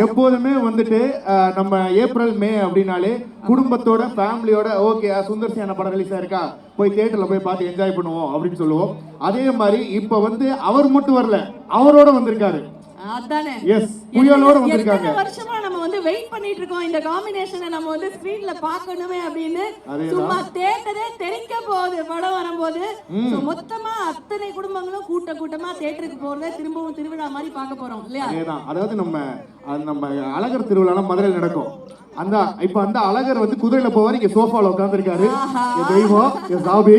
எப்போதுமே வந்துட்டு நம்ம ஏப்ரல் மே அப்படின்னாலே குடும்பத்தோட ஃபேமிலியோட ஓகே சுந்தர்சியான படம் ரிலீஸ் ஆயிருக்கா போய் தியேட்டர்ல போய் பார்த்து என்ஜாய் பண்ணுவோம் அப்படின்னு சொல்லுவோம். அதே மாதிரி இப்ப வந்து அவர் மட்டும் வரல, அவரோட வந்திருக்காரு. அதானே எஸ், புயலோட வந்திருக்காங்க. எத்தனை வருஷமா நம்ம வந்து வெயிட் பண்ணிட்டு இருக்கோம் இந்த காம்பினேஷனை நம்ம வந்து ஸ்கிரீன்ல பார்க்கணுமே அப்படின்னு. சும்மா தியேட்டரே தெரிக்க போகுது படம் வரும்போது. மொத்தமா அத்தனை குடும்பங்களும் கூட்டமா தியேட்டருக்கு போறத திரும்பவும் திருவிழா மாதிரி பார்க்க போறோம் இல்லையா? அதேதான். அதாவது நம்ம அழகர் திருவிழா மதுரையில் நடக்கும். இப்ப அந்த அழகர் வந்து குதிரையில போவாரு, இங்க சோஃபால உட்கார்ந்திருக்காரு. தெய்வம் சாபி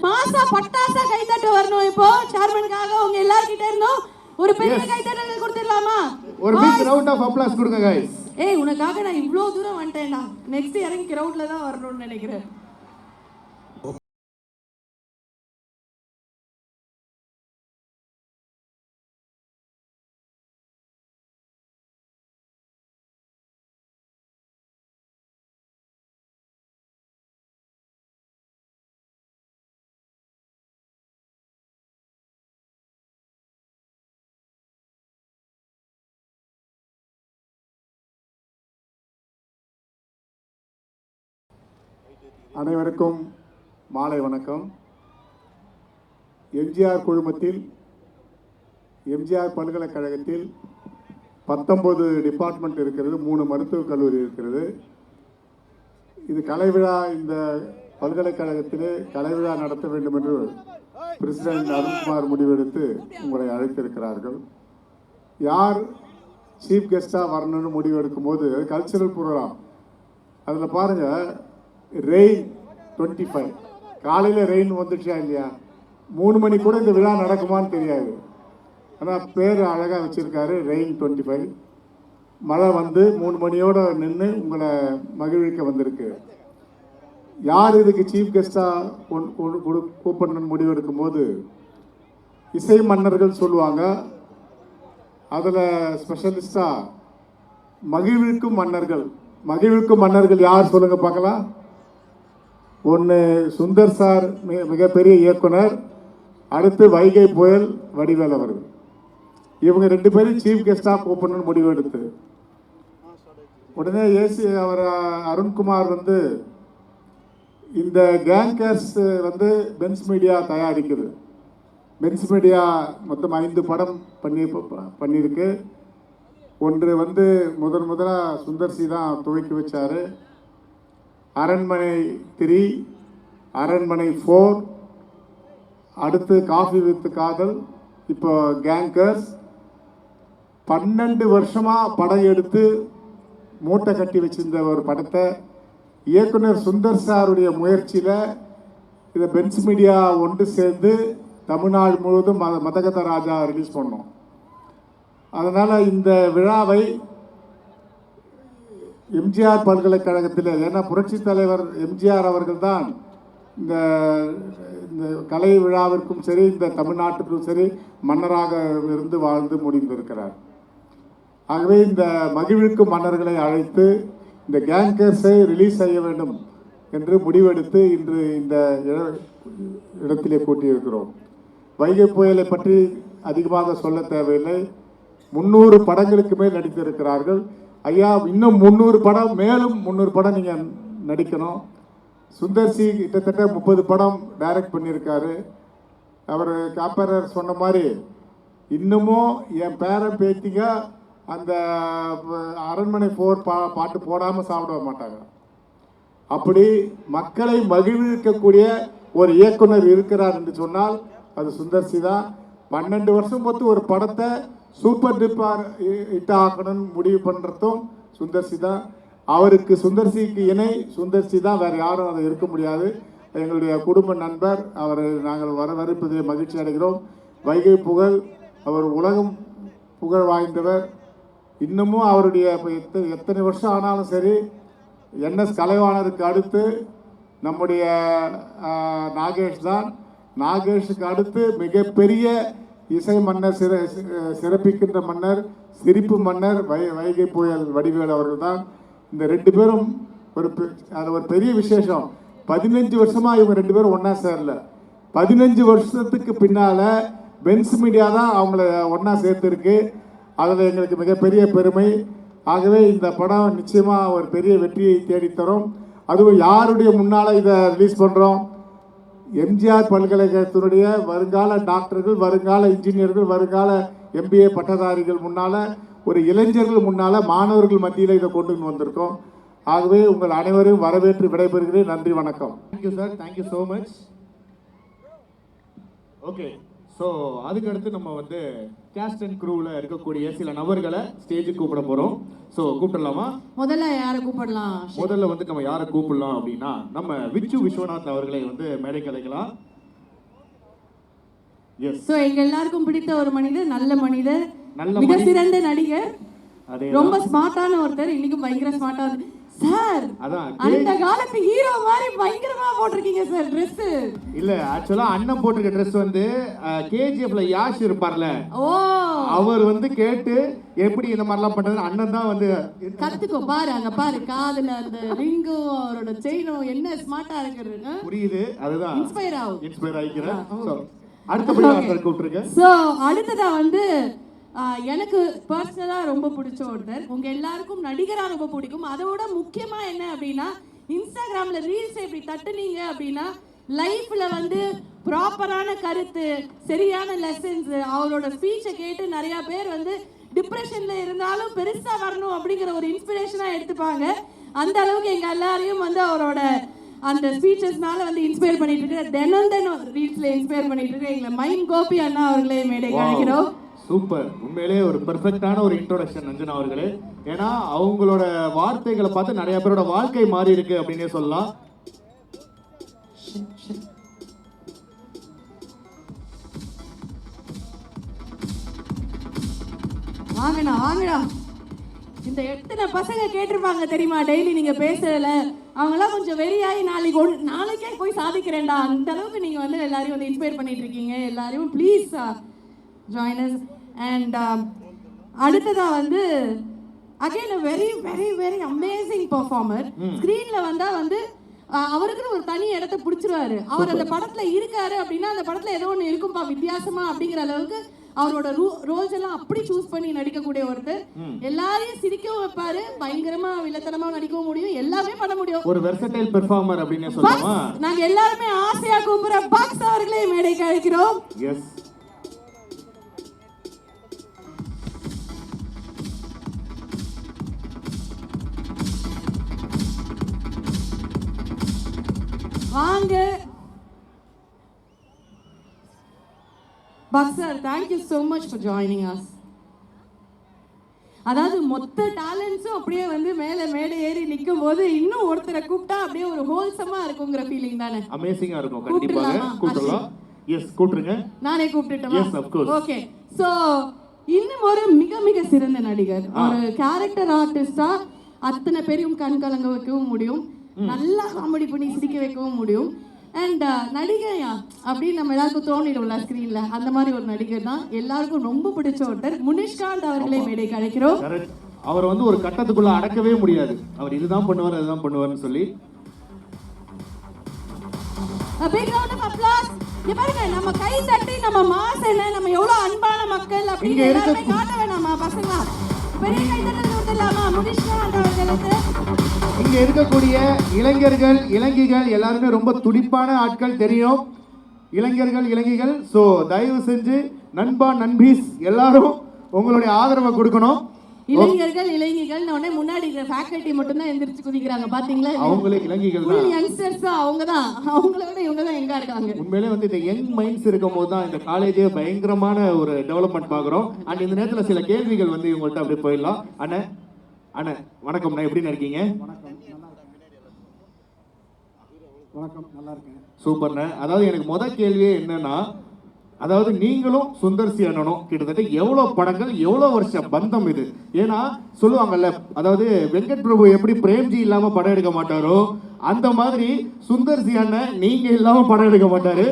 மாசா பட்டாசா கைதட்ட வரணும். இப்போ சேர்மனுக்காக உங்க எல்லார்கிட்ட இருந்தோம் ஒரு பெரிய கைதட்டல் கொடுத்துடலாமா? ஒரு பிக் ரவுண்ட் ஆஃப் அப்ளாஸ் கொடுங்க गाइस. ஏய் உனக்காக நான் இவ்ளோ தூரம் வந்துட்டேன்டா. நெக்ஸ்ட் இறங்கி கிரவுட்ல தான் வரணும்னு நினைக்கிறேன். அனைவருக்கும் மாலை வணக்கம். எம்ஜிஆர் குழுமத்தில் எம்ஜிஆர் பல்கலைக்கழகத்தில் 19 டிபார்ட்மெண்ட் இருக்கிறது, 3 மருத்துவக் கல்லூரி இருக்கிறது. இது கலைவிழா, இந்த பல்கலைக்கழகத்திலே கலைவிழா நடத்த வேண்டும் என்று பிரசிடென்ட் அருண்குமார் முடிவெடுத்து உங்களை அழைத்திருக்கிறார்கள். யார் சீஃப் கெஸ்டாக வரணும்னு முடிவெடுக்கும் போது கல்ச்சரல் ப்ரோக்ராம் அதில் பாருங்கள், ரெயின் 25 காலையில் ரெயின் வந்துச்சா இல்லையா, 3 மணி கூட இந்த விழா நடக்குமான்னு தெரியாது. ஆனால் பேர் அழகாக வச்சுருக்காரு, ரெயின் 25. மழை வந்து 3 மணியோடு நின்று உங்களை மகிழ்விக்க வந்திருக்கு. யார் இதுக்கு சீஃப் கெஸ்டாக கூப்பிடணும்னு முடிவெடுக்கும் போது இசை மன்னர்கள் சொல்லுவாங்க. அதில் ஸ்பெஷலிஸ்டாக மகிழ்விக்கும் மன்னர்கள். மகிழ்விக்கும் மன்னர்கள் யார் சொல்லுங்க பார்க்கலாம். ஒன்று சுந்தர் சார், மிகப்பெரிய இயக்குனர். அடுத்து வைகை புயல் வடிவேல் அவர்கள். இவங்க 2 பேரும் சீஃப் கெஸ்டாக கூப்பிடணும்னு முடிவு எடுத்து உடனே அவர் அருண்குமார் வந்து இந்த கேங்கர்ஸ் வந்து பென்ஸ் மீடியா தயாரிக்குது. பென்ஸ் மீடியா மொத்தம் 5 படம் பண்ணியிருக்கு. ஒன்று வந்து முதலாக சுந்தர்சி தான் துவக்கி வச்சார். அரண்மனை 3, அரண்மனை 4, அடுத்து காஃபி வித் காதல், இப்போ கேங்கர்ஸ். 12 வருஷமாக படம் எடுத்து மூட்டை கட்டி வச்சிருந்த ஒரு படத்தை இயக்குனர் சுந்தர் சாருடைய முயற்சியில் இதை பென்ஸ் மீடியா ஒன்று சேர்ந்து தமிழ்நாடு முழுவதும் மதகத ராஜா ரிலீஸ் பண்ணோம். அதனால் இந்த விழாவை எம்ஜிஆர் பல்கலைக்கழகத்தில், ஏன்னா புரட்சி தலைவர் எம்ஜிஆர் அவர்கள் தான் இந்த கலை விழாவிற்கும் சரி இந்த தமிழ்நாட்டுக்கும் சரி மன்னராக இருந்து வாழ்ந்து முடிந்திருக்கிறார். ஆகவே இந்த மகிழ்விக்கும் மன்னர்களை அழைத்து இந்த கேங்கர்ஸை ரிலீஸ் செய்ய வேண்டும் என்று முடிவெடுத்து இன்று இந்த இடத்திலே கூட்டியிருக்கிறோம். வைகை புயலை பற்றி அதிகமாக சொல்ல தேவையில்லை. 300 படங்களுக்கு மேல் நடித்திருக்கிறார்கள். ஐயா, இன்னும் 300 படம், மேலும் 300 படம் நீங்கள் நடிக்கணும். சுந்தர்சி கிட்டத்தட்ட 30 படம் டைரக்ட் பண்ணியிருக்காரு. அவர் காப்பரர் சொன்ன மாதிரி இன்னமும் என் பேரன் பேத்திங்க அந்த அரண்மனை 4 பாட்டு போடாமல் சாப்பிட மாட்டாங்க. அப்படி மக்களை மகிழ்விக்கக்கூடிய ஒரு இயக்குனர் இருக்கிறார் என்று சொன்னால் அது சுந்தர்சி தான். 12 வருஷம் பொறுத்து ஒரு படத்தை சூப்பர் டூப்பர் ஹிட் ஆக்கணும்னு முடிவு பண்ணுறதும் சுந்தர்சி தான். அவருக்கு சுந்தர்சிக்கு இணை சுந்தர்சி தான், வேறு யாரும் அதை இருக்க முடியாது. எங்களுடைய குடும்ப நண்பர் அவர், நாங்கள் வரவேற்பதில் மகிழ்ச்சி அடைகிறோம். வைகை புகழ், அவர் உலகம் புகழ் வாய்ந்தவர். இன்னமும் அவருடைய எத்தனை வருஷம் ஆனாலும் சரி, NS கலைவாணருக்கு அடுத்து நம்முடைய நாகேஷ் தான். நாகேஷுக்கு அடுத்து மிகப்பெரிய இசை மன்னர், சிறப்பிக்கின்ற மன்னர், சிரிப்பு மன்னர் வைகை புயல் வடிவேல் அவர்கள் தான். இந்த 2 பேரும் ஒரு பெரிய விசேஷம். 15 வருஷமாக இவங்க 2 பேரும் ஒன்றா சேரல. 15 வருஷத்துக்கு பின்னால் பென்ஸ் மீடியா தான் அவங்கள ஒன்றா சேர்த்துருக்கு. அதில் எங்களுக்கு மிகப்பெரிய பெருமை. ஆகவே இந்த படம் நிச்சயமாக ஒரு பெரிய வெற்றியை தேடித்தரும். அதுவும் யாருடைய முன்னால் இதை ரிலீஸ் பண்ணுறோம்? எம்ஜிஆர் பல்கலைக்கழகத்தினுடைய வருங்கால டாக்டர்கள், வருங்கால இன்ஜினியர்கள், வருங்கால MBA பட்டதாரிகள் முன்னால், ஒரு இளைஞர்கள் முன்னால், மாணவர்கள் மத்தியில் இதை கொண்டு வந்திருக்கோம். ஆகவே உங்கள் அனைவரையும் வரவேற்று விடைபெறுகிறேன். நன்றி, வணக்கம். Thank you sir, thank you so much. Okay, so அதுக்கடுத்து நம்ம வந்து கேஸ்ட் அண்ட் க்ரூவில் இருக்கக்கூடிய சில நபர்களை ஸ்டேஜுக்கு கூப்பிட போகிறோம். ஸோ கூப்பிடலாமா? முதல்ல யாரை கூப்பிடலாம்? முதல்ல வந்து நம்ம யாரை கூப்பிடலாம் அப்படின்னா, நம்ம விச்சு விஸ்வநாத் அவர்களை வந்து மேடைக்கு அழைக்கலாம். எஸ். ஸோ எங்க எல்லாருக்கும் பிடித்த ஒரு மனிதர், நல்ல மனிதர், நல்ல மிக சிறந்த நடிகர், அதே ரொம்ப ஸ்மார்ட்டான ஒருத்தர். இன்னைக்கும் பயங்கர ஸ்மார்ட்டா சார். அதான் அந்த காலத்து ஹீரோ மாதிரி பயங்கரமா போட்டிருக்கீங்க சார் ட்ரெஸ். இல்ல, ஆக்சுவலா அண்ணன் போட்டிருக்க ட்ரெஸ் வந்து KGFல யாஷ் இருப்பார்ல, ஓ, அவர் வந்து கேட்டு எப்படி இந்த மாதிரிலாம் பண்றது அண்ணன் தான் வந்து கத்துக்கோ. பாரு அங்க பாரு, காதுல அந்த ரிங்கும் அவரோட செயினும் என்ன ஸ்மார்ட்டா இருக்குது. புரியுது, அதுதான் இன்ஸ்பயர் ஆகிக்கிறேன். அடுத்தபடியா ஒருத்தர் கூப்பிட்டுருங்க. ஸோ அடுத்ததா வந்து எனக்கு பர்சனலாக ரொம்ப பிடிச்ச ஒருத்தர், உங்க எல்லாருக்கும் நடிகராக ரொம்ப பிடிக்கும். அதோட முக்கியமா என்ன அப்படின்னா, இன்ஸ்டாகிராம்ல ரீல்ஸ் எப்படி தட்டுனீங்க அப்படின்னா, லைஃப்ல வந்து ப்ராப்பரான கருத்து, சரியான லெசன்ஸ், அவரோட ஸ்பீச்சை கேட்டு நிறைய பேர் வந்து டிப்ரெஷன்ல இருந்தாலும் பெருசா வரணும் அப்படிங்கிற ஒரு இன்ஸ்பிரேஷனா எடுத்துப்பாங்க. அந்த அளவுக்கு எங்க எல்லாரையும் வந்து அவரோட அந்த ஸ்பீச்சஸ்னால வந்து இன்ஸ்பயர் பண்ணிட்டு இருக்கு. தினம் ரீல்ஸ்ல இன்ஸ்பயர் பண்ணிட்டு இருக்கு எங்களை மைண்ட் கோபி அண்ணா அவர்களே மேடை அழைக்கிறோம். சூப்பர், உண்மையிலேயே ஒரு பெர்ஃபெக்டான ஒரு இன்ட்ரோடக்ஷன் அஞ்சனா அவர்களே. ஏன்னா அவங்களோட வார்த்தைகளை பார்த்து நிறைய பேரோட வாழ்க்கை மாறி இருக்கு அப்படின்னே சொல்லலாம். வாங்கடா. இந்த எத்தனை பசங்க கேட்டிருப்பாங்க தெரியுமா டெய்லி நீங்க பேசுறதுல. அவங்களாம் கொஞ்சம் வெறியாகி நாளைக்கே போய் சாதிக்கிறேன்டா, அந்த அளவுக்கு நீங்க வந்து எல்லாரையும் வந்து இன்ஸ்பயர் பண்ணிட்டு இருக்கீங்க. எல்லாரையும் ப்ளீஸ் ஜாயின் அஸ். அண்ட் அடுத்ததா வந்து again very very very amazing performer. ஸ்கிரீன்ல வந்தா வந்து அவருக்குன்னு ஒரு தனி இடத்த பிடிச்சிருவாரு. அவர் அந்த படத்துல இருக்காரு அப்படின்னா அந்த படத்துல ஏதோ ஒன்று இருக்கும்பா வித்தியாசமா அப்படிங்கிற அளவுக்கு அவரோட ரோல்ஸ் எல்லாம் அப்படி சூஸ் பண்ணி நடிக்கக்கூடிய ஒருத்தர். எல்லாரையும் சிரிக்கவும் வைப்பாரு, பயங்கரமா வில்லத்தனமா நடிக்கவும் முடியும், எல்லாமே பண்ண முடியும். ஒரு வெர்சடைல் பெர்ஃபார்மர் அப்படினே சொல்லலாம். நாங்க எல்லாரும் ஆசையா கூப்பிடுற பாக்ஸ் அவர்களே மேடைக்கு அழைக்கிறோம். எஸ். வாங்க Baksar, thank you so much for joining us. அதாவது மொத்த டேலண்ட்ஸும் அப்படியே வந்து மேடை ஏறி நிற்கும் போது இன்னும் ஒருத்தரை கூப்பிட்டா அப்படியே ஒரு ஹோல்சமா இருக்குங்கிற ஃபீலிங் தானே? அமேசிங்கா இருக்கும். கண்டிப்பாக கூப்பிடலாம். எஸ், கூப்பிடுங்க. நானே கூப்பிட்டுட்டேன். Yes, of course. Okay. So இன்னும் ஒரு மிக மிக சிறந்த நடிகர், ஒரு கேரக்டர் ஆர்டிஸ்டா அத்தனை பேரையும் கண் கலங்க வைக்கவும் முடியும், நல்லா காமெடி பண்ணி சிரிக்க வைக்கவும் முடியும். அண்ட் நடிகையா அப்படின்னு நம்ம எல்லாருக்கும் தோணிடும்ல ஸ்கிரீன்ல, அந்த மாதிரி ஒரு நடிகர் தான். எல்லாருக்கும் ரொம்ப பிடிச்ச ஒருத்தர் முனிஷ்காந்த் அவர்களை மேடைக்கு அழைக்கிறோம். அவர் வந்து ஒரு கட்டத்துக்குள்ள அடக்கவே முடியாது, அவர் இதுதான் பண்ணுவார் அதுதான் பண்ணுவார்னு சொல்லி. big round of applause. பாருங்க, நம்ம கை தட்டி நம்ம மாஸ் என்ன, நம்ம எவ்வளவு அன்பான மக்கள் அப்படின்னு எல்லாருமே காட்ட வேணாமா பசங்களா? பெரிய கை தட்டல் கொடுத்துடலாமா முனிஷ்காந்த் அவர்களுக்கு? இங்க இருக்கக்கூடிய இளைஞர்கள் இளைஞிகள் எல்லாருமே ரொம்ப துடிப்பான ஆட்கள் தெரியும். இளைஞர்கள். ஸோ தயவு செஞ்சு நண்பா நண்பீஸ் எல்லாரும் உங்களுடைய ஆதரவை கொடுக்கணும். இளைஞர்கள் உடனே முன்னாடி ஃபேக்கல்டி மட்டும் தான் எந்திரிச்சு குதிக்கிறாங்க பாத்தீங்களா? அவங்களே இளைஞர்கள் தான், யங்ஸ்டர்ஸ் அவங்க தான். அவங்கள விட இவங்க தான் எங்க இருக்காங்க. உண்மையிலே வந்து இந்த யங் மைண்ட்ஸ் இருக்கும் போது தான் இந்த காலேஜே பயங்கரமான ஒரு டெவலப்மெண்ட் பாக்குறோம். அண்ட் இந்த நேரத்துல சில கேள்விகள் வந்து இவங்கள்ட்ட அப்படியே போயிடலாம். அண்ணே வணக்கம்ண்ணா, எப்படி இருக்கீங்க? வணக்கம், நல்லா இருக்கேன். சூப்பர்ண்ணே. அதாவது எனக்கு முதல் கேள்வியே என்னன்னா, அதாவது நீங்களும் சுந்தர்சி அண்ணனும் கிட்டத்தட்ட எவ்வளவு படங்கள் எவ்வளவு வருஷம் பந்தம் இது? ஏன்னா சொல்லுவாங்கல்ல, அதாவது வெங்கட் பிரபு எப்படி பிரேம்ஜி இல்லாம படம் எடுக்க மாட்டாரோ அந்த மாதிரி சுந்தர்சி அண்ணன் நீங்க இல்லாம படம் எடுக்க மாட்டாரு.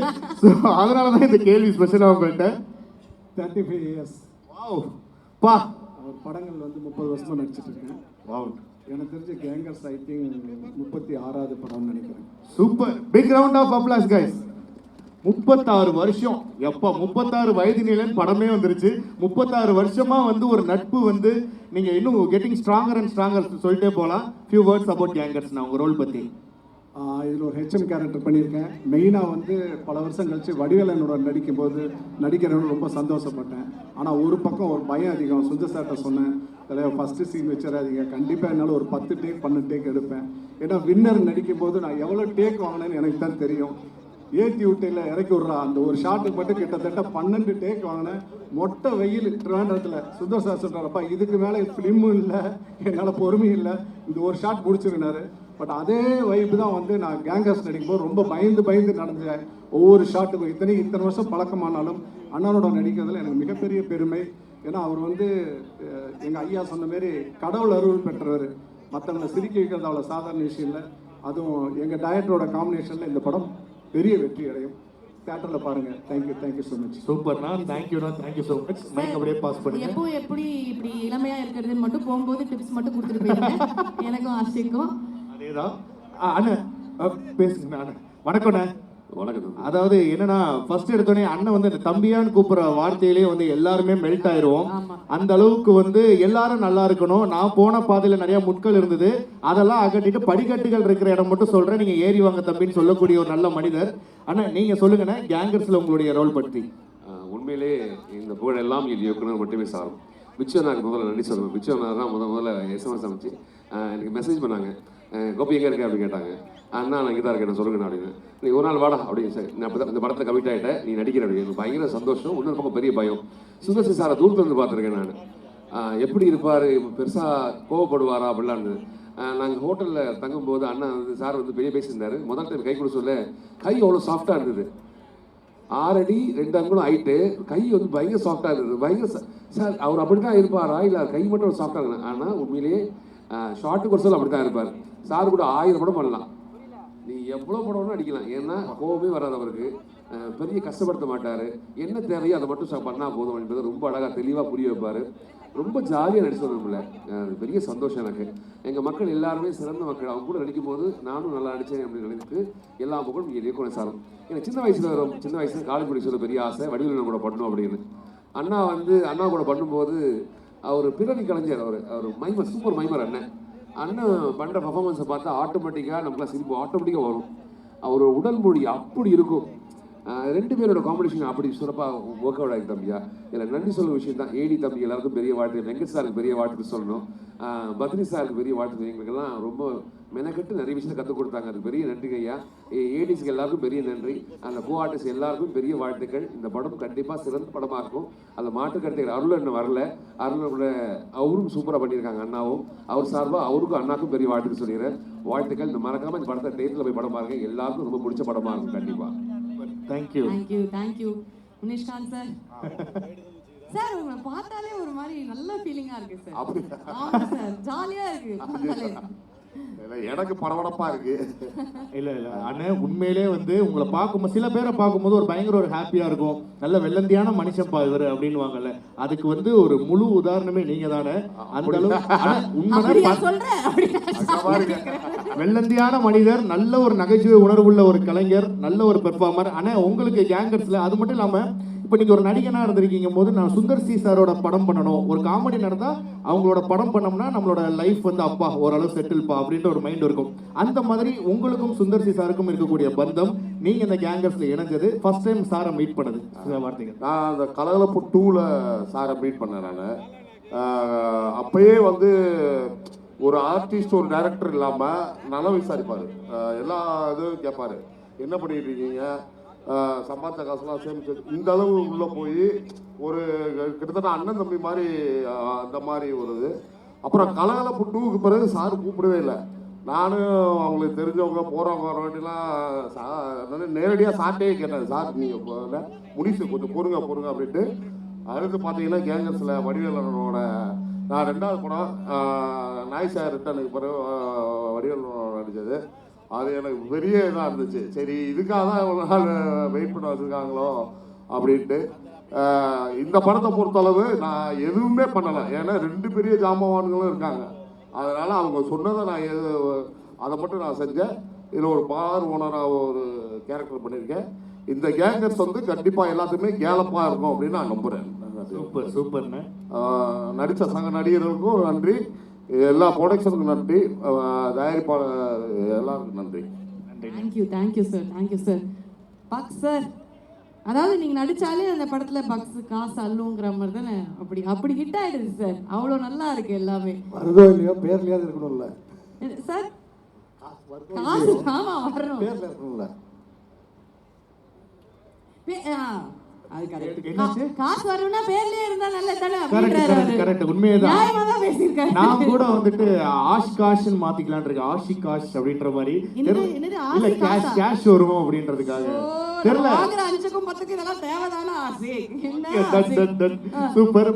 அதனாலதான் இந்த கேள்வி ஸ்பெஷலா உங்கள்கிட்ட. 35 years. வாவ் பா, படங்கள் வந்து 30 வருஷமா நடிச்சிட்டு இருக்கேன். வாவ். எனக்கு தெரிஞ்ச கேங்கர்ஸ் ஐ திங்க் 36வது படம்னு நினைக்கிறேன். Super, big round of applause guys. 36 வருஷம், எப்ப 36 வயது நிலைன்னு படமே வந்துருச்சு. 36 வருஷமா வந்து ஒரு நட்பு வந்து நீங்க இன்னும் கெட்டிங் ஸ்ட்ராங்கர் அண்ட் ஸ்ட்ராங்கர் சொல்லிட்டே போகலாம். ஃபியூ வேர்ட்ஸ் அபவுட் கேங்கர்ஸ், நான் உங்க ரோல் பத்தி. இதில் ஒரு ஹெச்எம் கேரக்டர் பண்ணியிருக்கேன். மெயினாக வந்து பல வருஷம் கழிச்சு வடிவேலனோட நடிக்கிறவங்க ரொம்ப சந்தோஷப்பட்டேன். ஆனால் ஒரு பக்கம் ஒரு பயம் அதிகம். சுந்தர் சார்கிட்ட சொன்னேன், தலைவர் ஃபஸ்ட்டு சீன் வச்சிடாதீங்க, கண்டிப்பாக என்னால் ஒரு 10 டேக் 12 டேக் எடுப்பேன். ஏன்னா வின்னர் நடிக்கும்போது நான் எவ்வளோ டேக் வாங்கினேன்னு எனக்கு தான் தெரியும். ஏற்றி விட்டு இறக்கி விட்றா, அந்த ஒரு ஷாட்டுக்கு மட்டும் கிட்டத்தட்ட 12 டேக் வாங்கினேன். மொட்டை வெயில் திருவாண்டத்தில். சுந்தர் சார் சொல்கிறாரப்பா, இதுக்கு மேலே ஃபிலிமும் இல்லை, என்னால் பொறுமையும் இல்லை, இந்த ஒரு ஷாட் முடிச்சிருந்தாரு. பட் அதே வைப்பு தான் வந்து நான் கேங்கர்ஸ் நடிக்கும்போது ரொம்ப பயந்து நடந்தேன். ஒவ்வொரு ஷாட்டுக்கும் இத்தனை வருஷம் பழக்கமானாலும் அண்ணனோட நடிக்கிறதுல எனக்கு மிகப்பெரிய பெருமை. ஏன்னா அவர் வந்து எங்கள் ஐயா சொன்ன மாரி கடவுள் அருள் பெற்றவர். மற்றவங்களை சிரிக்க வைக்கிறது அவ்வளோ சாதாரண விஷயம் இல்லை. அதுவும் எங்கள் டைரக்டரோட காம்பினேஷனில் இந்த படம் பெரிய வெற்றி அடையும். தியேட்டரில் பாருங்க. Thank you so much. சூப்பர்ண்ணா, தேங்க்யூ ஸோ மச். மைக் அப்படியே பாஸ் பண்ணுங்க. எப்போ எப்படி இப்படி இளமையா இருக்கிறதுன்னு மட்டும் போகும்போது டிப்ஸ் மட்டும் கொடுத்துட்டு போயிருங்க. எனக்கும் ஆசைக்கும் அதேதான். அண்ணன் பேசுங்க அண்ணன். வணக்கம்ண்ணே. வணக்கம். அதாவது என்னன்னா, ஃபர்ஸ்ட் எடுத்தோடனே அண்ணன் வந்து இந்த தம்பியான்னு கூப்பிடுற வார்த்தையிலேயே வந்து எல்லாருமே மெல்ட் ஆயிடுவோம். அந்த அளவுக்கு வந்து எல்லாரும் நல்லா இருக்கணும். நான் போன பாதையில நிறைய முட்கள் இருந்தது, அதெல்லாம் அகட்டிட்டு படிக்கட்டுகள் இருக்கிற இடம் மட்டும் சொல்றேன், நீங்க ஏறி வாங்க தம்பின்னு சொல்லக்கூடிய ஒரு நல்ல மனிதர். அண்ணா நீங்க சொல்லுங்கண்ணே, கேங்கர்ஸ்ல உங்களுடைய ரோல் பற்றி. உண்மையிலே இந்த புகழ் எல்லாம் இது இயக்குனர் மட்டுமே சாரும். பிச்சுவனாக்கு முதல்ல நன்றி சொல்லணும். பிச்சுவனா தான் முதல்ல எஸ்எம்எஸ் அமைச்சு எனக்கு மெசேஜ் பண்ணாங்க, கோபி எங்கே இருக்கேன் அப்படின்னு கேட்டாங்க. அண்ணா நான் இங்கே தான் இருக்கேன் சொல்லுங்க அப்படின்னு. நீ ஒரு நாள் வாடா அப்படின்னு. சரி, நான் இப்போ இந்த படத்தில் கமிட் ஆகிட்டேன், நீ நடிக்கிற அப்படின்னு. எனக்கு பயங்கர சந்தோஷம். இன்னொரு பக்கம் பெரிய பயம். சுந்தர்சி சாரை தூரத்தில் இருந்து பார்த்துருக்கேன் நான். எப்படி இருப்பார், பெருசாக கோவப்படுவாரா அப்படிலாம் இருந்தது. நாங்கள் ஹோட்டலில் தங்கும்போது அண்ணா வந்து சார் வந்து பெரிய பேசியிருந்தார். முதல் டைம் கை கொடு சொல்ல கை அவ்வளோ சாஃப்டாக இருந்தது. 6 அடி 2 அங்குலம் ஹைட்டு, கை வந்து பயங்கர சாஃப்டாக இருந்தது. பயங்கர சார் அவர் அப்படி தான் இருப்பாரா இல்லை கை மட்டும் சாஃப்டாக இருந்தது. ஆனால் உண்மையிலேயே ஷார்ட்டுக்கு ஒரு சொல்ல அப்படி தான் இருப்பார். சார் கூட 1000 படம் பண்ணலாம், நீ எவ்வளோ படம்னு அடிக்கலாம். ஏன்னா கோபமே வராது அவருக்கு. பெரிய கஷ்டப்படுத்த மாட்டார். என்ன தேவையோ அதை மட்டும் பண்ணால் போதும் என்பதை ரொம்ப அழகாக தெளிவாக புரிய வைப்பார். ரொம்ப ஜாலியாக நடிச்சதுல பெரிய சந்தோஷம் எனக்கு. எங்கள் மக்கள் எல்லாருமே சிறந்த மக்கள். அவங்க கூட நடிக்கும் போது நானும் நல்லா நடித்தேன் அப்படின்னு நினைத்து எல்லா மக்களும் இங்கே இயக்குனர் சாரும். எனக்கு சின்ன வயசில் காலேஜ் படிக்க சொல்ல பெரிய ஆசை, வடிவேலன் கூட பண்ணணும் அப்படின்னு. அண்ணா கூட பண்ணும்போது அவர் பிறவி கலைஞர். அவர் மைமர், சூப்பர் மைமர் அண்ணன். அண்ணன் பண்ணுற பர்ஃபார்மன்ஸை பார்த்தா ஆட்டோமேட்டிக்காக நம்மளாம் சிரிப்பு ஆட்டோமேட்டிக்காக வரும். அவர் உடல் மொழி அப்படி இருக்கும். 2 பேரோட காம்படிஷன் அப்படி சிறப்பாக ஒர்க் அவுட் ஆகி தம்பியா. இதில் நன்றி சொல்ல விஷயம் தான். ஏடி தம்பி எல்லாருக்கும் பெரிய வாழ்த்து, வெங்கட் சாருக்கு பெரிய வாழ்த்து சொல்லணும், பத்ரி சாருக்கு பெரிய வாழ்த்து. எங்களுக்கெல்லாம் ரொம்ப மெனக்கட்டு நிறைய விஷயத்தை கற்றுக் கொடுத்தாங்க, அதுக்கு பெரிய நன்றிங்க ஐயா. ஏடிஸ்க்கு எல்லாருக்கும் பெரிய நன்றி. அந்த கோ ஆர்டிஸ்ட் எல்லாருக்கும் பெரிய வாழ்த்துக்கள். இந்த படம் கண்டிப்பாக சிறந்த படமாக இருக்கும். அதில் மாற்றுக்கருத்து அருள் இன்னும் வரல. அருளோட அவரும் சூப்பராக பண்ணியிருக்காங்க. அண்ணாவும் அவர் சார்பாக அவருக்கும் அண்ணாக்கும் பெரிய வாழ்த்துக்கு சொல்லிடுறேன். வாழ்த்துக்கள். இந்த மறக்காமல் இந்த படத்தை தேட்டரில் போய் படம் பாருங்க. எல்லாருக்கும் ரொம்ப பிடிச்ச படமாக இருக்கும் கண்டிப்பாக. Thank you Munishkanth sir. சார் உங்களை பார்த்தாலே ஒரு மாதிரி நல்ல ஃபீலிங்கா இருக்கு சார். ஆமா சார், ஜாலியா இருக்கு. எனக்கு பரபரப்பா இருக்கு. இல்ல அண்ணே, உண்மையிலே வந்து உங்களை பார்க்கும்போது சில பேரை பார்க்கும்போது ஒரு பயங்கர ஒரு ஹாப்பியா இருக்கும். நல்ல வெள்ளந்தியான மனுஷன்ப்பா இவர் அப்படின்னு வாங்கல்ல, அதுக்கு வந்து ஒரு முழு உதாரணமே நீங்க தானே. அந்த அளவு வெள்ளந்தியான மனிதர், நல்ல ஒரு நகைச்சுவை உணர்வுள்ள ஒரு கலைஞர், நல்ல ஒரு பெர்ஃபார்மர். ஆனா உங்களுக்கு கேங்கர்ஸ்ல அது மட்டும் இல்லாம இப்போ நீங்கள் ஒரு நடிகனாக இருந்திருக்கீங்க போது நான் சுந்தர் சி சாரோட படம் பண்ணணும், ஒரு காமெடி நடந்தால் அவங்களோட படம் பண்ணோம்னா நம்மளோட லைஃப் வந்து அப்பா ஓரளவு செட்டில்ப்பா அப்படின்ற ஒரு மைண்ட் இருக்கும். அந்த மாதிரி உங்களுக்கும் சுந்தர் சி சாருக்கும் இருக்கக்கூடிய பந்தம், நீங்கள் இந்த கேங்கர்ஸில் இணைஞ்சது ஃபர்ஸ்ட் டைம் சாரை மீட் பண்ணது சில வார்த்தைகள். நான் அந்த கலகலப்பு 2ல சாரை மீட் பண்ணேன். நான் அப்பயே வந்து ஒரு ஆர்டிஸ்ட் ஒரு டைரக்டர் இல்லாமல் நல்லா விசாரிப்பார், எல்லா இதுவும் கேட்பார். என்ன பண்ணிட்டு இருக்கீங்க, சம்பாதிச்ச காசுலாம் சேமிச்சு, இந்த அளவு உள்ளே போய் ஒரு கிட்டத்தட்ட அண்ணன் தம்பி மாதிரி அந்த மாதிரி ஒரு இது. அப்புறம் கலகலப்பு 2க்கு பிறகு சார் கூப்பிடவே இல்லை. நானும் அவங்களுக்கு தெரிஞ்சவங்க போகிறவங்க வரவங்கலாம் நேரடியாக சார்ட்டே கேட்டேன், சார் நீங்கள் போகல முடிச்சு கொஞ்சம் பொறுங்க அப்படின்ட்டு. அடுத்து பார்த்தீங்கன்னா கேங்கர்ஸில் வடிவேலனோட நான் 2வது படம் நாய் சார் ரிட்டனுக்கு பிறகு வடிவேலனோட நடித்தது. அது எனக்கு பெரிய இதாக இருந்துச்சு. சரி, இதுக்காக தான் இவ்வளோ நாள் வெயிட் பண்ண வச்சுருக்காங்களோ அப்படின்ட்டு. இந்த படத்தை பொறுத்தளவு நான் எதுவுமே பண்ணலை, ஏன்னா 2 பெரிய ஜாம்பவான்களும் இருக்காங்க. அதனால் அவங்க சொன்னதை நான் அதை மட்டும் நான் செஞ்சேன். இதில் ஒரு பார் ஓனராக ஒரு கேரக்டர் பண்ணியிருக்கேன். இந்த கேங்கர்ஸ் வந்து கண்டிப்பாக எல்லாத்துக்குமே கேலப்பாக இருக்கும் அப்படின்னு நான் நம்புகிறேன். சூப்பர் சூப்பர்ண்ணே. நடித்த சங்க நடிகர்களுக்கும் நன்றி, எல்லா ப்ரொடக்ஷனுக்கும் நன்றி, தயாரிப்பாளர் எல்லாருக்கும் நன்றி. Thank you sir. பக்ஸ் சார், அதாவது நீங்க நடிச்சாலே அந்த படத்துல பக்ஸ் காசு அள்ளுங்கிற மாதிரி தானே, அப்படி ஹிட் ஆயிடுது சார். அவ்வளோ நல்லா இருக்கு எல்லாமே. வருதோ இல்லையோ பேர்லயாவது இருக்கணும்ல சார். காசு ஆமா வரணும், பேர்ல இருக்கணும்ல. அது கரெக்ட். காசு வரணும்னா பேர்லயே இருந்தா நல்ல தானே. கரெக்ட் உண்மையதான். நியாயமா தான் பேசியிருக்காரு. நான் கூட வந்துட்டு ஆஷ்காஷ்னு மாத்திக்கலாம் இருக்கேன். ஆஷிகாஷ் அப்படின்ற மாதிரி இல்ல கேஷ் வரும் அப்படின்றதுக்காக தெரியல. சூப்பர்.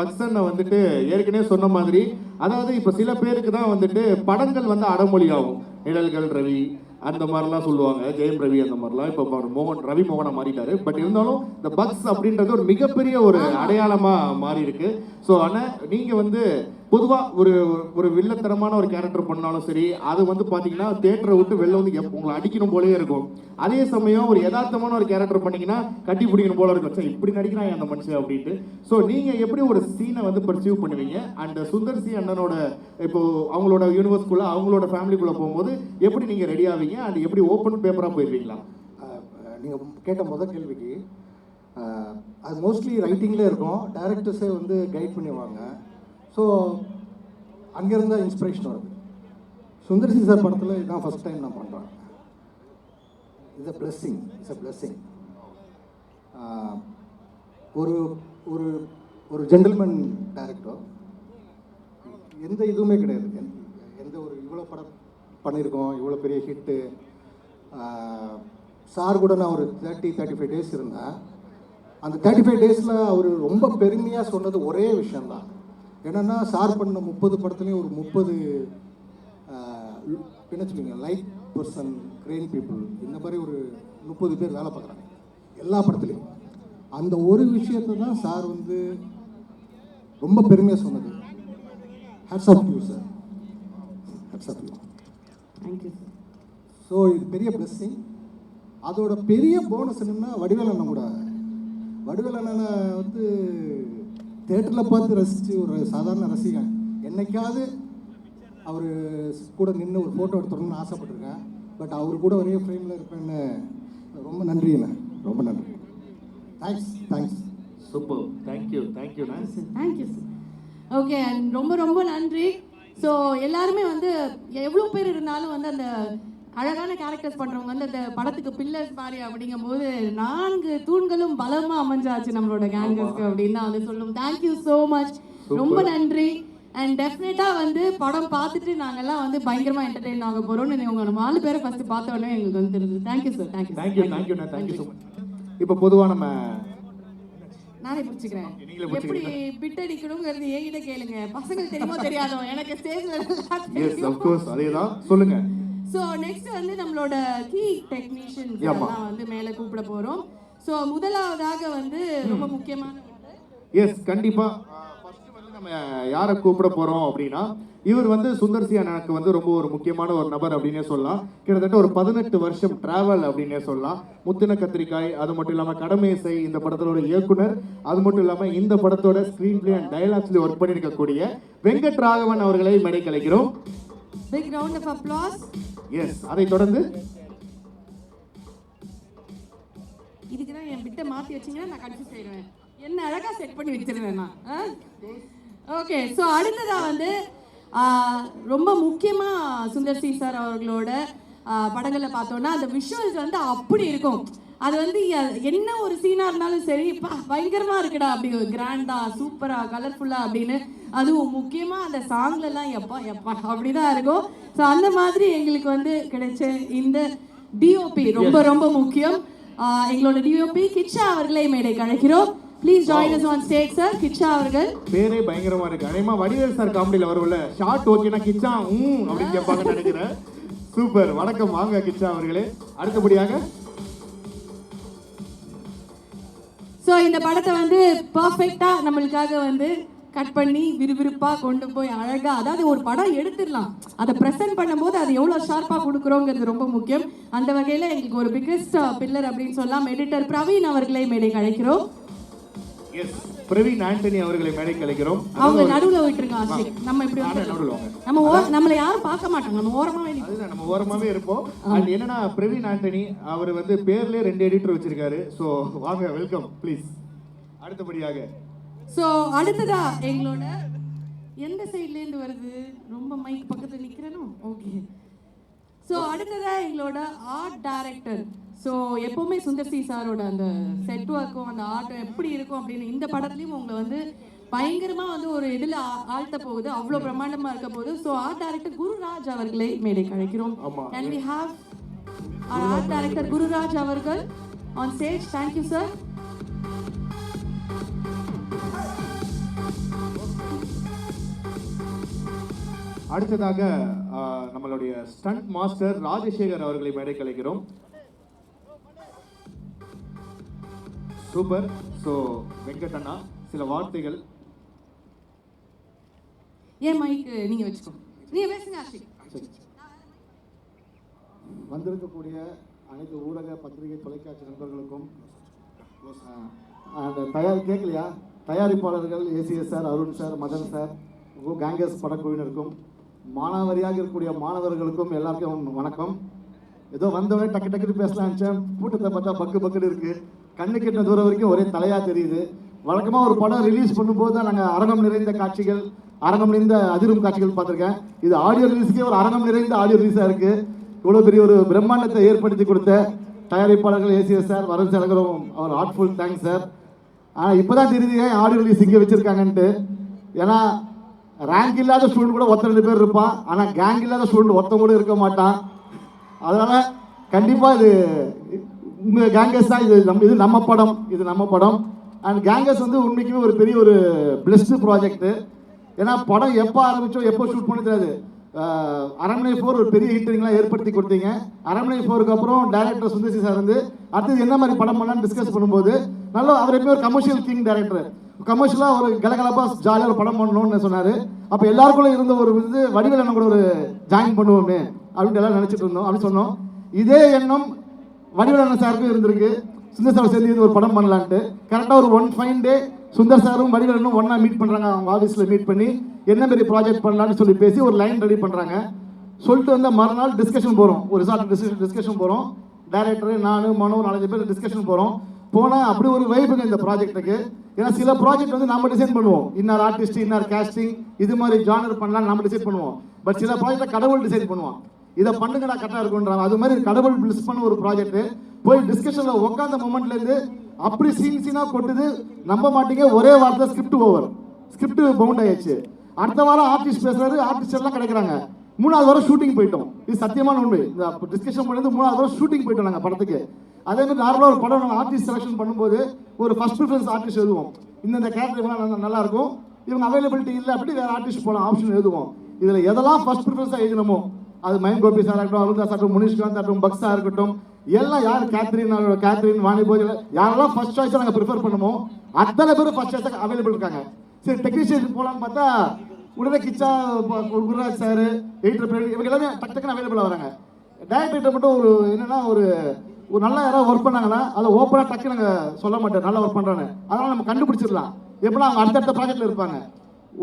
பக்ஸன்ன வந்துட்டு ஏற்கனவே சொன்ன மாதிரி, அதாவது இப்ப சில பேருக்கு தான் வந்துட்டு படங்கள் வந்து அடமொழி ஆகும். நிழல்கள் ரவி அந்த மாதிரிலாம் சொல்லுவாங்க, ஜெயம் ரவி அந்த மாதிரிலாம். இப்போ ரவி மோகனா மாறிட்டாரு. பட் இருந்தாலும் இந்த பக்ஸ் அப்படின்றது ஒரு மிகப்பெரிய ஒரு அடையாளமா மாறி இருக்கு. ஸோ ஆனால் நீங்க வந்து பொதுவாக ஒரு வில்லத்தரமான ஒரு கேரக்டர் பண்ணாலும் சரி, அது வந்து பார்த்தீங்கன்னா தேட்டரை விட்டு வெளில வந்து உங்களை அடிக்கணும் போலயே இருக்கும். அதே சமயம் ஒரு யதார்த்தமான ஒரு கேரக்டர் பண்ணீங்கன்னா கட்டி பிடிக்கணும் போல இருக்கும். சரி இப்படி நடிக்கிறான் அந்த மனுஷன் அப்படின்ட்டு. ஸோ நீங்கள் எப்படி ஒரு சீனை வந்து பர்சீவ் பண்ணுவீங்க? அண்ட் சுந்தர் சி அண்ணனோட இப்போ அவங்களோட யூனிவர்ஸ்குள்ளே அவங்களோட ஃபேமிலிக்குள்ளே போகும்போது எப்படி நீங்கள் ரெடி ஆவீங்க? அண்ட் எப்படி ஓப்பன் பேப்பராக போயிருவீங்களா? நீங்கள் கேட்ட முதல் கேள்விக்கு அது மோஸ்ட்லி ரைட்டிங்கில் இருக்கும். டைரக்டர்ஸே வந்து கைட் பண்ணுவாங்க. ஸோ அங்கேருந்து தான் இன்ஸ்பிரேஷன் வருது. சுந்தர் சி சார் படத்தில் இதுதான் ஃபஸ்ட் டைம் நான் பண்ணுறேன். It's a blessing. ஒரு ஒரு ஒரு ஜென்டில்மேன் டைரக்டர், எந்த இதுவுமே கிடையாது. எந்த ஒரு இவ்வளோ படம் பண்ணியிருக்கோம், இவ்வளோ பெரிய ஹிட்டு. சார் கூட நான் ஒரு 30-35 டேஸ் இருந்தேன். அந்த 35 டேஸில் அவர் ரொம்ப பெருமையாக சொன்னது ஒரே விஷயந்தான். என்னென்னா, சார் பண்ண 30 படத்துலேயும் ஒரு 30 என்ன சொல்லுவீங்க, லைட் பர்சன், கிரெயின் பீப்புள், இந்த மாதிரி ஒரு 30 பேர் வேலை பார்க்குறாங்க எல்லா படத்துலையும். அந்த ஒரு விஷயத்தை தான் சார் வந்து ரொம்ப பெருமையாக சொன்னது. Hats off you sir, hats off you. Thank you. So இது பெரிய பிளெஸ்ஸிங். அதோட பெரிய போனஸ் என்னென்னா, வடிவேல் அண்ணனை வந்து தேட்டரில் பார்த்து ரசித்து ஒரு சாதாரண ரசிகன் என்னைக்காவது அவர் கூட நின்று ஒரு ஃபோட்டோ எடுத்துடணும்னு ஆசைப்பட்டிருக்கேன். பட் அவர் கூட ஒரே ஃப்ரேமில் இருப்பேன்னு ரொம்ப நன்றிண்ணே, ரொம்ப நன்றி. Thanks. Super. Thank you sir. Okay, and ரொம்ப நன்றி. ஸோ எல்லாருமே வந்து எவ்வளோ பேர் இருந்தாலும் வந்து அந்த அழகான கேரக்டர்ஸ் பண்ணுறவங்க வந்து அந்த படத்துக்கு பில்லர்ஸ் மாதிரி அப்படிங்கும்போது 4 தூண்களும் பலமாக அமைஞ்சாச்சு நம்மளோட கேங்கர்ஸ்க்கு அப்படின்னு தான் வந்து சொல்லணும். தேங்க்யூ ஸோ மச், ரொம்ப நன்றி. அண்ட் டெஃபினட்டாக வந்து படம் பார்த்துட்டு நாங்கள்லாம் வந்து பயங்கரமாக என்டர்டெயின் ஆக போகிறோம்னு உங்கள் 4 பேரை ஃபஸ்ட்டு பார்த்த உடனே எங்களுக்கு வந்து தெரியுது. Thank you sir. Thank you so much. இப்போ பொதுவாக நம்ம நானே பிடிச்சிக்கிறேன். எப்படி பிட் அடிக்கணுங்கிறது என்கிட்ட கேளுங்க. பசங்களுக்கு தெரியுமோ தெரியாதோ, எனக்கு ஸ்டேஜ்ல அதேதான் சொல்லுங்க. ஸோ நெக்ஸ்ட் வந்து நம்மளோட கீ டெக்னீஷியன்ஸ் எல்லாம் வந்து மேலே கூப்பிட போகிறோம். ஸோ முதலாவதாக வந்து ரொம்ப முக்கியமான கண்டிப்பா ஃபர்ஸ்ட் வந்து நம்ம யாரை கூப்பிட போறோம் அப்படின்னா, இவர் வந்து சுந்தர் சி அண்ணனுக்கு வந்து ரொம்ப ஒரு முக்கியமான ஒரு நபர் அப்படின்னே சொல்லலாம். கிட்டத்தட்ட ஒரு 18 வருஷம் டிராவல் அப்படின்னே சொல்லலாம். முத்தின கத்திரிக்காய், அது மட்டும் இல்லாமல் கடமேசை இந்த படத்தோட இயக்குனர், அது மட்டும் இல்லாமல் இந்த படத்தோட ஸ்கிரீன் பிளே அண்ட் டயலாக்ஸ்ல ஒர்க் பண்ணியிருக்கக்கூடிய வெங்கட் ராகவன் அவர்களை மேடை கலைக்கிறோம். Big round of applause. அதை தொடர்ந்து இதுக்கு தான் என் பிட்டை மாற்றி வச்சிங்கன்னா நான் கன்ஃபியூஸ் ஆயிடுவேன். என்ன அழகாக செட் பண்ணி வச்சிருவேன் நான். ஓகே, ஸோ அடுத்ததாக வந்து ரொம்ப முக்கியமாக சுந்தர் சி சார் அவர்களோட படங்களில் பார்த்தோன்னா அந்த விஷுவல்ஸ் வந்து அப்படி இருக்கும். அது வந்து என்ன ஒரு சீனாக இருந்தாலும் சரி, பயங்கரமாக இருக்குடா, அப்படி கிராண்டாக சூப்பராக கலர்ஃபுல்லாக அப்படின்னு. அதுவும் முக்கியமாக அந்த சாங்லலாம் எப்பா அப்படி தான் இருக்கும். ஸோ அந்த மாதிரி எங்களுக்கு வந்து கிடைச்ச இந்த டிஓபி ரொம்ப முக்கியம். எங்களோட டிஓபி கிச்சா அவர்களை மேடை கழைக்கிறோம். Please join us on stage sir. Kichcha அவர்கள் பேரே பயங்கரமா இருக்கு. அனைமா வடிவேல் சார் காமெடியில வரும்ல, ஷார்ட் ஓகேனா கிச்சா அப்படின்னு கேட்பாங்கன்னு நினைக்கிறேன். சூப்பர், வணக்கம், வாங்க கிச்சா அவர்களே. அடுத்தபடியாக ஸோ இந்த படத்தை வந்து பர்ஃபெக்டா நம்மளுக்காக வந்து கட் பண்ணி விறுவிறுப்பா கொண்டு போய் அழகா, அதாவது ஒரு படம் எடுத்துடலாம், அதை ப்ரெசென்ட் பண்ணும்போது அது எவ்வளோ ஷார்ப்பாக கொடுக்குறோங்கிறது ரொம்ப முக்கியம். அந்த வகையில் எங்களுக்கு ஒரு பிக்கெஸ்ட் பில்லர் அப்படின்னு சொல்லலாம் எடிட்டர் பிரவீன் அவர்களை மேடைக்கு அழைக்கிறோம். பிரவீன் ஆண்டனி அவர்களை மேடைக்கு அழைக்கிறோம். அவங்க நடுவுல விட்டுருங்க ஆஷிக். நம்ம இப்படி நம்மள யாரும் பார்க்க மாட்டாங்க, நம்ம ஓரமாவே அதுதான் நம்ம ஓரமாவே இருப்போம். அண்ட் என்னன்னா பிரவீன் ஆண்டனி அவர் வந்து பேர்லயே 2 எடிட்டர் வச்சிருக்காரு. ஸோ வாங்க, வெல்கம் ப்ளீஸ். அடுத்தபடியாக அடுத்ததா எங்களோட எந்த சைட்ல இருந்து வருது, ரொம்ப மைக் பக்கத்துல நிக்கிறேனோ, ஓகே. அடுத்ததா எங்களோட ஆர்ட் டைரக்டர். எப்பவுமே சுந்தர் சி சாரோட அந்த செட் ஒர்க்கும் அந்த ஆர்ட் எப்படி இருக்கும் அப்படின்னு இந்த படத்துலயும் உங்களை வந்து பயங்கரமா வந்து ஒரு இதுல ஆழ்த்த போகுது, அவ்வளவு பிரம்மாண்டமா இருக்க போகுது. ஆர்ட் டைரக்டர் குருராஜ் அவர்களை மேடைக்கு அழைக்கிறோம். Can we have our art director Gururaj அவர்கள் on stage? Thank you sir. அடுத்ததாக நம்மளுடைய ஸ்டண்ட் மாஸ்டர் ராஜசேகர் அவர்களை மேடைக்கு அழைக்கிறோம். சூப்பர். வெங்கடண்ணா சில வார்த்தைகள். ஏன் மைக் நீங்க வச்சுக்கோங்க, நீங்க பேசுங்க ஆஷிக். வந்திருக்கக்கூடிய அனைத்து ஊடக பத்திரிகை தொலைக்காட்சி நண்பர்களுக்கும் கேட்கலையா தயாரிப்பாளர்கள் ACS sir, Arun sir, Madan sir, Gangers படக்குழுவினருக்கும் மாணவரியாக இருக்கக்கூடிய மாணவர்களுக்கும் எல்லாருக்கும் வணக்கம். ஏதோ வந்தவொடனே டக்கு டக்குன்னு பேசலாம் நினச்சேன், கூட்டத்தை பார்த்தா பக்கு பக்குன்னு இருக்குது. கண்ணு கெட்ட தூரம் வரைக்கும் ஒரே தலையாக தெரியுது. வழக்கமாக ஒரு படம் ரிலீஸ் பண்ணும்போது தான் நாங்கள் அரங்கம் நிறைந்த காட்சிகள், அரங்கம் நிறைந்த அதிரும் காட்சிகள் பார்த்துருக்கேன். இது ஆடியோ ரிலீஸுக்கே ஒரு அரங்கம் நிறைந்த ஆடியோ ரிலீஸாக இருக்குது. இவ்வளோ பெரிய ஒரு பிரம்மாண்டத்தை ஏற்படுத்தி கொடுத்த தயாரிப்பாளர்கள் ஏசிஎஸ் சார், வருண் சார், அவர் ஹார்ட்ஃபுல் தேங்க்ஸ் சார். ஆனால் இப்போ தான் தெரியுது ஏன் ஆடியோ ரிலீஸ் இங்கே வச்சுருக்காங்கன்ட்டு. ஏன்னா ரேங்க் இல்லாத ஸ்டூடெண்ட் கூட 2 பேர் இருப்பான், ஆனால் கேங் இல்லாத ஸ்டூடெண்ட் ஒருத்தன் கூட இருக்க மாட்டான். அதனால் கண்டிப்பாக இது உங்கள் கேங்கஸ் தான். இது நம்ம படம், இது நம்ம படம். அண்ட் கேங்கஸ் வந்து உண்மைக்குமே ஒரு பெரிய ஒரு பிளஸ்டு ப்ராஜெக்ட்டு. ஏன்னா படம் எப்போ ஆரம்பித்தோம், எப்போ ஷூட் பண்ண தெரியாது. அரண்மனை 4 ஒரு பெரிய ஹிட்டரிங்லாம் ஏற்படுத்தி கொடுத்தீங்க. அரண்மனை 4க்கு அப்புறம் டைரக்டர் சுந்தர்சி சார் வந்து அடுத்தது என்ன மாதிரி படம் பண்ணலான்னு டிஸ்கஸ் பண்ணும்போது நல்லா அவர் எப்பயும் ஒரு கமர்ஷியல் கிங் டைரக்டர், கமர்ஷியலாக ஒரு கலகலப்பாக ஜாலியாக ஒரு படம் பண்ணணும்னு சொன்னார். அப்போ எல்லாருக்குள்ள இருந்த ஒரு வந்து வடிவேலன் கூட ஒரு ஜாயின் பண்ணுவோமே அப்படின்ட்டு எல்லாம் நினச்சிட்டு இருந்தோம். அப்படி சொன்னோம். இதே எண்ணம் வடிவேலன் சாருக்கும் இருந்திருக்கு, சுந்தர் சார் சேர்ந்து ஒரு படம் பண்ணலான்ட்டு. கரெக்டாக ஒரு 1 ஃபைன் டே சுந்தர் சாரும் வடிவேலனும் ஒன்றா மீட் பண்ணுறாங்க. அவங்க ஆஃபீஸில் மீட் பண்ணி என்ன மாதிரி ப்ராஜெக்ட் பண்ணலான்னு சொல்லி பேசி ஒரு லைன் ரெடி பண்ணுறாங்க. சொல்லிட்டு வந்து மறுநாள் டிஸ்கஷன் போகிறோம், ஒரு ரிசார்ட் டிஸ்கஷன் போகிறோம். டைரக்டர், நான், மனோ, 4 பேர் டிஸ்கஷன் போகிறோம். போனால் அப்படி ஒரு வைப்புங்க இந்த ப்ராஜெக்ட்டுக்கு. ஏன்னா சில ப்ராஜெக்ட் வந்து நம்ம டிசைன் பண்ணுவோம், இன்னொரு ஆர்டிஸ்ட், இன்னொரு கேஸ்டிங், இது மாதிரி ஜானர் பண்ணலாம்னு நம்ம டிசைன் பண்ணுவோம். பட் சில ப்ராஜெக்டை கடவுள் டிசைன் பண்ணுவோம், இதை பண்ணுங்கடா கரெக்டாக இருக்குன்றாங்க. அது மாதிரி கடவுள் பிளஸ் பண்ண ஒரு ப்ராஜெக்ட். போய் டிஸ்கஷனில் உட்காந்த மொமெண்ட்லேருந்து அப்படி சீனாக கொட்டுது, நம்ப மாட்டீங்க. ஒரே வாரத்தை ஸ்கிரிப்ட் ஓவர், ஸ்கிரிப்ட் பவுண்ட் ஆயிடுச்சு. அடுத்த வாரம் ஆர்டிஸ்ட் பேசுறாரு, ஆர்டிஸ்ட் எல்லாம் கிடைக்கிறாங்க. 3வது வாரம் ஷூட்டிங் போயிட்டோம். இது சத்தியமான உண்மை. இந்த டிஸ்கஷன் பண்ணது 3வது வாரம் ஷூட்டிங் போயிட்டோம் நாங்கள் படத்துக்கு. அதே மாதிரி நார்மலாக ஒரு படம் நாங்கள் ஆர்டிஸ்ட் செலக்ஷன் பண்ணும்போது ஒரு ஃபர்ஸ்ட் ப்ரிஃபரன்ஸ் ஆர்டிஸ்ட் எழுதுவோம். இந்த கேரக்டர் நல்லா இருக்கும், இவங்க அவைலபிலிட்டி இல்லை, அப்படி வேறு ஆர்டிஸ்ட் போகலாம் ஆப்ஷன் எழுதுவோம். இதில் எதெல்லாம் ஃபர்ஸ்ட் ப்ரிஃபரன்ஸாக எழுதணுமோ, அது மயன் கோபி சார் ஆகட்டும், அருண்தாஸ் ஆகட்டும், முனிஷ்காந்த் ஆகட்டும், பக்ஸா இருக்கட்டும், எல்லாம் யார் கேத்ரின் வாணி போஜல் யாரெல்லாம் ஃபர்ஸ்ட் சாய்ஸாக நாங்கள் ப்ரிஃபர் பண்ணுமோ அத்தனை பேரும் ஃபர்ஸ்ட் சாய்ஸாக அவைலபிள் இருக்காங்க. சரி டெக்னீஷியன் போகலான்னு பார்த்தா உடனே கிச்சா, குருராஜ் சார், எடிட்டர், இவங்க எல்லாமே டக்குன்னு அவைலபிள் ஆகிறாங்க. டைரக்டர்கிட்ட மட்டும் ஒரு என்னன்னா ஒரு நல்லா யாராவது ஒர்க் பண்ணாங்கன்னா அதை ஓப்பனாக டக்கு நாங்கள் சொல்ல மாட்டோம் நல்லா ஒர்க் பண்ணுறான்னு. அதனால் நம்ம கண்டுபிடிச்சிடலாம். எப்படின்னா அவங்க அடுத்தடுத்த ப்ராஜெக்டில் இருப்பாங்க.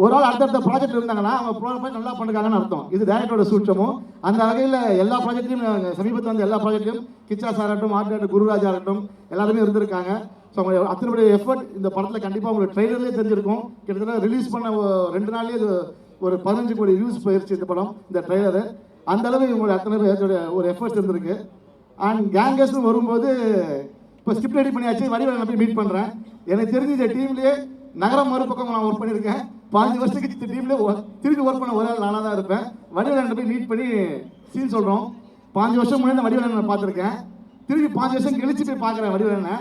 ஒரு ஆள் அடுத்தடுத்த ப்ராஜெக்ட் இருந்தாங்கன்னா அவங்க ப்ராஜெக்ட் நல்லா பண்ணுறாங்கன்னு அர்த்தம். இது டைரக்டரோட சூட்சமும். அந்த வகையில் எல்லா ப்ராஜெக்ட்லையும் சமீபத்தில் வந்து எல்லா ப்ராஜெக்ட்லையும் கிச்சா சார் ஆகட்டும், ஆர்ட் டைரக்டர் குருராஜ் ஆகட்டும் எல்லாருமே இருந்திருக்காங்க. ஸோ அவங்க அத்தனை எஃபர்ட் இந்த படத்தில் கண்டிப்பாக உங்களுக்கு ட்ரெய்லர்லேயே தெரிஞ்சிருக்கும். கிட்டத்தட்ட ரிலீஸ் பண்ண 2 நாள்லேயே இது ஒரு 15 கோடி வியூஸ் போயிடுச்சு இந்த படம், இந்த ட்ரெய்லரு. அந்த அளவு இவங்களுடைய அத்தனை பேருடைய ஒரு எஃபர்ட்ஸ் இருந்திருக்கு. அண்ட் கேங்கஸ்னு வரும்போது இப்போ ஸ்கிரிப்ட் ரெடி பண்ணியாச்சு, வடிவேலன் போய் மீட் பண்ணுறேன். எனக்கு தெரிஞ்ச இந்த டீம்லேயே நகரம் மறுபக்கம் நான் ஒர்க் பண்ணியிருக்கேன். 5 வருஷத்துக்கு இந்த டீம்லேயே திருப்பி ஒர்க் பண்ண ஒரே நானாக தான் இருப்பேன். வடிவேலன் போய் மீட் பண்ணி சீன் சொல்கிறோம். 5 வருஷம் முன்னாடி வடிவேலன் நான் பார்த்துருக்கேன், திருப்பி 5 வருஷம் கழிச்சு போய் பார்க்குறேன் வடிவேலனை.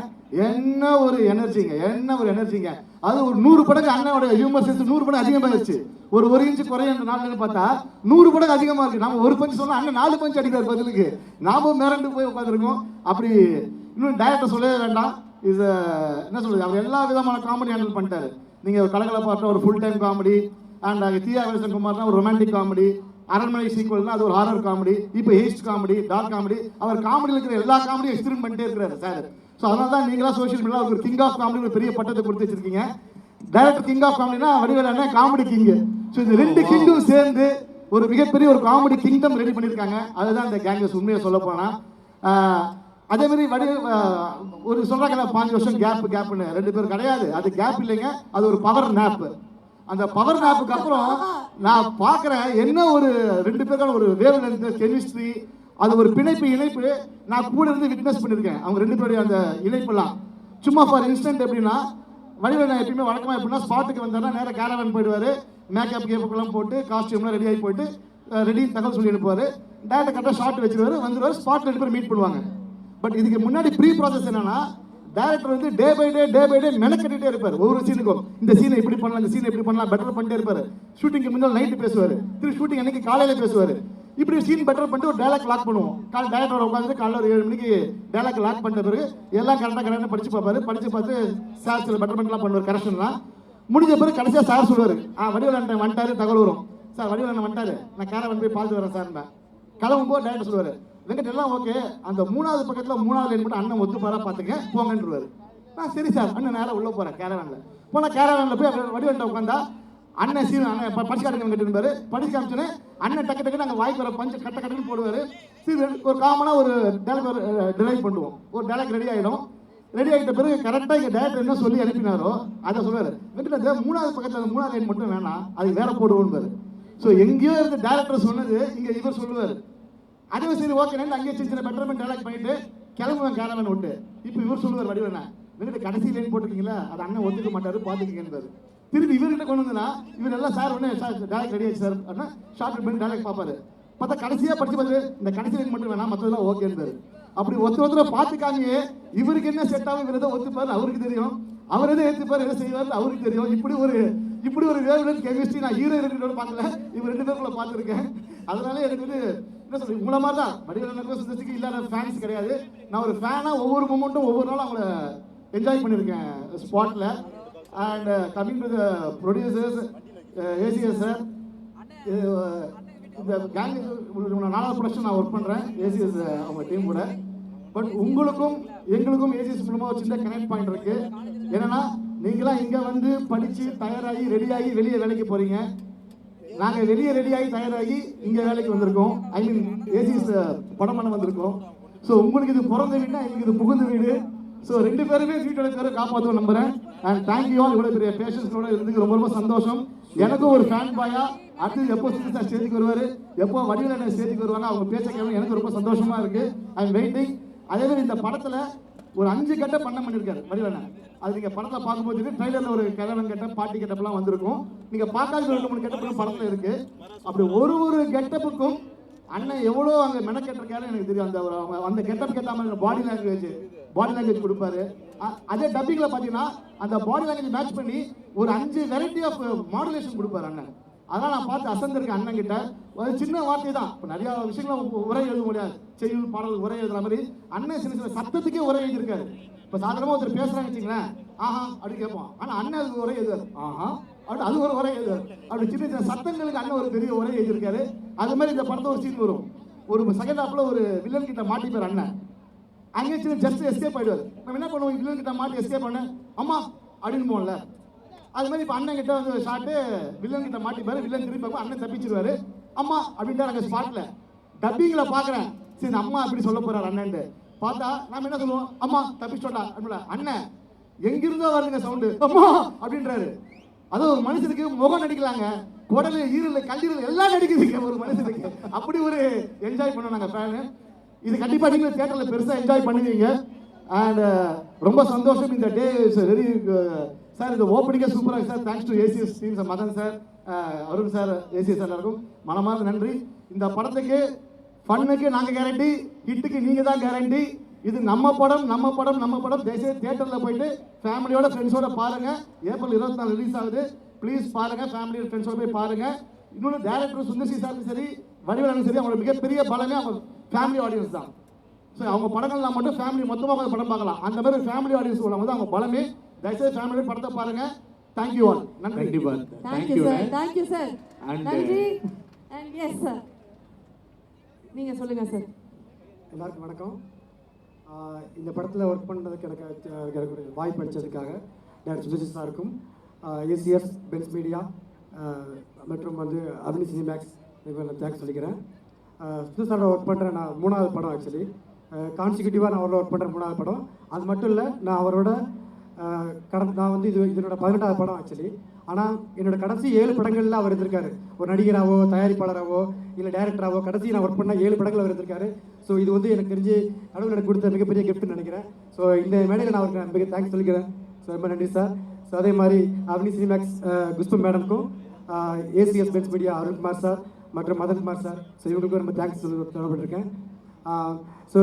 என்ன ஒரு எனர்ஜிங்க. அது ஒரு 100 படங்கு அண்ணனோட ஹியூமர் சென்ஸ் 100 படம் அதிகமாகிடுச்சு. ஒரு இன்ச்சு குறைய நாள்னு பார்த்தா 100 படம் அதிகமாக இருக்குது. நம்ம ஒரு பஞ்சு சொன்னால் அண்ணன் 4 பஞ்சு அடிக்கிறார் பதிலுக்கு. நாம மிரண்டு போய் உட்காந்துருக்கோம். அப்படி இன்னும் டைரக்டர் சொல்லவே வேண்டாம். இது என்ன சொல்றது, அவர் எல்லா விதமான காமெடி ஹேண்டில் பண்ணிட்டாரு. நீங்கள் கலகலப்பாட்டம் ஒரு ஃபுல் டைம் காமெடி, அண்ட் தியா குமார்னா ஒரு ரொமான்டிக் காமெடி, அரண்மனை சீக்வல்னா அது ஒரு ஹாரர் காமெடி, இப்போ ஹேஸ்ட் காமெடி, டார்க் காமெடி, அவர் காமெடியில் இருக்கிற எல்லா காமெடியும் எக்ஸ்பெரிமெண்ட் பண்ணிட்டே இருக்கிறாரு சார். ஸோ அதனால தான் நீங்களாம் சோஷியல் மீடியாவில் ஒரு கிங் ஆஃப் காமெடி ஒரு பெரிய பட்டத்தை கொடுத்து வச்சிருக்கீங்க. டைரக்டர் கிங் ஆஃப் காமெடினா வடிவேலு அண்ணன் காமெடி கிங்கு. ஸோ இந்த 2 கிங்கும் சேர்ந்து ஒரு மிகப்பெரிய ஒரு காமெடி கிங்டம் ரெடி பண்ணியிருக்காங்க. அதுதான் இந்த கேங்கஸ். உண்மையை சொல்ல போனால் அதே மாதிரி ஒரு சொல்கிறாங்க 5 வருஷம் கேப்னு 2 பேரும் கிடையாது. அது கேப் இல்லைங்க, அது ஒரு பவர் நேப். அந்த பவர் நேப்புக்கு அப்புறம் நான் பார்க்குறேன் என்ன ஒரு 2 பேருக்கான ஒரு வேவ் லென்த், கெமிஸ்ட்ரி, அது ஒரு இணைப்பு நான் கூட இருந்து விட்னஸ் பண்ணியிருக்கேன். அவங்க 2 பேருடைய அந்த இணைப்பெல்லாம் சும்மா ஃபார் இன்ஸ்டன்ட் எப்படின்னா, வடிவேலு நான் எப்பயுமே வழக்கமாக எப்படின்னா ஸ்பாட்டுக்கு வந்தாருன்னா நேராக கேரவன் போயிடுவார், மேக்கப் கேப்பெல்லாம் போட்டு காஸ்டியூம்லாம் ரெடி ஆகி போயிட்டு ரெடி தகவல் சொல்லி அனுப்புவார். டேரக்டர் கரெக்டாக ஷார்ட் வச்சுருவார், வந்துடுவார், ஸ்பாட்டில் 2 பேர் மீட் பண்ணுவாங்க. பட் இதுக்கு முன்னாடி ப்ரீ ப்ராசஸ் என்னன்னா, டேரக்டர் வந்து டே பை டே மெனக்கட்டிட்டே இருப்பார். ஒவ்வொரு சீனுக்கும் இந்த சீனை இப்படி பண்ணலாம், இந்த சீனை இப்படி பண்ணலாம், பெட்டர் பண்ணிட்டே இருப்பார். ஷூட்டிங்க்கு முன்னாடி நைட்டு பேசுவார், திரும்பி ஷூட்டிங் அன்னைக்கு காலையில் பேசுவார். இப்படி சீன் பெட்டர் பண்ணிட்டு ஒரு டேலாக் லாக் பண்ணுவோம். டேரக்டரோட உட்காந்து காலையில் ஒரு 7 மணிக்கு டேலாக் லாக் பண்ண பிறகு எல்லாம் கரெக்டாக படிச்சு பார்ப்பாரு. படிச்சு பார்த்து சார் சில பெட்டர்மெண்ட்லாம் பண்ணுவார், கரெக்ஷன்லாம் முடிஞ்ச பிறகு கடைசியாக சார் சொல்லுவார், வடிவேலு அண்ணன் வந்துட்டாரு, தகவல் வரும். சார் வடிவேலு அண்ணன் வந்துட்டாரு, நான் கேரவன் போய் பார்த்து வரேன் சார். கிளம்பும்போது டேரக்டர் சொல்லுவார், வெங்கட் எல்லாம் ஓகே, அந்த 3வது பக்கத்தில் 3வது லைன் மட்டும் அண்ணன் ஒத்துப்பாரா பார்த்துக்க போங்கன்றுவார். சரி சார், அண்ணன் நேரம் உள்ள போகிறேன் கேரவனில். போனால் கேரவனில் போய் வடிவேல்ட்ட உட்காந்தா அண்ணன் சீன் அண்ணன் படிச்சு காட்டுங்க கேட்டுருப்பாரு. படிச்சு காமிச்சோன்னே அண்ணன் டக்கு நாங்கள் வாய்க்கு வர பஞ்சு கட்டுன்னு போடுவார். சரி, ஒரு காமனாக ஒரு டேலக் டிரைவ் பண்ணுவோம். ஒரு டேலக் ரெடி ஆகிடும். ரெடி ஆகிட்ட பிறகு கரெக்டாக இங்கே டேரக்டர் என்ன சொல்லி அனுப்பினாரோ அதை சொல்லுவார். வெங்கட் 3வது பக்கத்தில் 3வது லைன் மட்டும் வேணாம், அது வேற போடுவோம்பாரு. ஸோ எங்கேயோ இருந்து டேரக்டர் சொன்னது இங்கே இவர் சொல்லுவார். அதுவும் சரி ஓகே, அங்கேயே சின்ன பெட்டர்மெண்ட் டேலக் பண்ணிட்டு கிளம்புவேன் கேரவன் விட்டு. இப்போ இவர் சொல்லுவார், வடிவேலு வெங்கட் கடைசி லைன் போட்டுருக்கீங்களா, அது அண்ணன் ஒத்துக்க மாட்டாரு, பார்த்துக்கீங்கன்றாரு. திருப்பி இவர்கிட்ட கொண்டு வந்தா இவர் எல்லாம் சார் ஒன்று சார் டேரக்ட் ரெடி ஆச்சு சார் அப்படின்னா ஷார்ட் பண்ணி டேரக்ட் பார்ப்பாரு. பார்த்தா கடைசியாக படிச்சு பார்த்து இந்த கடைசி லைன் மட்டும் வேணாம், மற்றதெல்லாம் ஓகேன்றாரு. அப்படி ஒருத்தரை பார்த்துக்காங்க. இவருக்கு என்ன செட் ஆகும், இவர் எதை ஒத்துப்பாரு அவருக்கு தெரியும், அவர் எதை ஏற்றுப்பாரு எதை செய்வார் அவருக்கு தெரியும். இப்படி ஒரு வேவ் கெமிஸ்ட்ரி நான் ஹீரோட பார்க்கல, இவர் 2 பேருக்குள்ள பார்த்துருக்கேன். அதனால எனக்கு வந்து என்ன சொல்றது, உங்களை மாதிரி தான் வடிவேலு சுந்தர்சிக்கு இல்லாத ஃபேன்ஸ் கிடையாது. நான் ஒரு ஃபேனாக ஒவ்வொரு மூமெண்ட்டும் ஒவ்வொரு நாளும் அவங்கள என்ஜாய் பண்ணியிருக்கேன் ஸ்பாட்டில். And coming to the producers, ACS sir, இந்த கேங் 4வது ப்ரொடக்ஷன் நான் ஒர்க் பண்ணுறேன் ஏசிஎஸ் அவங்க டீம் கூட. பட் உங்களுக்கும் எங்களுக்கும் ஏசிஎஸ் மூலமாக ஒரு சின்ன கனெக்ட் பாயிண்ட் இருக்குது. என்னென்னா, நீங்களாம் இங்கே வந்து படித்து தயாராகி ரெடியாகி வெளியே வேலைக்கு போகிறீங்க. நாங்கள் வெளியே ரெடியாகி தயாராகி இங்கே வேலைக்கு வந்திருக்கோம். ஐ மீன் ஏசிஎஸ் படம் பண்ண வந்திருக்கோம். ஸோ உங்களுக்கு இது பிறந்த வீடுனா எங்களுக்கு இது புகுந்த வீடு. ஸோ 2 பேருமே வீட்டோட பேரை காப்பாற்றுவோம் நம்புறேன். And thank you all. இவ்வளோ பெரிய பேஷன்ஸோட இருந்துக்கு ரொம்ப சந்தோஷம். எனக்கும் ஒரு ஃபேன் பாயா அடுத்து எப்போ சார் ஸ்டேஜுக்கு வருவார், எப்போ வடிவேலு ஸ்டேஜுக்கு வருவாங்க, அவங்க பேச்ச கேட்க எனக்கு ரொம்ப சந்தோஷமா இருக்கு. I am waiting. அதே மாதிரி இந்த படத்தில் ஒரு 5 கட்ட பண்ணியிருக்காரு வடிவேலு. அது நீங்கள் படத்தில் பார்க்கும்போது ட்ரைலரில் ஒரு கிழவன் கெட்டப், பாட்டி கெட்டப்லாம் வந்திருக்கும். நீங்கள் பார்க்காத 2-3 கெட்டப்லாம் படத்தில் இருக்குது. அப்படி ஒரு கெட்டப்புக்கும் அண்ணன் எவ்வளோ அங்கே மெனக்கெட்டிருக்காரு எனக்கு தெரியும். அந்த கெட்டப் கேட்ட மாதிரி பாடி லாங்குவேஜ் கொடுப்பாரு. அதே டப்பிங்கில் பார்த்தீங்கன்னா அந்த பாடி லாங்குவேஜ் மேட்ச் பண்ணி ஒரு 5 வெரைட்டி ஆஃப் மாடுலேஷன் கொடுப்பாரு அண்ணன். அதெல்லாம் நான் பார்த்து அசந்திருக்கேன் அண்ணன் கிட்ட. ஒரு சின்ன வார்த்தை தான், இப்போ நிறையா விஷயங்களும் உரை எழுத முடியாது, செய்யுள் பாடல் உரை எழுதுற மாதிரி அண்ணன் சின்ன சத்தத்துக்கே உரை எழுதியிருக்காரு. இப்போ சாதாரணமாக ஒருத்தர் பேசுகிறாங்க வச்சுங்களேன், ஆஹா அப்படி கேட்போம். ஆனால் அண்ணன் அதுக்கு உரை எழுதுவார், ஆஹா அப்படி அது ஒரு உரை எழுதுவார். அப்படி சின்ன சத்தங்களுக்கு அண்ணன் ஒரு பெரிய உரை எழுதியிருக்காரு. அது மாதிரி இந்த படத்தை ஒரு சீன் வரும். ஒரு செகண்ட் ஹாஃப்ல ஒரு வில்லன் கிட்ட மாட்டிப்பார் அண்ணன். அங்கே சின்ன ஜஸ்ட் எஸ்கேப் ஆயிடுவார். நம்ம என்ன பண்ணுவோம், வில்லன் கிட்ட மாட்டி எஸ்கேப் பண்ண அம்மா அப்படின்னு போகல. அது மாதிரி இப்போ அண்ணன் கிட்ட வந்து ஷார்ட்டு வில்லன் கிட்ட மாட்டிப்பாரு. வில்லன் திருப்பி பார்க்கும், அண்ணன் தப்பிச்சிருவாரு. அம்மா அப்படின்ட்டு நாங்கள் ஸ்பாட்டில் டப்பிங்கில் பார்க்குறேன். சரி அம்மா அப்படி சொல்ல போறாரு அண்ணன்ட்டு பார்த்தா நாம என்ன சொல்லுவோம், அம்மா தப்பிச்சோட்டா அப்படின்னா அண்ணன் எங்கிருந்தோ வருதுங்க சவுண்டு அம்மா அப்படின்றாரு. அது ஒரு மனுஷனுக்கு முகம் நடிக்கலாங்க, குடலு ஈரல் கல்லீரல் எல்லாம் நடிக்குதுங்க ஒரு மனுஷனுக்கு. அப்படி ஒரு என்ஜாய் பண்ணோம் நாங்கள் ஃபேனு. இது கண்டிப்பாக நீங்கள் தியேட்டரில் பெருசாக என்ஜாய் பண்ணுவீங்க. அண்ட் ரொம்ப சந்தோஷம். இந்த டே இஸ் வெரி சார், இந்த ஓப்பனிங்கே சூப்பராக sir. Thanks to ACS team sir, Madan sir, Arun sir, ACS எல்லாருக்கும் மனமார்ந்த நன்றி. இந்த படத்துக்கு ஃபன்னுக்கு நாங்கள் கேரண்டி, ஹிட்டுக்கு நீங்கள் தான் கேரண்டி. இது நம்ம படம். தேசிய தியேட்டரில் போயிட்டு ஃபேமிலியோட ஃப்ரெண்ட்ஸோட பாருங்கள். ஏப்ரல் 24 ரிலீஸ் ஆகுது. ப்ளீஸ் பாருங்கள், ஃபேமிலி ஃப்ரெண்ட்ஸோட போய் பாருங்கள். இன்னொன்று டேரக்டர் சுந்தர்சி சாரும் சரி, வடிவேலும் சரி, அவங்களோட மிகப்பெரிய பலமே அவங்க ஃபேமிலி ஆடியன்ஸ் தான். ஸோ அவங்க படங்கள்லாம் மட்டும் ஃபேமிலி மொத்தமாக படம் பார்க்கலாம். அந்த மாதிரி ஃபேமிலி ஆடியன்ஸ் உள்ளவங்க தான் அவங்க பலமே. தயவுசெய்து ஃபேமிலியோட படத்தை பாருங்கள். Thank you all. நன்றி. கண்டிப்பா. Thank you sir, thank you sir, And, நன்றி. அண்ட் எஸ் சார், நீங்க சொல்லுங்க சார். எல்லாருக்கும் வணக்கம். இந்த படத்தில் ஒர்க் பண்ணுறதுக்கு எனக்கு ஒரு வாய்ப்பு அளித்ததுக்காக டேரக்டர் சுதர்ஷன் சாருக்கும் ஏசிஎஸ் பென்ஸ் மீடியா மற்றும் வந்து அபினி சினிமேக்ஸ் இவங்க தேங்க்ஸ் சொல்லிக்கிறேன். சுதர்ஷன் சாரோட ஒர்க் பண்ணுற நான் 3வது படம் ஆக்சுவலி கான்சிக்யூட்டிவாக நான் அவரோட ஒர்க் பண்ணுற 3வது படம். அது மட்டும் இல்லை, நான் அவரோட நான் வந்து இதனோட 18வது படம் ஆக்சுவலி. ஆனால் என்னோட கடைசி 7 படங்களில் அவர் இருந்திருக்காரு. ஒரு நடிகராகவோ தயாரிப்பாளராகவோ இல்லை டைரக்டராகவோ கடைசி நான் ஒர்க் பண்ண 7 படங்கள் அவர் இருந்திருக்காரு. ஸோ இது வந்து எனக்கு தெரிஞ்சு கடவுள் எனக்கு கொடுத்த மிகப்பெரிய கிஃப்ட்னு நினைக்கிறேன். ஸோ இந்த மேடையில் நான் அவருக்கு மிக தேங்க்ஸ் சொல்லிக்கிறேன். ஸோ ரொம்ப நன்றி சார். ஸோ அதே மாதிரி அபினி சினிமேக்ஸ் குஷ்பு மேடம்க்கும் ACS Benz media Arunkumar sir மற்றும் மதன்குமார் சார், ஸோ இவங்களுக்கும் ரொம்ப தேங்க்ஸ் சொல்லப்பட்டிருக்கேன். ஸோ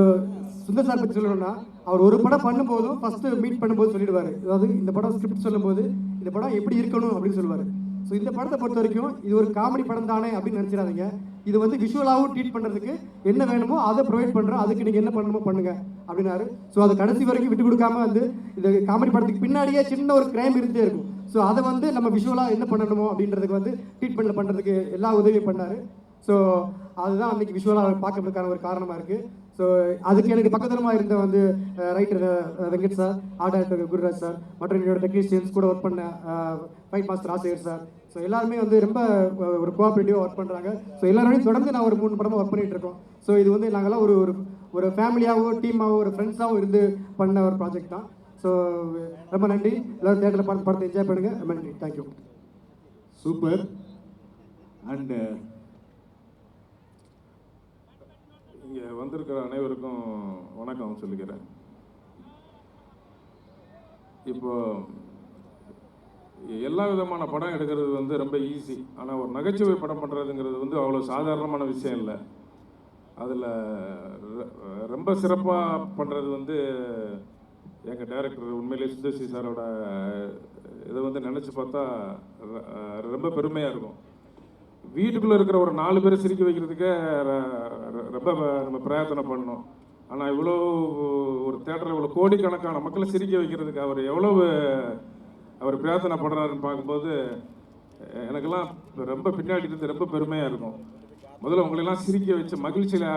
சுந்தர் சார் பற்றி சொல்லணும்னா, அவர் ஒரு படம் பண்ணும்போதும் ஃபஸ்ட்டு மீட் பண்ணும்போது சொல்லிடுவார். அதாவது இந்த படம் ஸ்கிரிப்ட் சொல்லும்போது இந்த படம் எப்படி இருக்கணும் அப்படின்னு சொல்லுவார். ஸோ இந்த படத்தை பொறுத்த வரைக்கும் இது ஒரு காமெடி படம் தானே அப்படின்னு நினச்சிடாதீங்க. இது வந்து விஷுவலாகவும் ட்ரீட் பண்ணுறதுக்கு என்ன வேணுமோ அதை ப்ரொவைட் பண்ணுறோம், அதுக்கு நீங்கள் என்ன பண்ணணுமோ பண்ணுங்க அப்படின்னாரு. ஸோ அதை கடைசி வரைக்கும் விட்டு கொடுக்காம வந்து இந்த காமெடி படத்துக்கு பின்னாடியே சின்ன ஒரு கிரைம் இருந்தே இருக்கும். ஸோ அதை வந்து நம்ம விஷுவலாக என்ன பண்ணணுமோ அப்படின்றதுக்கு வந்து ட்ரீட்மெண்ட் பண்ணுறதுக்கு எல்லா உதவியும் பண்ணார். ஸோ அதுதான் அன்றைக்கி விஷுவலாக பார்க்கறதுக்கான ஒரு காரணமாக இருக்குது. ஸோ அதுக்கு எனக்கு பக்கத்துலமாக இருந்த வந்து writer Venkat sir, art director Gururaj sir, மற்றும் என்னோட டெக்னீஷியன்ஸ் கூட ஒர்க் பண்ண ஃபைட் மாஸ்டர் ஆசிரியர் சார், ஸோ எல்லாருமே வந்து ரொம்ப ஒரு கோஆப்ரேட்டிவாக ஒர்க் பண்ணுறாங்க. ஸோ எல்லாரோடையும் தொடர்ந்து நான் ஒரு 3 படமாக ஒர்க் பண்ணிகிட்டு இருக்கோம். ஸோ இது வந்து நாங்கள்லாம் ஒரு ஒரு ஃபேமிலியாகவும் டீமாகவும் ஒரு ஃப்ரெண்ட்ஸாகவும் இருந்து பண்ண ஒரு ப்ராஜெக்ட் தான். ஸோ ரொம்ப நன்றி. எல்லோரும் தேட்டரில் படத்தை என்ஜாய் பண்ணுங்கள். ரொம்ப நன்றி. தேங்க்யூ. சூப்பர். அண்ட் இங்கே வந்திருக்கிற அனைவருக்கும் வணக்கம் சொல்லிக்கிறேன். இப்போ எல்லா விதமான படம் எடுக்கிறது வந்து ரொம்ப ஈஸி. ஆனால் ஒரு நகைச்சுவை படம் பண்ணுறதுங்கிறது வந்து அவ்வளோ சாதாரணமான விஷயம் இல்லை. அதில் ரொம்ப சிறப்பாக பண்ணுறது வந்து எங்கள் டைரக்டர் உண்மையிலே சுந்தர்சி சாரோட இதை வந்து நினச்சி பார்த்தா ரொம்ப பெருமையாக இருக்கும். வீட்டுக்குள்ளே இருக்கிற ஒரு 4 பேரை சிரிக்க வைக்கிறதுக்கே ரொம்ப நம்ம பிரயத்தனம் பண்ணணும். ஆனால் இவ்வளோ ஒரு தேட்டரில் இவ்வளோ கோடிக்கணக்கான மக்களை சிரிக்க வைக்கிறதுக்கு அவர் பிரயத்தனப்படுறாருன்னு பார்க்கும்போது எனக்கெல்லாம் ரொம்ப பின்னாடி இருந்து ரொம்ப பெருமையாக இருக்கும். முதல்ல உங்களெல்லாம் சிரிக்க வச்சு மகிழ்ச்சியில்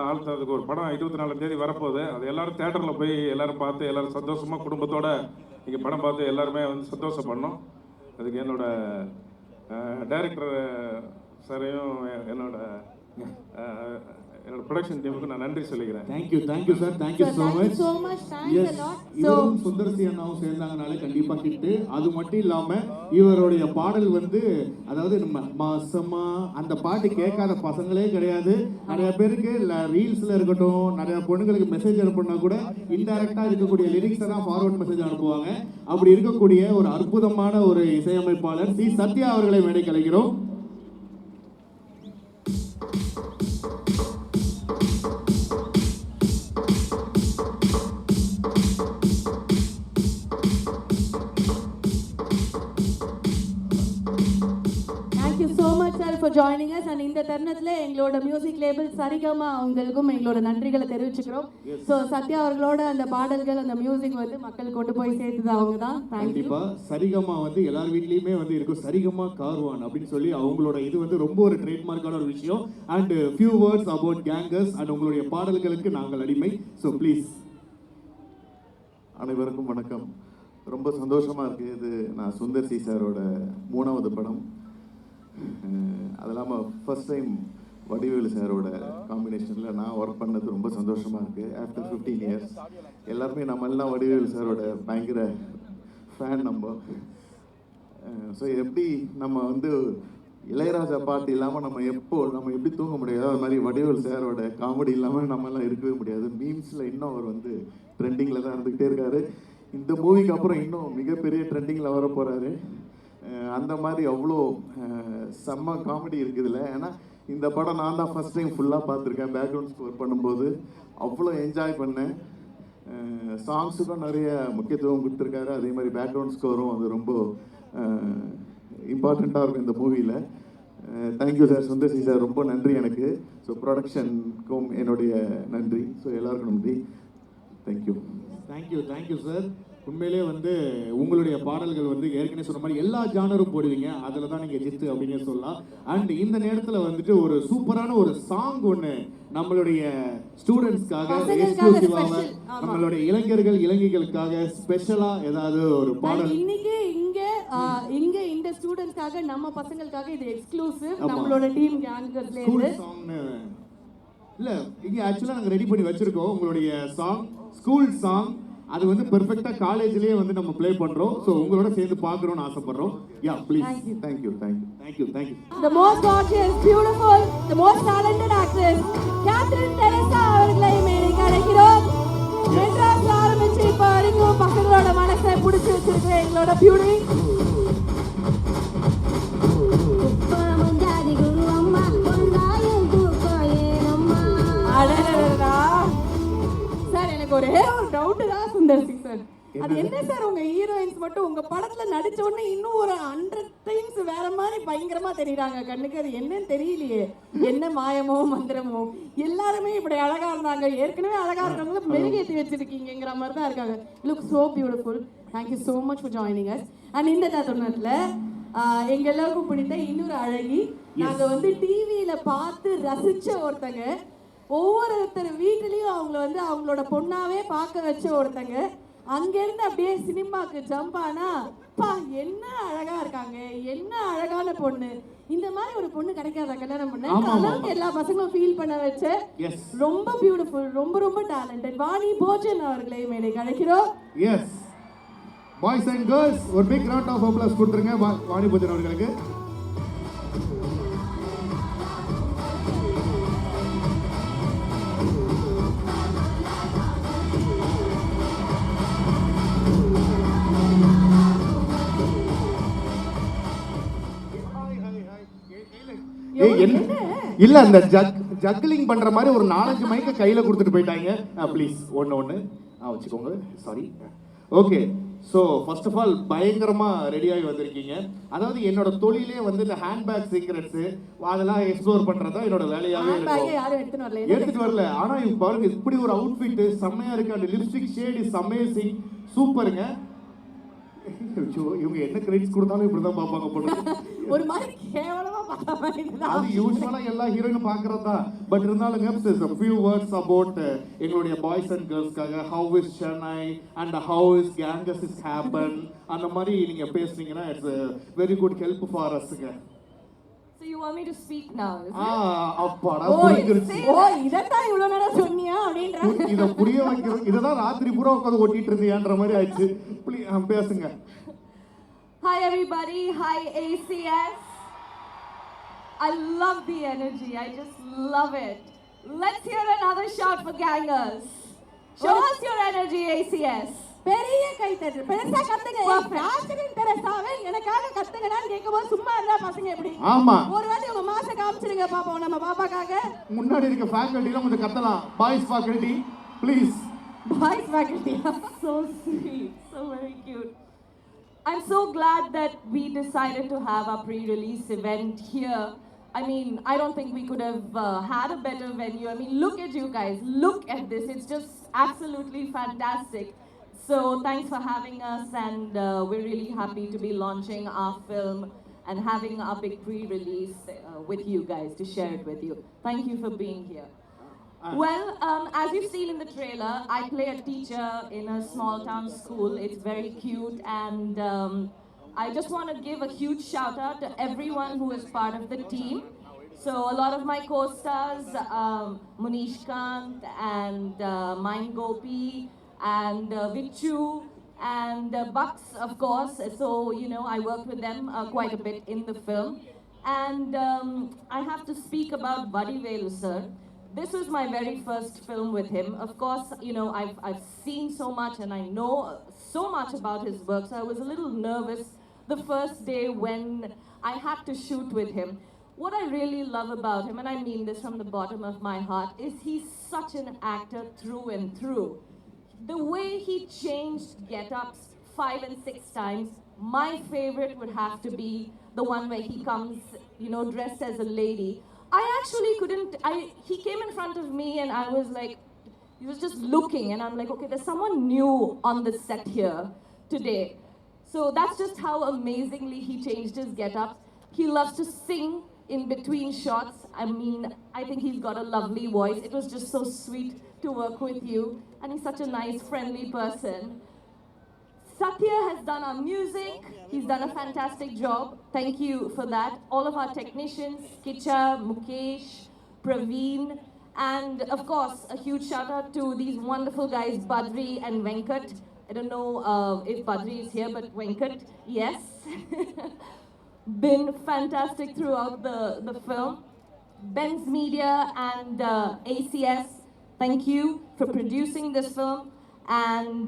ஆழ்த்துறதுக்கு ஒரு படம் 24ஆம் தேதி வரப்போகுது. அது எல்லோரும் தேட்டரில் போய் எல்லோரும் பார்த்து எல்லோரும் சந்தோஷமாக குடும்பத்தோட நீங்கள் படம் பார்த்து எல்லாருமே வந்து சந்தோஷப்படணும். அதுக்கு என்னோட டைரக்டர் சாரையும் என்னோட ப்ரொடக்ஷன் டீமுக்கு நான் நன்றி சொல்லிக்கிறேன். Thank you sir. Thank you so much. Yes, இவரும் சுந்தர்சி அண்ணாவும் சேர்ந்தாங்கனாலே கண்டிப்பாக ஹிட்டு. அது மட்டும் இல்லாமல் இவருடைய பாடல் வந்து, அதாவது நம்ம மாசமா அந்த பாட்டு கேட்காத பசங்களே கிடையாது. நிறைய பேருக்கு ரீல்ஸில் இருக்கட்டும், நிறைய பொண்ணுங்களுக்கு மெசேஜ் அனுப்புனா கூட இன்டைரக்டாக இருக்கக்கூடிய லிரிக்ஸை தான் ஃபார்வர்ட் மெசேஜ் அனுப்புவாங்க. அப்படி இருக்கக்கூடிய ஒரு அற்புதமான ஒரு இசையமைப்பாளர் சி சத்யா அவர்களை மேடை கலைக்கிறோம். for joining us. And இந்த தருணத்துல எங்களோட மியூசிக் லேபிள் சரிகமா அவங்களுக்கும் எங்களோட நன்றிகளை தெரிவிச்சுக்கிறோம். ஸோ சத்யா அவர்களோட அந்த பாடல்கள், அந்த மியூசிக் வந்து மக்கள் கொண்டு போய் சேர்த்துது அவங்க தான். கண்டிப்பா சரிகமா வந்து எல்லார் வீட்லயுமே வந்து இருக்கும். சரிகமா கார்வான் அப்படின்னு சொல்லி அவங்களோட இது வந்து ரொம்ப ஒரு ட்ரேட்மார்க்கான ஒரு விஷயம். And few words about gangers and உங்களுடைய பாடல்களுக்கு நாங்கள் அடிமை. So please. அனைவருக்கும் வணக்கம். ரொம்ப சந்தோஷமாக இருக்குது. இது நான் சுந்தர்சி சாரோட 3வது படம். அது இல்லாமல் ஃபர்ஸ்ட் டைம் வடிவேலு சாரோட காம்பினேஷனில் நான் ஒர்க் பண்ணது ரொம்ப சந்தோஷமாக இருக்குது. ஆஃப்டர் 15 இயர்ஸ் எல்லாருமே நம்ம எல்லாம் வடிவேலு சாரோட பயங்கர ஃபேன் நம்ம. ஸோ எப்படி நம்ம வந்து இளையராஜா பாட்டு இல்லாமல் நம்ம எப்படி தூங்க முடியாது, அது மாதிரி வடிவேலு சாரோட காமெடி இல்லாமல் நம்மலாம் இருக்கவே முடியாது. மீம்ஸில் இன்னும் அவர் வந்து ட்ரெண்டிங்கில் தான் இருந்துக்கிட்டே இருக்காரு. இந்த மூவிக்கு அப்புறம் இன்னும் மிகப்பெரிய ட்ரெண்டிங்கில் வர போகிறாரு. அந்த மாதிரி அவ்வளோ செம்ம காமெடி இருக்குதுல்ல. ஏன்னா இந்த படம் நான் தான் ஃபஸ்ட் டைம் ஃபுல்லாக பார்த்துருக்கேன். பேக்ரவுண்ட் ஸ்கோர் பண்ணும்போது அவ்வளோ என்ஜாய் பண்ணேன். சாங்ஸுக்கும் நிறைய முக்கியத்துவம் கொடுத்துருக்காரு. அதே மாதிரி பேக்ரவுண்ட் ஸ்கோரும் அது ரொம்ப இம்பார்ட்டண்ட்டாக இருக்கும் இந்த மூவியில். தேங்க்யூ சார், சுந்தர்சி சார், ரொம்ப நன்றி எனக்கு. ஸோ ப்ரொடக்ஷனுக்கும் என்னுடைய நன்றி. ஸோ எல்லாருக்கும் நன்றி. Thank you sir. உண்மையிலேயே வந்து உங்களுடைய பாடல்கள் வந்து ஏற்கனவே சொன்ன மாதிரி எல்லா ஜானரும் போடுவீங்க, அதில் தான் நீங்கள் ஜித்து அப்படின்னு சொல்லலாம். அண்ட் இந்த நேரத்தில் வந்துட்டு ஒரு சூப்பரான ஒரு சாங் ஒன்று நம்மளுடைய ஸ்டூடெண்ட்ஸ்க்காக எக்ஸ்க்ளூசிவாக, நம்மளுடைய இளைஞர்கள் இளைஞர்களுக்காக ஸ்பெஷலாக ஏதாவது ஒரு பாடல் இன்னைக்கு இங்க இந்த ஸ்டூடெண்ட்ஸ்க்காக நம்ம பசங்களுக்காக இது எக்ஸ்க்ளூசிவ் நம்மளோட டீம் கேங்கர்ஸ்ல இருந்து சாங்னு இல்ல இங்க ஆக்சுவலா நாங்க ரெடி பண்ணி வச்சிருக்கோம் உங்களுடைய சாங், ஸ்கூல் சாங். அது வந்து பெர்ஃபெக்ட்டா காலேஜ்லயே வந்து நம்ம ப்ளே பண்றோம். சோ உங்களோட சேர்ந்து பார்க்கணும்னு ஆசைப்படுறோம். யா please. Thank you. The most gorgeous, beautiful, the most talented actress Catherine Teresa அவர்களை மேடைக்கு அழைக்கிறோம். மெட்ராஸ்ல ஆரம்பிச்சு இப்ப வரைக்கும் பசங்களோட மனசை பிடிச்சி வச்சிருக்கிற எங்களோட பியூட்டி சார். எனக்கு ஒரே ஒரு டவுட் தான் சுந்தர் சிங் சார், அது என்ன சார் உங்க ஹீரோயின்ஸ் மட்டும் உங்க படத்துல நடிச்ச உடனே இன்னும் ஒரு 100 டைம்ஸ் வேற மாதிரி பயங்கரமா தெரியுறாங்க கண்ணுக்கு, அது என்னன்னு தெரியலையே, என்ன மாயமோ மந்திரமோ, எல்லாருமே இப்படி அழகா இருந்தாங்க, ஏற்கனவே அழகா இருக்கவங்கள மெருகேற்றி வச்சிருக்கீங்கிற மாதிரி தான் இருக்காங்க. Look so beautiful. Thank you so much for joining us. And இந்த தருணத்துல எங்க எல்லாருக்கும் பிடித்த இன்னொரு அழகி, நாங்க வந்து டிவியில பார்த்து ரசிச்ச ஒருத்தங்க, ஒவ்வொருத்தர் வீட்டுலயும் அவங்கள வந்து அவங்களோட பொண்ணாவே பார்க்க வச்ச ஒருத்தங்க, அங்கிருந்து அப்படியே சினிமாக்கு ஜம்ப் ஆனா பா என்ன அழகா இருக்காங்க, என்ன அழகான பொண்ணு, இந்த மாதிரி ஒரு பொண்ணு கிடைக்காத கல்யாணம் பண்ண அளவுக்கு எல்லா பசங்களும் ஃபீல் பண்ண வச்ச ரொம்ப பியூட்டிஃபுல், ரொம்ப ரொம்ப டேலண்டட் வாணி போஜன் அவர்களை மேலே அழைக்கிறோம். எஸ் பாய்ஸ் அண்ட் கேர்ள்ஸ், ஒரு பிக் ரவுண்ட் ஆஃப் அப்ளாஸ் கொடுத்துருங்க வாணி போஜன் அவர்களுக்கு. இல்ல அந்த ஜக்லிங் பண்ற மாதிரி ஒரு 4-5 மைக்க கையில கொடுத்துட்டு போயிட்டாங்க. ப்ளீஸ் ஒன்னு வச்சுக்கோங்க. Sorry. Okay. So first of all பயங்கரமா ரெடியாகி வந்திருக்கீங்க. அதாவது என்னோட தொழிலே வந்து இந்த ஹேண்ட்பேக் சீக்ரெட்ஸ் அதெல்லாம் எக்ஸ்ப்ளோர் பண்றதா என்னோட வேலையாவே இருக்கும். எடுத்துட்டு வரல. ஆனா இவங்க பாருங்க இப்படி ஒரு அவுட்ஃபிட் செம்மையா இருக்கு. அந்த லிப்ஸ்டிக் ஷேட் இஸ் அமேசிங், சூப்பருங்க. இவங்க என்ன கிரெடிட்ஸ் கொடுத்தாலும் இப்படிதான் பாப்பாங்க போல. ஒரு மாதிரி கேவலமா பார்த்தாங்க. அது யூசுவலா எல்லா ஹீரோயினும் பாக்குறதா. பட் இருந்தாலும் a few words about எங்களுடைய பாய்ஸ் அண்ட் கேர்ள்ஸ்க்காக how is Chennai and how is Ganges is happen அந்த மாதிரி நீங்க பேசுனீங்கன்னா it's a very good help for usங்க. So you want me to speak now? அப்பாடா புரிஞ்சிருச்சு. இதத்தான் இவ்வளவு நேரம் சொன்னியா அப்படின்ற இத புரிய வைக்கிறது இததான் ராத்திரி பூரா உட்கார்ந்து ஓட்டிட்டு இருந்தியான்ற மாதிரி ஆயிடுச்சு. ப்ளீஸ் பேசுங்க. Hi everybody, hi ACS. I love the energy, I just love it. Let's hear another shout for Gangers. Show us your energy ACS. பெரிய கைத்தட்டு பெருசா கத்துங்க. கேத்ரின் தெரசாவே எனக்காக கத்துங்கடான்னு கேக்கும்போது சும்மா இருந்தா பசங்க எப்படி? ஆமா. ஒரு வாட்டி உங்க மாச காமிச்சிருங்க பாப்போம் நம்ம பாப்பாக்காக. முன்னாடி இருக்க ஃபேக்கல்டில கொஞ்சம் கத்தலாம். Boys faculty please. Boys faculty so sweet, so very cute. I'm so glad that we decided to have our pre-release event here. I mean, I don't think we could have had a better venue. I mean, look at you guys. Look at this. It's just absolutely fantastic. So thanks for having us, and we're really happy to be launching our film and having our big pre-release with you guys to share it with you. Thank you for being here. Well, as you've seen in the trailer, I play a teacher in a small town school. It's very cute, and I just want to give a huge shout out to everyone who is part of the team. So a lot of my co-stars, Munish Kant and Mind Gopi and Vichu and Bucks, of course. So, you know, I work with them quite a bit in the film. And I have to speak about Vadivelu sir. This was my very first film with him. Of course, you know, I've seen so much and I know so much about his work, so I was a little nervous the first day when I had to shoot with him. What I really love about him, and I mean this from the bottom of my heart, is he's such an actor through and through. The way he changed get-ups 5 and 6 times, my favorite would have to be the one where he comes, you know, dressed as a lady. I actually couldn't, he came in front of me and I was like, he was just looking, and I'm like, okay, there's someone new on the set here today. So that's just how amazingly he changed his get-up. He loves to sing in between shots. I mean, I think he's got a lovely voice. It was just so sweet to work with you, and he's such a nice, friendly person. Satya has done our music. He's done a fantastic job. Thank you for that. All of our technicians, Kicha, Mukesh, Praveen, and of course, a huge shout out to these wonderful guys, Badri and Venkat. I don't know if Badri is here, but Venkat, yes. Been fantastic throughout the film. Benz Media and ACS, thank you for producing this film. And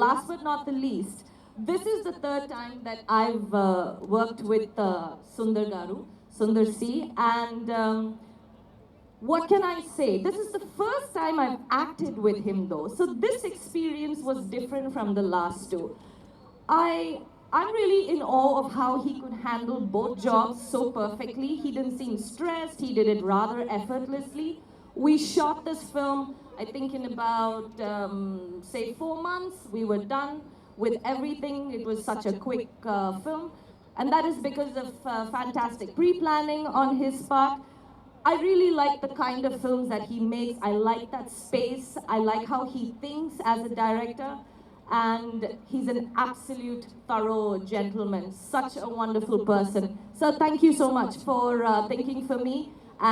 last but not the least, this is the third time that I've worked with Sundar Garu, Sundar C. And what can I say? This is the first time I've acted with him though. So this experience was different from the last two. I'm really in awe of how he could handle both jobs so perfectly. He didn't seem stressed. He did it rather effortlessly. We shot this film, I think in about, say 4 months. We were done with everything. It was such a quick film. And that is because of fantastic pre-planning on his part. I really like the kind of films that he makes. I like that space. I like how he thinks as a director. And he's an absolute thorough gentleman, such a wonderful person. So thank you so much for thinking for me,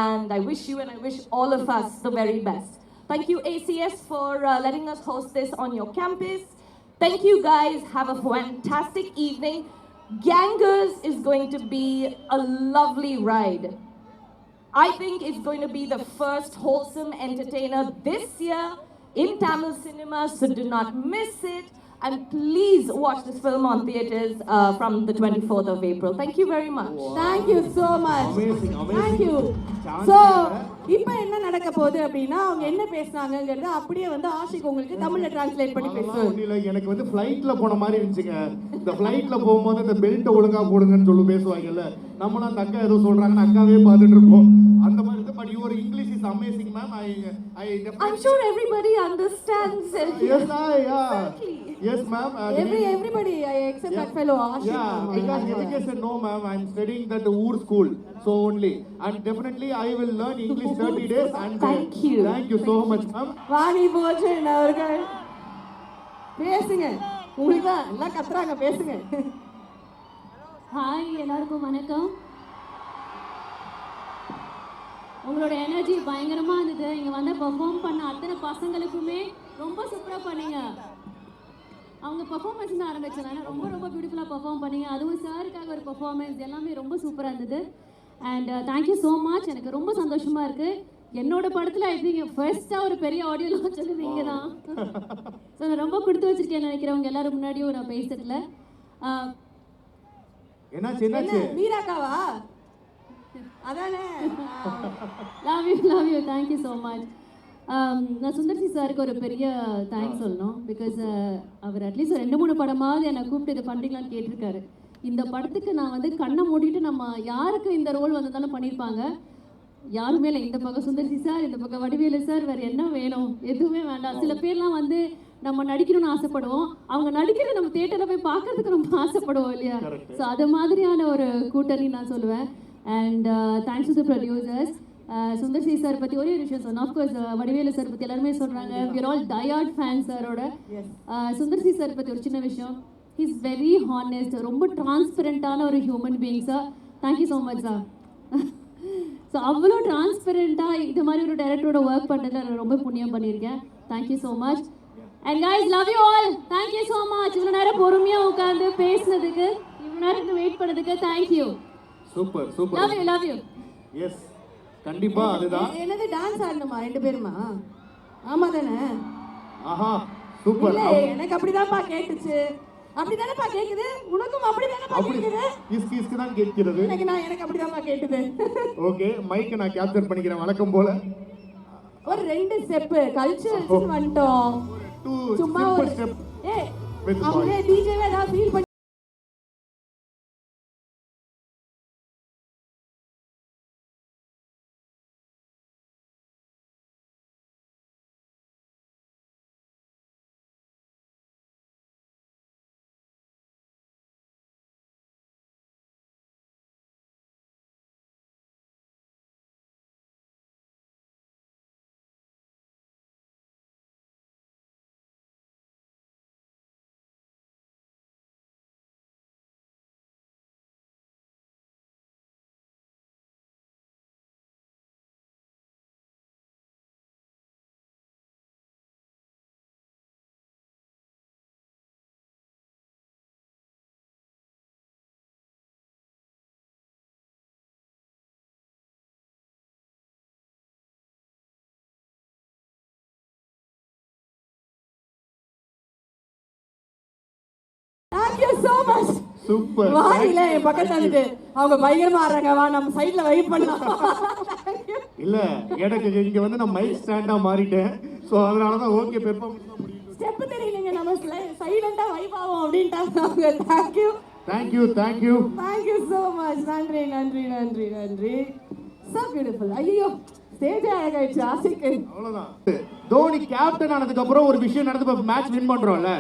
and I wish you and I wish all of us the very best. Thank you ACS for letting us host this on your campus. Thank you guys, have a fantastic evening. Gangers is going to be a lovely ride. I think it's going to be the first wholesome entertainer this year in Tamil cinema, so do not miss it. And please watch this film on theaters from the 24th of April. Thank you very much. Thank you so much. Amazing, amazing. Thank you. So, இப்போ என்ன நடக்க போகுது அப்படின்னா அவங்க என்ன பேசுனாங்கங்கறத அப்படியே வந்து ஆஷிக் உங்களுக்கு தமிழ்ல டிரான்ஸ்லேட் பண்ணி பேசுவாங்க. ஒண்ணுல எனக்கு வந்து ஃளைட்ல போன மாதிரி இருந்துச்சுங்க. இந்த ஃளைட்ல போகும்போது இந்த பெல்ட் ஒழுங்கா போடுங்கன்னு சொல்லி பேசுவாங்கல்ல. நம்மள அந்த அக்கா ஏதோ சொல்றாங்கன்னு அக்காவே பார்த்துட்டு இருப்போம். அந்த மாதிரி இருக்கு. But your English is amazing, ma'am. I'm sure everybody understands. Yes, yeah. Yes, ma'am. Everybody except that fellow Ashik. Yeah, because education, no, ma'am. I'm studying that Ur school, so only. And definitely, I will learn English 30 days. And thank you. Thank you so much, ma'am. Vani Bhojan அவர்கள் பேசுங்க. உங்களுக்கு தான் எல்லாம் கத்துறாங்க, பேசுங்க. Hi, எல்லாருக்கும் வணக்கம். உங்களோட எனர்ஜி பயங்கரமாக இருந்தது. இங்கே வந்து பெர்ஃபார்ம் பண்ண அத்தனை பசங்களுக்குமே ரொம்ப சூப்பராக பண்ணீங்க. அவங்க பெர்ஃபார்மன்ஸ் தான் ஆரம்பிச்சாங்க. ரொம்ப ரொம்ப பியூட்டிஃபுல்லாக பெர்ஃபார்ம் பண்ணீங்க. அதுவும் சாருக்காக ஒரு பெர்ஃபார்மன்ஸ் எல்லாமே ரொம்ப சூப்பராக இருந்தது. And thank you so much. எனக்கு ரொம்ப சந்தோஷமாக இருக்குது. என்னோட படத்தில் ஐ திங்க் ஃபர்ஸ்ட்டாக ஒரு பெரிய ஆடியோ லான்ச் வந்து நீங்கள் தான். ஸோ நான் ரொம்ப கொடுத்து வச்சிருக்கேன் நினைக்கிறவங்க எல்லாரும் முன்னாடியும் நான் பேசுறதுல. என்னாச்சு மீராக்காவா? அதானே. Love you thank you so much. நான் சுந்தர்சி சாருக்கு ஒரு பெரிய தேங்க்ஸ் சொல்லணும். பிகாஸ் அவர் அட்லீஸ்ட் ஒரு 2-3 படமாவது என்னை கூப்பிட்டு இது பண்ணுறீங்களான்னு கேட்டிருக்காரு. இந்த படத்துக்கு நான் வந்து கண்ணை மூடிட்டு நம்ம யாருக்கு இந்த ரோல் வந்ததாலும் பண்ணியிருப்பாங்க. யாருமே இல்லை. இந்த பக்கம் சுந்தர்சி சார், இந்த பக்கம் வடிவேலு சார், வேறு என்ன வேணும்? எதுவுமே வேண்டாம். சில பேர்லாம் வந்து நம்ம நடிக்கணும்னு ஆசைப்படுவோம். அவங்க நடிக்கிறது நம்ம தியேட்டரில் போய் பார்க்கறதுக்கு ரொம்ப ஆசைப்படுவோம் இல்லையா? ஸோ அது மாதிரியான ஒரு கூட்டணி நான் சொல்லுவேன். And thanks to the producers. Sundar C sir பற்றி ஒரே ஒரு விஷயம் சொன்னேன். ஆஃப்கோர்ஸ் வடிவேலு சார் பற்றி எல்லாருமே சொல்கிறாங்க. We are all tired fans சாரோட. சுந்தர் சி சார் பற்றி ஒரு சின்ன விஷயம். He is very honest. ரொம்ப டிரான்ஸ்பரண்டான ஒரு human being sir. Thank you so much sir. So அவ்வளோ டிரான்ஸ்பரண்ட்டாக இது மாதிரி ஒரு டைரக்டரோட ஒர்க் பண்ணுறதுல நான் ரொம்ப புண்ணியம் பண்ணியிருக்கேன். Thank you so much. And guys love you all. Thank you so much. இவ்வளோ நேரம் பொறுமையாக உட்காந்து பேசுனதுக்கு, இவ்வளோ நேரம் வெயிட் பண்ணதுக்கு thank you. Super super. Love you. Yes, கண்டிப்பா அதுதான். என்னது டான்ஸ் ஆடணுமா 2 பேருமா? ஆமா தானே? ஆஹா சூப்பர். இல்ல எனக்கு அப்படிதான்ப்பா கேட்டுச்சு. அப்படிதானேப்பா கேக்குது? உனக்கும் அப்படிதானேப்பா கேக்குது? இஸ்கு தான் கேட்கிறது. எனக்கு அப்படிதான்ப்பா கேட்டுது. ஓகே, மைக் நான் கேப்சர் பண்ணிக்கிறேன் வழக்கம் போல. ஒரு 2 ஸ்டெப் கல்ச்சர் வந்துட்டோம். சும்மா ஒரு ஸ்டெப். அவங்க டிஜேவே ஏதாவது ஃபீல் பண்ணி so much. சூப்பர். வாயில என் பக்கத்துல இருந்து அவங்க பயங்கரமா ஆடுறாங்க, வா நம்ம சைடுல வைப் பண்ணலாம். இல்ல எனக்கு இங்க வந்து நான் மைக் ஸ்டாண்டா மாறிட்டேன். சோ அதனால தான் ஓகே பெர்ஃபார்மன்ஸ் தான் முடியும். ஸ்டெப் தெரியலங்க, நம்ம சைலண்டா வைப் ஆவோம் அப்படின்ட்டாங்க. Thank you. Thank you, thank you. Thank you so much. நன்றி நன்றி நன்றி நன்றி. So beautiful. ஐயோ ஸ்டேஜ் அழகாயிடுச்சு. ஆசிக்கு அவ்வளவுதான். தோனி கேப்டன் ஆனதுக்கு அப்புறம் ஒரு விஷயம் நடந்து மேட்ச் வின் பண்றோம்ல,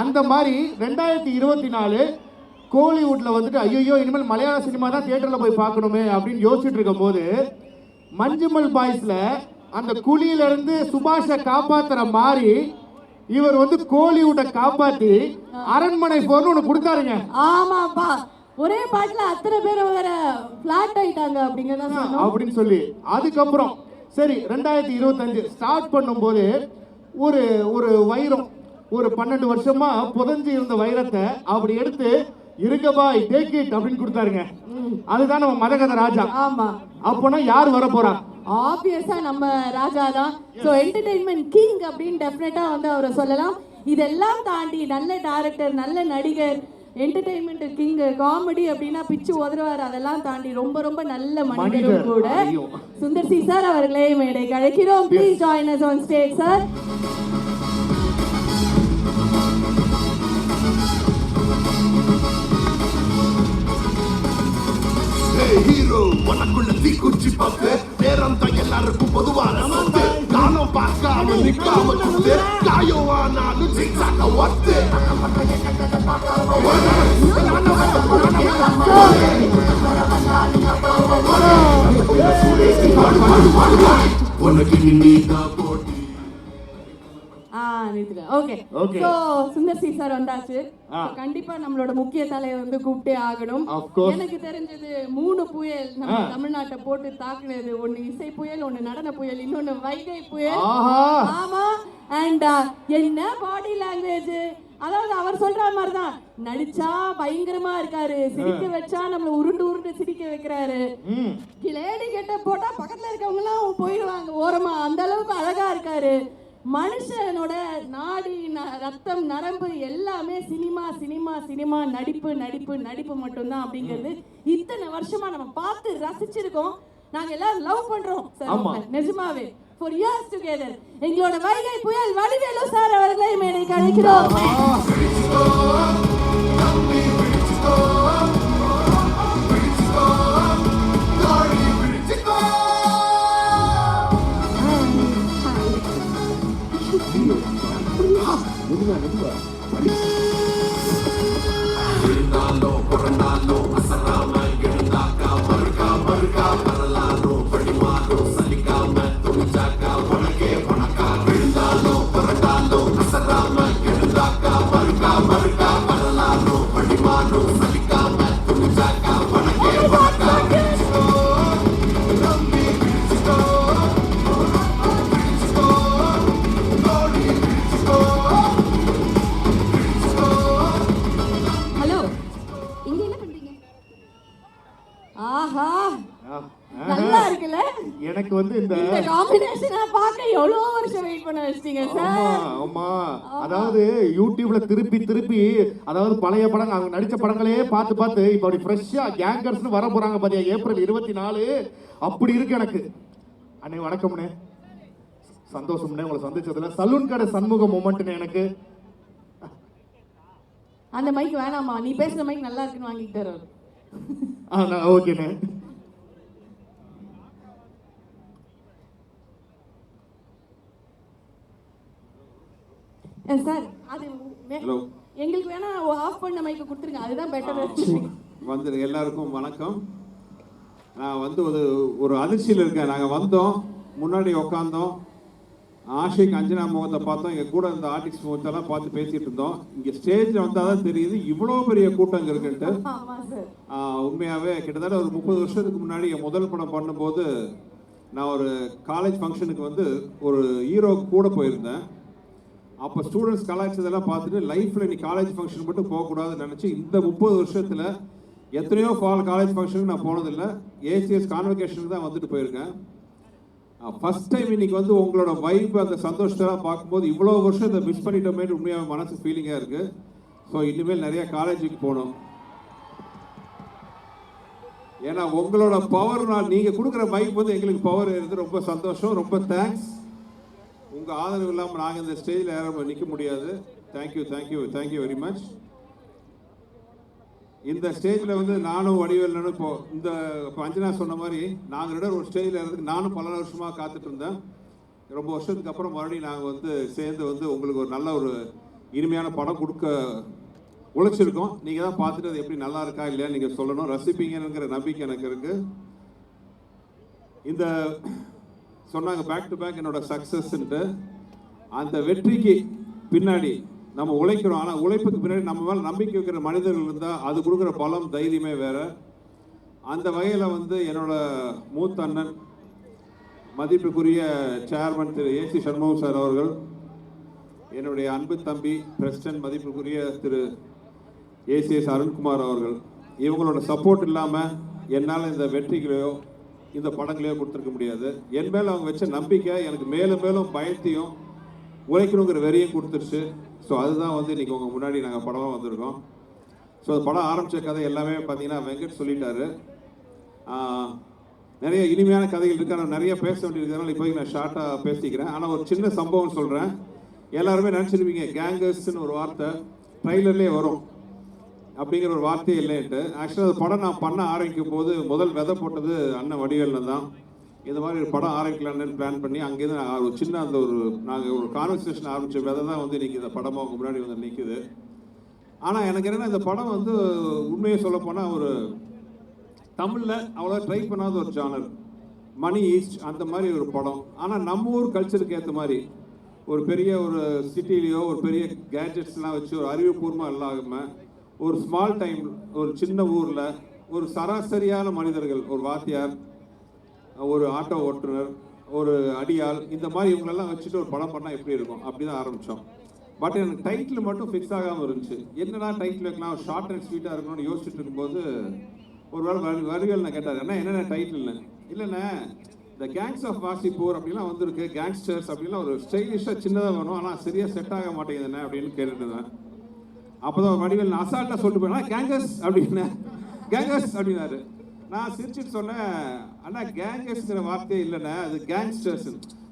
அந்த மாதிரி 2024 கோலிவுட்ல வந்துட்டு ஐயோ இனிமேல் மலையாள சினிமா தான் தியேட்டர்ல போய் பார்க்கணுமே அப்படின்னு யோசிச்சுட்டு இருக்கும் போது மஞ்சுமல் பாய்ஸ்ல அந்த குழியில இருந்து சுபாஷை காப்பாத்துற மாதிரி இவர் வந்து கோலிவுட்டை காப்பாத்தி அரண்மனை போன்னு ஒண்ணு கொடுத்தாருங்க. ஆமாப்பா, ஒரே பாட்டுல அத்தனை பேர் வேற பிளாட் ஆயிட்டாங்க அப்படிங்கறத அப்படின்னு சொல்லி அதுக்கப்புறம் சரி 2025 ஸ்டார்ட் பண்ணும்போது ஒரு ஒரு வைரம் ஒரு 12 வருஷமா புதஞ்சு இருந்த வைரத்தை அப்படி எடுத்து இருக்க பாய் டேக் இட் அப்படின்னு கொடுத்தாருங்க. அதுதான் நம்ம மதகத ராஜா. ஆமா, அப்போனா யார் வர போறா? ஆப்வியஸா நம்ம ராஜா தான். ஸோ என்டர்டெயின்மெண்ட் கிங் அப்படின்னு டெஃபினட்டா வந்து அவரை சொல்லலாம். இதெல்லாம் தாண்டி நல்ல டைரக்டர், நல்ல நடிகர், என்டர்டெயின்மெண்ட் கிங், காமெடி அப்படின்னா பிச்சு உதறுவார். அதெல்லாம் தாண்டி ரொம்ப ரொம்ப நல்ல மனிதரும் கூட சுந்தர் சி சார் அவர்களே மேடைக்கு அழைக்கிறோம். Please join us on stage sir. Hero உனக்குள்ள தீக்குச்சி பார்த்து நேரம் தான் எல்லாருக்கும் பொதுவான சொத்து. நானும் பார்க்காம நிக்காம கொடுத்து காயம் ஆனாலும் ஜிக்ஸாக்க ஒத்து. உனக்கு நீதான் போட்டி. Okay, so Sundar C sir வந்தாச்சு. கண்டிப்பா நம்மளோட முக்கிய தலைவர் வந்து கூப்பிட்டே ஆகணும். எனக்கு தெரிஞ்சது 3 புயல் நம்ம தமிழ்நாட்டை போட்டு தாக்குனது. ஒன்னு இசை புயல், ஒன்னு நடன புயல், இன்னொன்னு வைகை புயல். ஆமா, அண்ட் என்ன பாடி லாங்குவேஜ். அதாவது அவர் சொல்ற மாதிரி தான், நடிச்சா பயங்கரமா இருக்காரு, சிரிக்க வச்சா நம்மள உருண்டு உருண்டு சிரிக்க வைக்கிறாரு. கிளேடி கெட்ட போட்டா பக்கத்துல இருக்கவங்க எல்லாம் போயிடுவாங்க ஓரமா, அந்த அளவுக்கு அழகா இருக்காரு. மனுஷனோட நாடி ரத்தம் நரம்பு எல்லாமே சினிமா சினிமா சினிமா, நடிப்பு நடிப்பு நடிப்பு மட்டும்தான் அப்படிங்கிறது இத்தனை வருஷமா நம்ம பார்த்து ரசிச்சிருக்கோம். நாங்க எல்லாரும் லவ் பண்றோம் சார், நிஜமாவே for years together. எங்களோட வைகை புயல் வடிவேலு சார் அவர்களை மேடைக்கு அழைக்கிறோம். எனக்கு வந்து இந்த காம்பினேஷனை பார்க்க எவ்வளவு வருஷம் வெயிட் பண்ண வச்சிட்டீங்க சார். ஆமா, அதாவது யூடியூப்ல திருப்பி திருப்பி அதாவது பழைய படம் அவங்க நடிச்ச படங்களே பார்த்து பார்த்து இப்போ அப்படி ஃப்ரெஷ்ஷா கேங்கர்ஸ்னு வர போறாங்க பாத்தியா, ஏப்ரல் 24. அப்படி இருக்கு எனக்கு. அண்ணே வணக்கம்ண்ணே, சந்தோஷம்ண்ணே உங்களை சந்திச்சதுல. சலூன் கடை சண்முக மொமெண்ட்னு எனக்கு. அந்த மைக் வேணாமா, நீ பேசுற மைக் நல்லா இருக்குன்னு வாங்கிட்டு தரோம். ஓகேண்ணே. சார் அது எங்களுக்கு வேணா ஆஃப் பண்ண மைக்க கொடுத்துருங்க, அதுதான் பெட்டர். வந்து எல்லாருக்கும் வணக்கம். நான் வந்து ஒரு அதிர்ச்சியில் இருக்கேன். நாங்கள் வந்தோம், முன்னாடி உட்காந்தோம், ஆஷிக் அஞ்சனா முகத்தை பார்த்தோம், எங்கள் கூட இந்த ஆர்டிஸ்ட் முகத்தெல்லாம் பார்த்து பேசிகிட்டு இருந்தோம். இங்கே ஸ்டேஜில் வந்தால் தான் தெரியுது இவ்வளோ பெரிய கூட்டம் இங்கே இருக்குன்ட்டு. உண்மையாகவே கிட்டத்தட்ட ஒரு 30 வருஷத்துக்கு முன்னாடி என் முதல் படம் பண்ணும்போது நான் ஒரு காலேஜ் ஃபங்க்ஷனுக்கு வந்து ஒரு ஹீரோ கூட போயிருந்தேன். அப்போ ஸ்டூடெண்ட்ஸ் கலாய்ச்சதெல்லாம் பார்த்துட்டு லைஃப்பில் நீ காலேஜ் ஃபங்க்ஷன் மட்டும் போகக்கூடாதுன்னு நினச்சி இந்த 30 வருஷத்தில் எத்தனையோ காலேஜ் ஃபங்க்ஷனுக்கு நான் போனதில்லை, ஏசிஎஸ் கான்வெகேஷனுக்கு தான் வந்துட்டு போயிருக்கேன். ஃபர்ஸ்ட் டைம் இன்னைக்கு வந்து உங்களோட வைப், அந்த சந்தோஷத்தெல்லாம் பார்க்கும்போது இவ்வளோ வருஷம் இதை மிஸ் பண்ணிட்டோமே உண்மையாக மனசு ஃபீலிங்காக இருக்குது. ஸோ இனிமேல் நிறைய காலேஜுக்கு போகணும். ஏன்னா உங்களோட பவர்னால் நீங்கள் கொடுக்குற மைக் வந்து எங்களுக்கு பவர் இருந்து ரொம்ப சந்தோஷம். ரொம்ப தேங்க்ஸ். உங்கள் ஆதரவு இல்லாமல் நாங்கள் இந்த ஸ்டேஜில் யாரும் நிற்க முடியாது. Thank you thank you thank you very much. இந்த ஸ்டேஜில் வந்து நானும் வடிவேலனும் இப்போ அஞ்சனா சொன்ன மாதிரி நாங்கள் ஒரு ஸ்டேஜில் இருந்து நானும் பல வருஷமாக காத்துட்டு இருந்தேன். ரொம்ப வருஷத்துக்கு அப்புறம் மறுபடியும் நாங்கள் வந்து சேர்ந்து வந்து உங்களுக்கு ஒரு நல்ல ஒரு இனிமையான படம் கொடுக்க உழைச்சிருக்கோம். நீங்கள் தான் பார்த்துட்டு அது எப்படி நல்லா இருக்கா இல்லையா நீங்கள் சொல்லணும், ரசிப்பீங்கிற நம்பிக்கை எனக்கு இருக்குது. இந்த சொன்னாங்க பேக் டு பேக் என்னோட சக்ஸஸ்ன்ட்டு. அந்த வெற்றிக்கு பின்னாடி நம்ம உழைக்கிறோம். ஆனால் உழைப்புக்கு பின்னாடி நம்ம மேலே நம்பிக்கை வைக்கிற மனிதர்கள் இருந்தால் அது கொடுக்குற பலம் தைரியமே வேறு. அந்த வகையில் வந்து என்னோட மூத்த அண்ணன் மதிப்புக்குரிய சேர்மன் திரு ஏசி சண்முகம் சார் அவர்கள், என்னுடைய அன்பு தம்பி பிரசிடென்ட் மதிப்புக்குரிய திரு ஏசிஎஸ் அருண்குமார் அவர்கள், இவங்களோட சப்போர்ட் இல்லாமல் என்னால் இந்த வெற்றிகளையோ இந்த படங்களையோ கொடுத்துருக்க முடியாது. என் மேலே அவங்க வச்ச நம்பிக்கை எனக்கு மேலும் மேலும் பயத்தையும் உழைக்கணுங்கிற வெறியும் கொடுத்துருச்சு. ஸோ அதுதான் வந்து இன்றைக்கி உங்கள் முன்னாடி நாங்கள் படமாக வந்திருக்கோம். ஸோ அந்த படம் ஆரம்பித்த கதை எல்லாமே பார்த்தீங்கன்னா வெங்கட் சொல்லிட்டாரு. நிறைய இனிமையான கதைகள் இருக்குது. ஆனால் நிறைய பேச வேண்டியிருக்கிறதுனால இப்போதைக்கு நான் ஷார்ட்டாக பேசிக்கிறேன். ஆனால் ஒரு சின்ன சம்பவம் சொல்கிறேன். எல்லாருமே நினச்சிருப்பீங்க கேங்கர்ஸ்ன்னு ஒரு வார்த்தை ட்ரைலர்லேயே வரும் அப்படிங்கிற ஒரு வார்த்தையே இல்லைன்ட்டு. ஆக்சுவலாக அந்த படம் நான் பண்ண ஆரம்பிக்கும் போது முதல் விதை போட்டது அண்ணன் வடிவேலன் தான். இந்த மாதிரி ஒரு படம் ஆரம்பிக்கலான்னு பிளான் பண்ணி அங்கேருந்து நான் ஒரு சின்ன அந்த ஒரு நாங்கள் ஒரு கான்வர்சேஷன் ஆரம்பித்த விதை தான் வந்து இன்றைக்கி இந்த படமாக அவங்க முன்னாடி வந்து நிற்குது. ஆனால் எனக்கு என்னென்னா இந்த படம் வந்து உண்மையை சொல்லப்போனால் ஒரு தமிழில் அவ்வளோ ட்ரை பண்ணாத ஒரு ஜானர் மணி ஈஸ்ட் அந்த மாதிரி ஒரு படம். ஆனால் நம்ம ஊர் கல்ச்சருக்கு ஏற்ற மாதிரி ஒரு பெரிய ஒரு சிட்டிலேயோ ஒரு பெரிய கேட்ஜெட்ஸ்லாம் வச்சு ஒரு அறிவுபூர்வமாக இல்லாமல் ஒரு ஸ்மால் டைம் ஒரு சின்ன ஊரில் ஒரு சராசரியான மனிதர்கள், ஒரு வாத்தியார், ஒரு ஆட்டோ ஓட்டுநர், ஒரு அடியாள், இந்த மாதிரி இவங்களெல்லாம் வச்சுட்டு ஒரு படம் பண்ணால் எப்படி இருக்கும் அப்படி தான் ஆரம்பித்தோம். பட் எனக்கு டைட்டில் மட்டும் ஃபிக்ஸ் ஆகாமல் இருந்துச்சு. என்னடா டைட்டில் வைக்கலாம், ஷார்ட் அண்ட் ஸ்வீட்டாக இருக்கணும்னு யோசிச்சுட்டு இருக்கும்போது ஒரு வேளை வடிவேல் நான் கேட்டார், என்னென்ன டைட்டில்னு. இல்லைண்ணே இந்த கேங்ஸ் ஆஃப் வாசிப்பூர் அப்படிலாம் வந்திருக்கு, கேங்ஸ்டர்ஸ் அப்படிலாம் ஒரு ஸ்டைலிஷாக சின்னதாக வேணும், ஆனால் சரியாக செட் ஆக மாட்டேங்குதுண்ணே அப்படின்னு கேட்டுட்டு இருந்தேன். அப்போ தான் வடிவேல் நான் அசால்ட்டாக சொல்லிட்டு போயினா கேங்கர்ஸ் அப்படின்னு கேங்கர்ஸ் அப்படின்னாரு. நான் சிரிச்சுட்டு சொன்னேன், அண்ணா கேங்கர்ஸ்ங்கிற வார்த்தையே இல்லைண்ணே, அது கேங்ஸ்டர்ஸ்.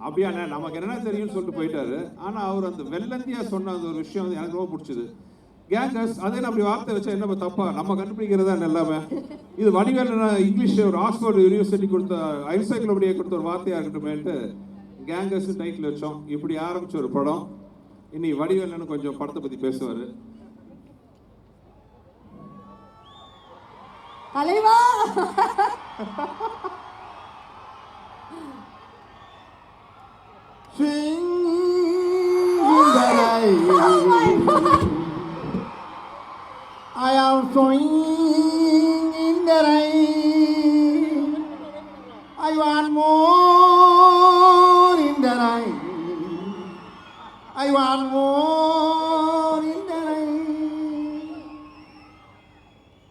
அப்படியாண்ணே நமக்கு என்னென்ன தெரியும்னு சொல்லிட்டு போயிட்டாரு. ஆனால் அவர் அந்த வெள்ளந்தியாக சொன்ன அந்த ஒரு விஷயம் வந்து எனக்கு ரொம்ப பிடிச்சிது. கேங்கர்ஸ் அதே அப்படி வார்த்தை வச்சா என்ன தப்பா, நம்ம கண்டுபிடிக்கிறதா எல்லாமே. இது வடிவேல் இங்கிலீஷ் ஒரு ஆக்ஸ்போர்ட் யூனிவர்சிட்டி கொடுத்த என்சைக்ளோபீடியா கொடுத்த ஒரு வார்த்தையாக இருக்கட்டுமேன்ட்டு கேங்கர்ஸ் டைட்டில் வச்சோம். இப்படி ஆரம்பிச்ச ஒரு படம். இனி வடிவேல் கொஞ்சம் படத்தை பற்றி பேசுவார். தலைவா I am swinging in the rain. I want more in the rain. I want more in the rain.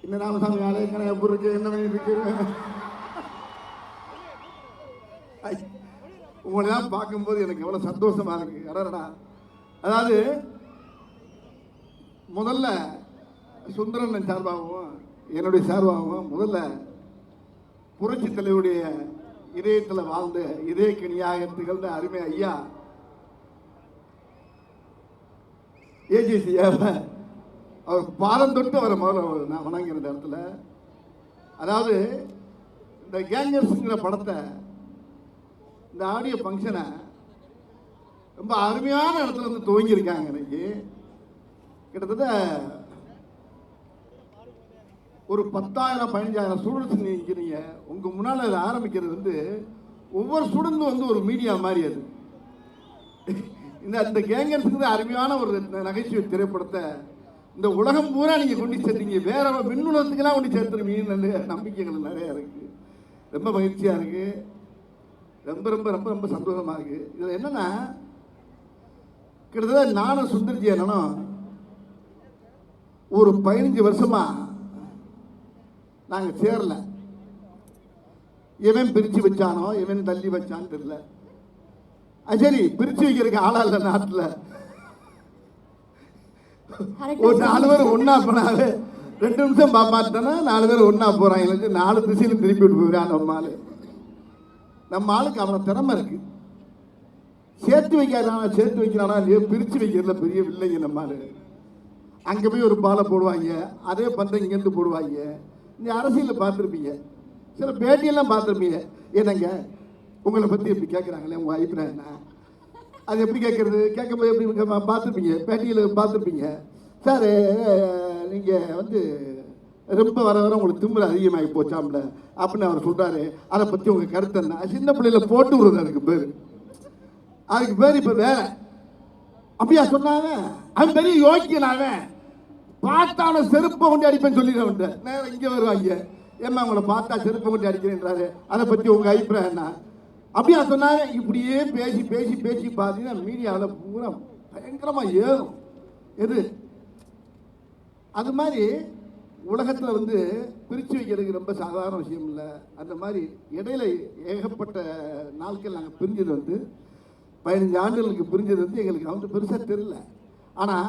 இந்த ராமசாமி ஆலயங்களை எப்படி இருக்கு, என்ன பண்ணிட்டு உங்களெல்லாம் பார்க்கும்போது எனக்கு எவ்வளோ சந்தோஷமா இருக்கு. அடடா, அதாவது முதல்ல சுந்தரன் சார்பாகவும் என்னுடைய சார்பாகவும் முதல்ல புரட்சி தலைவருடைய இதயத்தில் வாழ்ந்த இதய கனியாக திகழ்ந்த அருமை ஐயா ஏஜிசியாவை அவர் பாதம் தொட்டு அவரை முதல்ல நான் வணங்கின இந்த இடத்துல. அதாவது இந்த கேங்கர்ஸுங்கிற படத்தை, இந்த ஆடியோ ஃபங்க்ஷனை ரொம்ப அருமையான இடத்துல இருந்து துவங்கியிருக்காங்க. இன்னைக்கு கிட்டத்தட்ட ஒரு 10,000-15,000 ஸ்டூடெண்ட்ஸ் நிற்கிறீங்க. உங்கள் முன்னால் அதை ஆரம்பிக்கிறது வந்து ஒவ்வொரு ஸ்டூடெண்ட்டும் வந்து ஒரு மீடியா மாதிரி. அது இந்த கேங்கர்ஸுக்கு அருமையான ஒரு நகைச்சுவை திரைப்படத்தை இந்த உலகம் பூரா நீங்கள் கொண்டு சேர்த்தீங்க. வேற மின்னுலகத்துக்கெல்லாம் கொண்டு சேர்த்துருவீங்கன்னு நம்பிக்கைகள் நிறையா இருக்குது. ரொம்ப மகிழ்ச்சியாக இருக்குது. ரொம்ப ரொம்ப ரொம்ப ரொம்ப சந்தோஷமாக இருக்குது. இதில் என்னென்னா கிட்டத்தட்ட நானும் சுந்தர்ஜி என்னன்னா ஒரு 15 வருஷமாக நாங்கள் சேரல. இவன் பிரித்து வச்சானோ இவன் தள்ளி வச்சான்னு தெரியல. சரி, பிரித்து வைக்கிறதுக்கு ஆளா இல்லை நாட்டில். ஒரு 4 பேர் ஒன்றா போனாலே 2 நிமிஷம் பார்த்தானா 4 பேர் ஒன்றா போகிறாங்க, 4 திசையிலும் திருப்பி விட்டு போயிடான் நம்ம ஆளுக்கு அவனை திறமை இருக்கு. சேர்த்து வைக்கிறானா சேர்த்து வைக்கிறானா இல்லையோ பிரித்து வைக்கிறதுல பெரிய வில்லைங்க நம்ம ஆளு. அங்கே போய் ஒரு பாலை போடுவாங்க, அதே பந்தை இங்கேருந்து போடுவாங்க. இந்த அரசியலில் பார்த்துருப்பீங்க, சில பேட்டியெல்லாம் பார்த்துருப்பீங்க. ஏன்னாங்க உங்களை பற்றி எப்படி கேட்குறாங்களே, உங்கள் அபிப்பிராயம் என்ன, அது எப்படி கேட்குறது, கேட்கும்போது எப்படி பார்த்துருப்பீங்க, பேட்டியில் பார்த்துருப்பீங்க. சார் நீங்கள் வந்து ரொம்ப வர வர உங்களுக்கு திமிரு அதிகமாகி போச்சாம்ல அப்படின்னு அவர் சொல்கிறாரு, அதை பற்றி உங்கள் கருத்து என்ன? சின்ன பிள்ளையில போட்டு விடுறது அதுக்கு பேர் இப்போ வேற. அப்படியா சொன்னாங்க? அவன் பெரிய யோக்கியனாக பார்த்தான செருப்பை கொண்டு அடிப்பேன்னு சொல்லிடுறவன் நேரம் இங்கே வருவாங்க. ஏமா அவங்கள பார்த்தா செருப்பை கொண்டு அடிக்கிறேன்றாரு, அதை பற்றி உங்கள் அபிப்பிராயம் என்ன? அப்படியா சொன்னாங்க? இப்படியே பேசி பேசி பேசி பார்த்தீங்கன்னா மீடியாவில் பூரா பயங்கரமாக ஏறும். எது அது மாதிரி உலகத்தில் வந்து பிரித்து வைக்கிறதுக்கு ரொம்ப சாதாரண விஷயம் இல்லை. அந்த மாதிரி இடையில ஏகப்பட்ட நாட்கள் நாங்கள் பிரிஞ்சது வந்து 15 ஆண்டுகளுக்கு பிரிஞ்சது வந்து எங்களுக்கு வந்து பெருசாக தெரியல. ஆனால்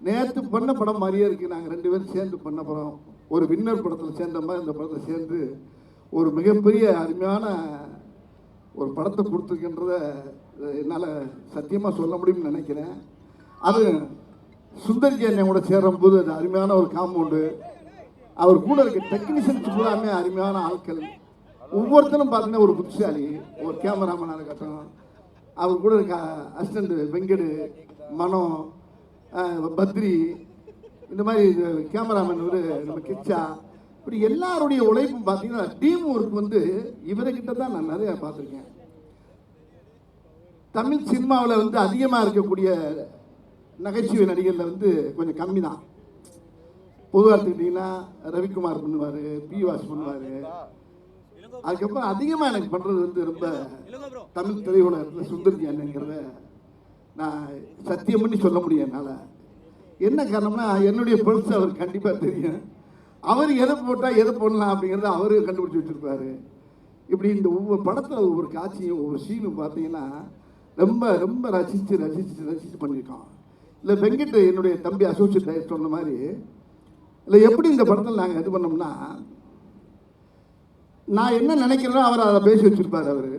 நேற்று பண்ண படம் மாதிரியே இருக்குது. நாங்கள் 2 பேரும் சேர்ந்து பண்ண படம், ஒரு வின்னர் படத்தில் சேர்ந்த மாதிரி இந்த படத்தில் சேர்ந்து ஒரு மிகப்பெரிய அருமையான ஒரு படத்தை கொடுத்துருக்கின்றத என்னால் சத்தியமாக சொல்ல முடியும்னு நினைக்கிறேன். அது சுந்தர்ஜி அண்ணன் கூட சேரும்போது அது அருமையான ஒரு காம்பவுண்டு. அவர் கூட இருக்க டெக்னீஷியன்ஸ் பூராமே அருமையான ஆட்கள். ஒவ்வொருத்தரும் பார்த்தீங்கன்னா ஒரு புத்திசாலி, ஒரு கேமராமேனாக இருக்கட்டும், அவர் கூட இருக்க அசிஸ்டண்ட் வெங்கடு, மனோ, பத்ரி, இந்த மாதிரி கேமராமேன் நம்ம கிச்சா, இப்படி எல்லாருடைய உழைப்பும் பார்த்தீங்கன்னா டீம் ஒர்க் வந்து இவர்கிட்ட தான் நான் நிறைய பார்த்துருக்கேன். தமிழ் சினிமாவில் வந்து அதிகமாக இருக்கக்கூடிய நகைச்சுவை நடிகரில் வந்து கொஞ்சம் கம்மி தான். பொதுவாக எடுத்துக்கிட்டிங்கன்னா ரவிக்குமார் பண்ணுவார், பி வாஸ் பண்ணுவார். அதுக்கப்புறம் அதிகமாக எனக்கு பண்ணுறது வந்து ரொம்ப தமிழ் திரையுலகத்தில் சுந்தர்ஜி அண்ணங்கிறத நான் சத்தியம் பண்ணி சொல்ல முடியும் என்னால். என்ன காரணம்னா என்னுடைய பர்ஸ் அவர் கண்டிப்பாக தெரியும். அவர் எதை போட்டால் எதை போடலாம் அப்படிங்கிறத அவர் கண்டுபிடிச்சி வச்சுருப்பாரு. இப்படி இந்த ஒவ்வொரு படத்தில் ஒவ்வொரு காட்சியும் ஒவ்வொரு சீனும் பார்த்தீங்கன்னா ரொம்ப ரொம்ப ரசித்து பண்ணியிருக்கான். இல்லை வெங்கட் என்னுடைய தம்பி அசோசியேட் டைரக்டர் சொன்ன மாதிரி, இல்லை எப்படி இந்த படத்தில் நாங்கள் இது பண்ணோம்னா, நான் என்ன நினைக்கிறேனோ அவர் அதை பேசி வச்சுருப்பார். அவர்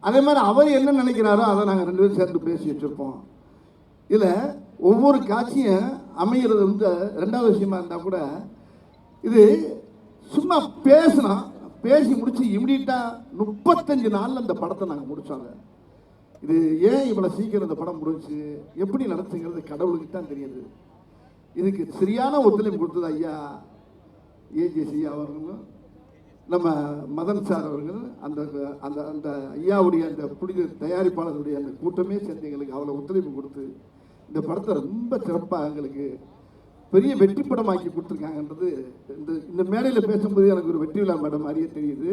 அதே மாதிரி அவர் என்ன நினைக்கிறாரோ அதை நாங்கள் 2 பேரும் சேர்ந்து பேசி வச்சுருப்போம். இதில் ஒவ்வொரு காட்சியும் அமைகிறது வந்து 2வது விஷயமா இருந்தால் கூட இது சும்மா பேசி முடித்து இமிடியட்டாக 35 நாளில் அந்த படத்தை நாங்கள் முடித்தோங்க. இது ஏன் இவ்வளோ சீக்கிரம் இந்த படம் முடிஞ்சு எப்படி நடத்துங்கிறது கடவுளுக்கு தான் தெரியுது. இதுக்கு சரியான ஒத்துழைப்பு கொடுத்தது ஐயா ஏஜேசி அவர்களும் நம்ம மதன் சார் அவர்கள், அந்த அந்த அந்த ஐயாவுடைய அந்த புனித தயாரிப்பாளர்களுடைய அந்த கூட்டமே சேர்ந்து எங்களுக்கு அவ்வளோ ஒத்துழைப்பு கொடுத்து இந்த படத்தை ரொம்ப சிறப்பாக எங்களுக்கு பெரிய வெற்றி படமாக்கி கொடுத்துருக்காங்கன்றது இந்த மேடையில் பேசும்போது எனக்கு ஒரு வெற்றி விழா மேடம் மாதிரியே தெரியுது.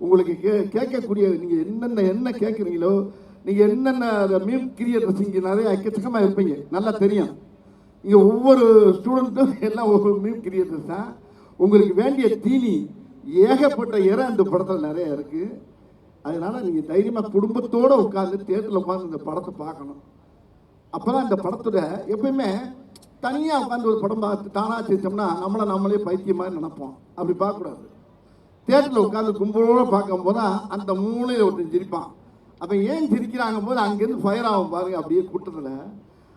உங்களுக்கு கேட்கக்கூடிய நீங்கள் என்ன கேட்குறீங்களோ, நீங்கள் என்னென்ன மீம் கிரியேட்டர்ஸ் இங்கே நிறைய எக்கச்சக்கமாக இருப்பீங்க, நல்லா தெரியும். இங்கே ஒவ்வொரு ஸ்டூடெண்ட்டும் எல்லாம் ஒவ்வொரு மீம் கிரியேட்டர்ஸ் தான். உங்களுக்கு வேண்டிய தீனி ஏகப்பட்ட இடம் இந்த படத்தில் நிறைய இருக்குது. அதனால் நீங்கள் தைரியமாக குடும்பத்தோடு உட்காந்து தியேட்டரில் உட்காந்து இந்த படத்தை பார்க்கணும். அப்போ தான் இந்த படத்தோட எப்பயுமே தனியாக உட்காந்து ஒரு படம் பார்த்து தானாக செஞ்சோம்னா நம்மளே பைத்தியம் மாதிரி நினைப்போம். அப்படி பார்க்கக்கூடாது. தியேட்டரில் உட்காந்து கும்பலோடு பார்க்கும்போது தான் அந்த மூளையில் ஒருத்தன் சிரிப்பான். அப்போ ஏன் சிரிக்கிறாங்க போது அங்கேருந்து ஃபயர் ஆகும் பாருங்க. அப்படியே கூட்டத்தில்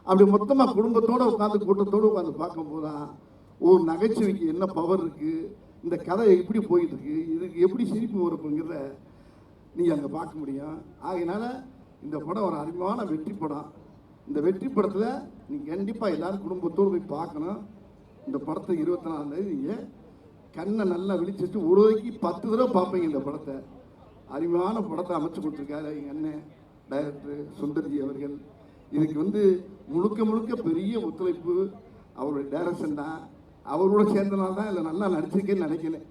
அப்படி மொத்தமாக குடும்பத்தோடு உட்காந்து கூட்டத்தோடு உட்காந்து பார்க்கும்போது தான் ஒரு நகைச்சுவைக்கு என்ன பவர் இருக்குது, இந்த கதை எப்படி போயிட்டுருக்கு, இதுக்கு எப்படி சிரிப்பு வருப்புங்கிறத நீங்கள் அங்கே பார்க்க முடியும். ஆகையினால இந்த படம் ஒரு அருமையான வெற்றி படம். இந்த வெற்றி படத்தில் நீங்கள் கண்டிப்பாக எல்லோரும் குடும்பத்தோடு போய் பார்க்கணும். இந்த படத்தை 24ஆம் தேதி நீங்கள் கண்ணை நல்லா விழிச்சிட்டு ஒரு வரைக்கும் 10 தடவை பார்ப்பீங்க. இந்த படத்தை அருமையான படத்தை அமைச்சு கொடுத்துருக்காரு எங்கள் அண்ணன் டைரக்டர் சுந்தர்ஜி அவர்கள். இதுக்கு வந்து முழுக்க பெரிய ஒத்துழைப்பு அவருடைய டைரக்ஷன் தான். அவரோட சேர்ந்தனால தான் இல்லை நல்லா நடிச்சிருக்கேன்னு நினைக்கிறேன்.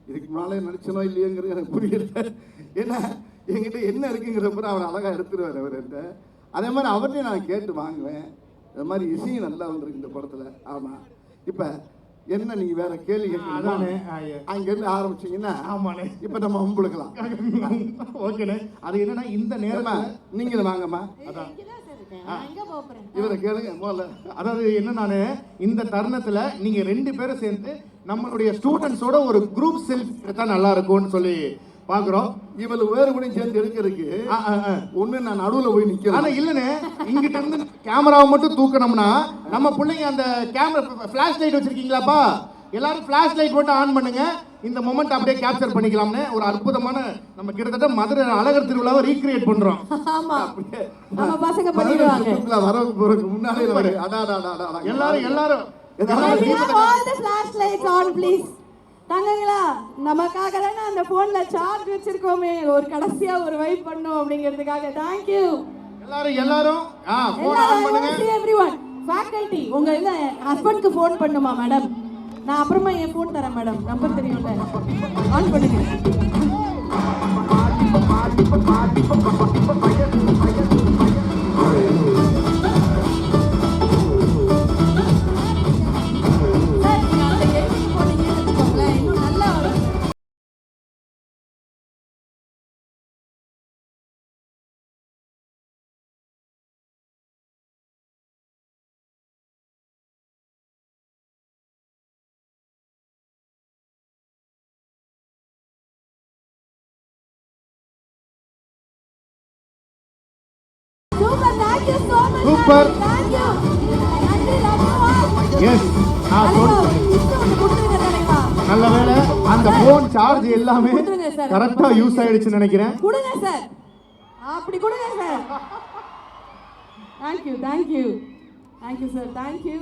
இதுக்கு முன்னாலே நடிச்சனோ இல்லையோங்கிறது எனக்கு புரியல. ஏன்னா என்கிட்ட என்ன இருக்குங்கிறப்ப அவர் அழகாக எடுத்துருவார் அவர்கிட்ட. அதே மாதிரி அவர்கிட்ட நான் கேட்டு வாங்குவேன். அது மாதிரி இசையும் நல்லா வந்திருக்கு இந்த படத்தில். ஆமாம். இப்போ என்ன நீங்கள் வேற கேள்வி கேட்கணும், அங்கேருந்து ஆரம்பிச்சிங்கன்னா ஆமாண்ணே இப்போ நம்ம அம்புழுக்கலாம். ஓகேண்ணே. அது என்னன்னா இந்த நேரம் நீங்களும் வாங்கம்மா. அதான் இருக்கேன். நான் எங்க போறேன்? இவரை கேளுங்க முதல்ல. அதாவது என்ன, நானு இந்த தருணத்துல நீங்க 2 பேரும் சேர்ந்து நம்மளுடைய ஸ்டூடெண்ட்ஸோட ஒரு குரூப் செல்ஃபி எடுத்தா நல்லா இருக்கும்னு சொல்லி பாக்குறோம். இவளு வேறு கூட சேர்ந்து எடுக்கிறதுக்கு ஒண்ணு நான் நடுவுல போய் நிக்கிறேன். ஆனா இல்லனே, இங்கிட்ட இருந்து கேமராவை மட்டும் தூக்கணும்னா நம்ம பிள்ளைங்க அந்த கேமரா ஃபிளாஷ் லைட் வச்சிருக்கீங்களாப்பா, எல்லாரும் ஃபிளாஷ் லைட் மட்டும் ஆன் பண்ணுங்க. இந்த மொமெண்ட் அப்படியே கேப்சர் பண்ணிக்கலாம்னு ஒரு அற்புதமான நம்ம கிட்டத்தட்ட மதுரை அழகர் திருவிழாவை ரீக்ரியேட் பண்றோம். ஆமா, நம்ம பசங்க பண்ணிடுவாங்க. வர போறதுக்கு முன்னாடி எல்லாரும் all the flashlights on please. தங்கங்களா, நமக்காக தானே அந்த போன்ல சார்ஜ் வச்சிருக்கோமே, ஒரு கடைசியா ஒரு வைப் பண்ணோம் அப்படிங்கிறதுக்காக. Thank you எல்லாரும் போன் ஆன் பண்ணுங்க. everyone. faculty, உங்க இந்த ஹஸ்பண்ட்க்கு ஃபோன் பண்ணுமா மேடம்? நான் அப்புறமா என் ஃபோன் தரேன் மேடம், நம்பர் தெரியும்ல, ஆன் பண்ணுங்க. Thank you so much. Super. Thank you. நன்றி ராமு. எஸ். நல்ல வேளை அந்த போன் சார்ஜ் எல்லாமே கரெக்டா யூஸ் ஆயிடுச்சுன்னு நினைக்கிறேன். கொடுங்க சார், அப்படி கொடுங்க sir. Thank you, thank you. Thank you sir, thank you.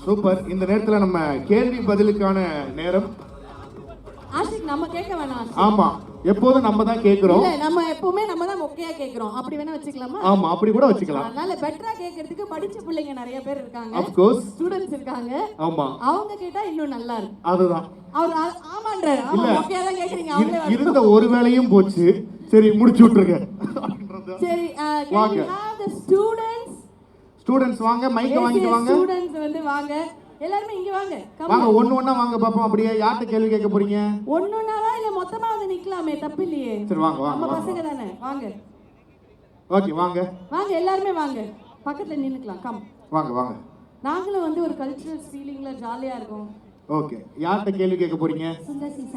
Super. இந்த நேரத்துல நம்ம கேள்வி பதிலுக்கான நேரம். ஆஷிக், நம்ம கேட்க வேணாம். ஆமா, எப்போதும் நம்ம தான் கேக்குறோம். இல்ல, நம்ம எப்பவுமே நம்ம தான் மொக்கையா கேக்குறோம். அப்படி வேணா வச்சுக்கலாமா? ஆமா, அப்படி கூட வச்சுக்கலாம். அதனால பெட்டரா கேக்குறதுக்கு படிச்ச பிள்ளைங்க நிறைய பேர் இருக்காங்க. of course ஸ்டூடண்ட்ஸ் இருக்காங்க. ஆமா, அவங்க கேட்டா இன்னும் நல்லா இருக்கும். அதுதான் அவர் ஆமான்றாரு. ஆமா, மொக்கையா தான் கேக்குறீங்க. அவங்களே இருந்த ஒரு வேளையும் போச்சு. சரி, முடிச்சு விட்டுருங்க. சரி, can we have the students வாங்க, மைக்க வாங்கிட்டு வாங்க. ஸ்டூடண்ட்ஸ் வந்து வாங்க, எல்லாரும் இங்க வாங்க. வாங்க, ஒண்ணா வாங்க பாப்போம். அப்படியே யார்ட்ட கேள்வி கேட்க போறீங்க? ஒண்ணுனாவா இல்ல மொத்தமா வந்து நிக்கலாமே, தப்பு இல்லையே. சரி, வாங்க வாங்க. நம்ம பசங்க தானே, வாங்க. ஓகே, வாங்க வாங்க, எல்லாரும் வாங்க, பக்கத்துல நின்னுக்கலாம். கம், வாங்க வாங்க. நாங்களும் வந்து ஒரு கல்ச்சரல் ஃபீலிங்ல ஜாலியா இருக்கோம். ஓகே, யார்ட்ட கேள்வி கேட்க போறீங்க?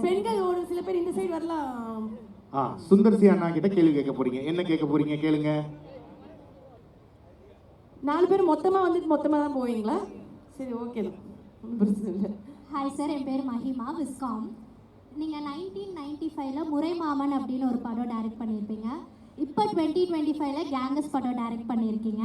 பெண்கள் ஒரு சில பேர் இந்த சைடு வரலாம். சுந்தர்சி அண்ணா கிட்ட கேள்வி கேட்க போறீங்க. என்ன கேட்க போறீங்க? கேளுங்க. 4 பேர் மொத்தமா வந்து மொத்தமா தான் போவீங்களா? சரி, ஓகே தான், ஒன்றும் பிரச்சனை இல்லை. ஹாய் சார், என் பேர் மஹிமா, விஸ்காம். நீங்கள் 1995ல் முறைமாமன் அப்படின்னு ஒரு படம் டைரக்ட் பண்ணியிருப்பீங்க. இப்போ 2025ல் கேங்கஸ் படம் டைரக்ட் பண்ணியிருக்கீங்க.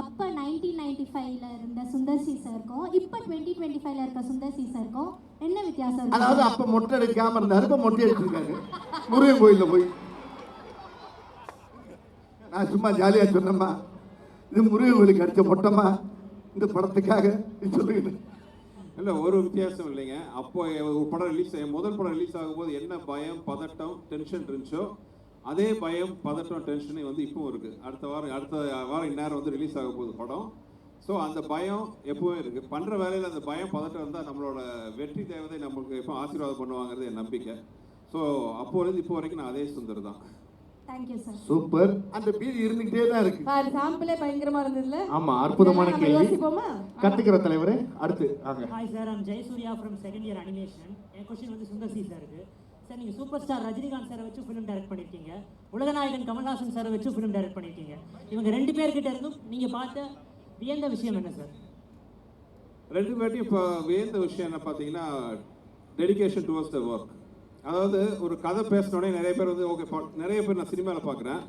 அப்போ 1995ல் இருந்த சுந்தர்சி சாருக்கும் இப்போ 2025ல் இருக்க சுந்தர்சி சாருக்கும் என்ன வித்தியாசம் இருக்கு? அதாவது அப்போ மொட்டை அடிக்காம இருந்தாரு, இப்போ மொட்டை அடிச்சிருக்காரு முருகன் கோயிலில் போய். நான் சும்மா ஜாலியாக சொன்னேம்மா, இது முருகன் கோயிலுக்கு அடித்த மொட்டமா இந்த படத்துக்காக சொல்லுங்க. இல்லை, ஒரு வித்தியாசம் இல்லைங்க. அப்போ ஒரு படம் முதல் படம் ரிலீஸ் ஆகும்போது என்ன பயம், பதட்டம், டென்ஷன் இருந்துச்சோ அதே பயம், பதட்டம், டென்ஷனே வந்து இப்பவும் இருக்குது. அடுத்த வாரம் இந்நேரம் வந்து ரிலீஸ் ஆக போகுது படம். ஸோ அந்த பயம் எப்பவும் இருக்குது. பண்ணுற வேலையில் அந்த பயம், பதட்டம் இருந்தால் நம்மளோட வெற்றி தேவதை நமக்கு எப்போ ஆசீர்வாதம் பண்ணுவாங்கிறது என் நம்பிக்கை. ஸோ அப்போலேருந்து இப்போ வரைக்கும் நான் அதே சுந்தர் தான். Thank you sir. சூப்பர். அந்த பீதி இருந்துகிட்டே தான் இருக்கு. பாரு, சாம்பிளே பயங்கரமா இருந்ததுல. ஆமா, அற்புதமான கேள்வி. யோசிப்போமா? கத்துக்கிற தலைவரே, அடுத்து வாங்க. Hi sir, I'm Jayasurya from second year animation. என் கொஸ்டின் வந்து சுந்தர்சி சாருக்கு. சார், நீங்கள் சூப்பர் ஸ்டார் ரஜினிகாந்த் சாரை வச்சு ஃபிலிம் டைரக்ட் பண்ணியிருக்கீங்க, உலகநாயகன் கமல்ஹாசன் சாரை வச்சு ஃபிலிம் டைரக்ட் பண்ணியிருக்கீங்க. இவங்க 2 பேர்கிட்ட இருந்தும் நீங்கள் பார்த்த வியந்த விஷயம் என்ன சார்? 2 பேர்ட்டையும் இப்போ வியந்த விஷயம் என்ன பார்த்தீங்கன்னா, டெடிகேஷன் டுவர்ட்ஸ் த ஒர்க். அதாவது ஒரு கதை பேசினோடனே நிறைய பேர் வந்து நிறைய பேர் நான் சினிமாவில் பார்க்குறேன்,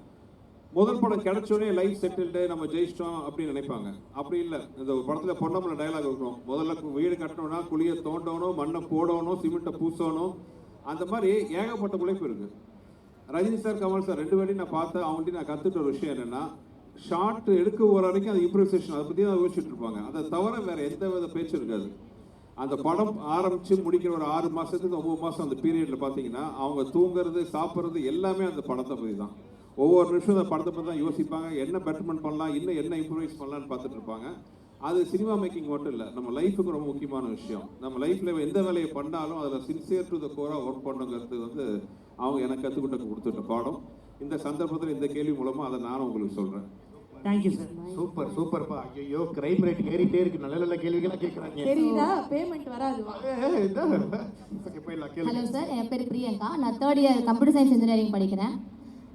முதல் படம் கிடைச்சோடனே லைஃப் செட்டில்டு, நம்ம ஜெயிச்சிட்டோம் அப்படின்னு நினைப்பாங்க. அப்படி இல்லை. இந்த படத்தில் பொன்னம்பல டைலாக் இருக்கணும், முதல்ல வீடு கட்டணும்னா குழியை தோண்டணும், மண்ணை போடணும், சிமெண்ட்டை பூசணும். அந்த மாதிரி ஏகப்பட்ட உழைப்பு இருக்குது. ரஜினி சார், கமல் சார் 2 பேரையும் நான் பார்த்தேன். அவங்கள்ட்ட நான் கற்றுட்ட ஒரு விஷயம் என்னென்னா, ஷார்ட் எடுக்க ஒரு வரைக்கும் அது இம்ப்ரூவைசேஷன், அதை பற்றி தான் யோசிச்சுட்டு இருப்பாங்க. அதை தவிர வேறு எந்த வித பேச்சும் இருக்காது. அந்த படம் ஆரம்பித்து முடிக்கிற ஒரு 6 மாதத்துக்கு 9 மாதம் அந்த பீரியடில் பார்த்தீங்கன்னா அவங்க தூங்குறது, சாப்பிட்றது எல்லாமே அந்த படத்தை பற்றி தான். ஒவ்வொரு நிமிஷம் அந்த படத்தை பற்றி தான் யோசிப்பாங்க. என்ன பெட்டர்மெண்ட் பண்ணலாம், இன்னும் என்ன இம்ப்ரூவைஸ் பண்ணலான்னு பார்த்துட்டு இருப்பாங்க. அது சினிமா மேக்கிங் மட்டும் இல்லை, நம்ம லைஃபுக்கு ரொம்ப முக்கியமான விஷயம். நம்ம லைஃப்பில் எந்த வேலையை பண்ணாலும் அதில் சின்சியர் டு த கோராக ஒர்க் பண்ணுங்கிறது வந்து அவங்க எனக்கு கற்றுக்கிட்ட கொடுத்துட்ட பாடம். இந்த சந்தர்ப்பத்தில் இந்த கேள்வி மூலமாக அதை நானும் உங்களுக்கு சொல்கிறேன். Thank you sir. சூப்பர் சூப்பர்ப்பா. ஐயோ கிரைம் ரேட் ஏறிட்டே இருக்கு. நல்ல நல்ல கேள்விகளா கேக்குறாங்க. தெரியுதா? பேமெண்ட் வராது. ஓகே போயிடலாம் கேளுங்க. ஹலோ சார், என் பேர் பிரியங்கா. நான் 3rd year computer science engineering படிக்கிறேன்.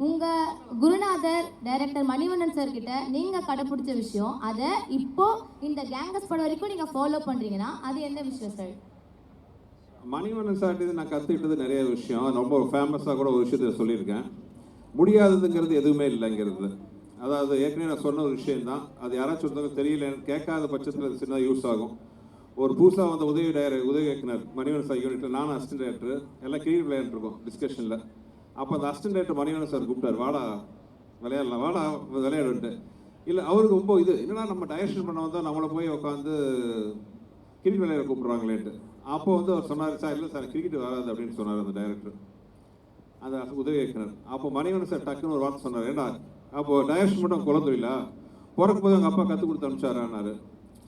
உங்கள் குருநாதர் டைரக்டர் மணிவண்ணன் சார் கிட்ட நீங்கள் கடைப்பிடிச்ச விஷயம், அதை இப்போ இந்த கேங்கஸ் படம் வரைக்கும் நீங்கள் ஃபாலோ பண்ணுறீங்கன்னா அது என்ன விஷயம் சார்? மணிவண்ணன் சார்ட்டு நான் கற்றுக்கிட்டது நிறைய விஷயம். ரொம்ப ஃபேமஸாக கூட ஒரு விஷயத்தை சொல்லியிருக்கேன். முடியாததுங்கிறது எதுவுமே இல்லைங்கிறது. அதாவது ஏற்கனவே நான் சொன்ன ஒரு விஷயந்தான். அது யாராச்சும் ஒருத்தவங்க தெரியல கேட்காத பட்சத்தில் அது சின்னதாக யூஸ் ஆகும். ஒரு புதுசாக வந்த உதவி இயக்குனர் மணிவண்ணன் சார் யூனிட்டில் நானும் அசிஸ்டன்ட் டைரக்டர் எல்லாம் கிரிக்கெட் விளையாண்டு இருக்கோம் டிஸ்கஷனில். அப்போ அந்த அசிஸ்டன்ட் டைரக்டர் மணிவண்ணன் சார் கூப்பிட்டார், வாடா விளையாடலாம், வாடா விளையாடுன்ட்டு. இல்லை அவருக்கு ரொம்ப இது என்னன்னா நம்ம டைரக்ஷன் பண்ண வந்தால் நம்மளை போய் உட்காந்து கிரிக்கெட் விளையாட கூப்பிட்றாங்களேன்ட்டு. அப்போ வந்து அவர் சொன்னார், சார் இல்லை சார் கிரிக்கெட் வராது அப்படின்னு சொன்னார் அந்த டைரக்டர், அந்த உதவி இயக்குனர். அப்போ மணிவண்ணன் சார் டக்குன்னு ஒரு வார்த்தை சொன்னார், ஏண்டா அப்போது டைரக்ஷன் மட்டும் குலத்தொழிலா, பிறக்கும் போது எங்கள் அப்பா கற்றுக் கொடுத்து அனுப்பிச்சாரான்னாரு.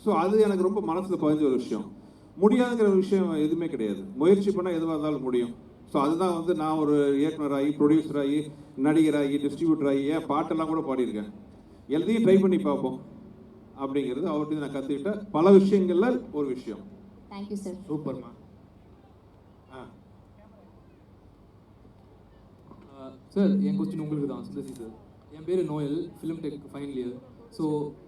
ஸோ அது எனக்கு ரொம்ப மனசில் பதிஞ்ச ஒரு விஷயம். முடியாதுங்கிற விஷயம் எதுவுமே கிடையாது. முயற்சி பண்ணால் எதுவாக இருந்தாலும் முடியும். ஸோ அதுதான் வந்து நான் ஒரு இயக்குனராகி ப்ரொடியூசராகி நடிகராகி டிஸ்ட்ரிபியூட்டராகி ஏன் பாட்டெல்லாம் கூட பாடியிருக்கேன். எல்லாத்தையும் ட்ரை பண்ணி பார்ப்போம் அப்படிங்கிறது அவர்கிட்ட நான் கற்றுக்கிட்ட பல விஷயங்கள்ல ஒரு விஷயம். Thank you sir. சூப்பர்மா. சார் என் கொஸ்டின் உங்களுக்கு தான் சுந்தர்சி சார். என் பேர் Noel, film tech final year. So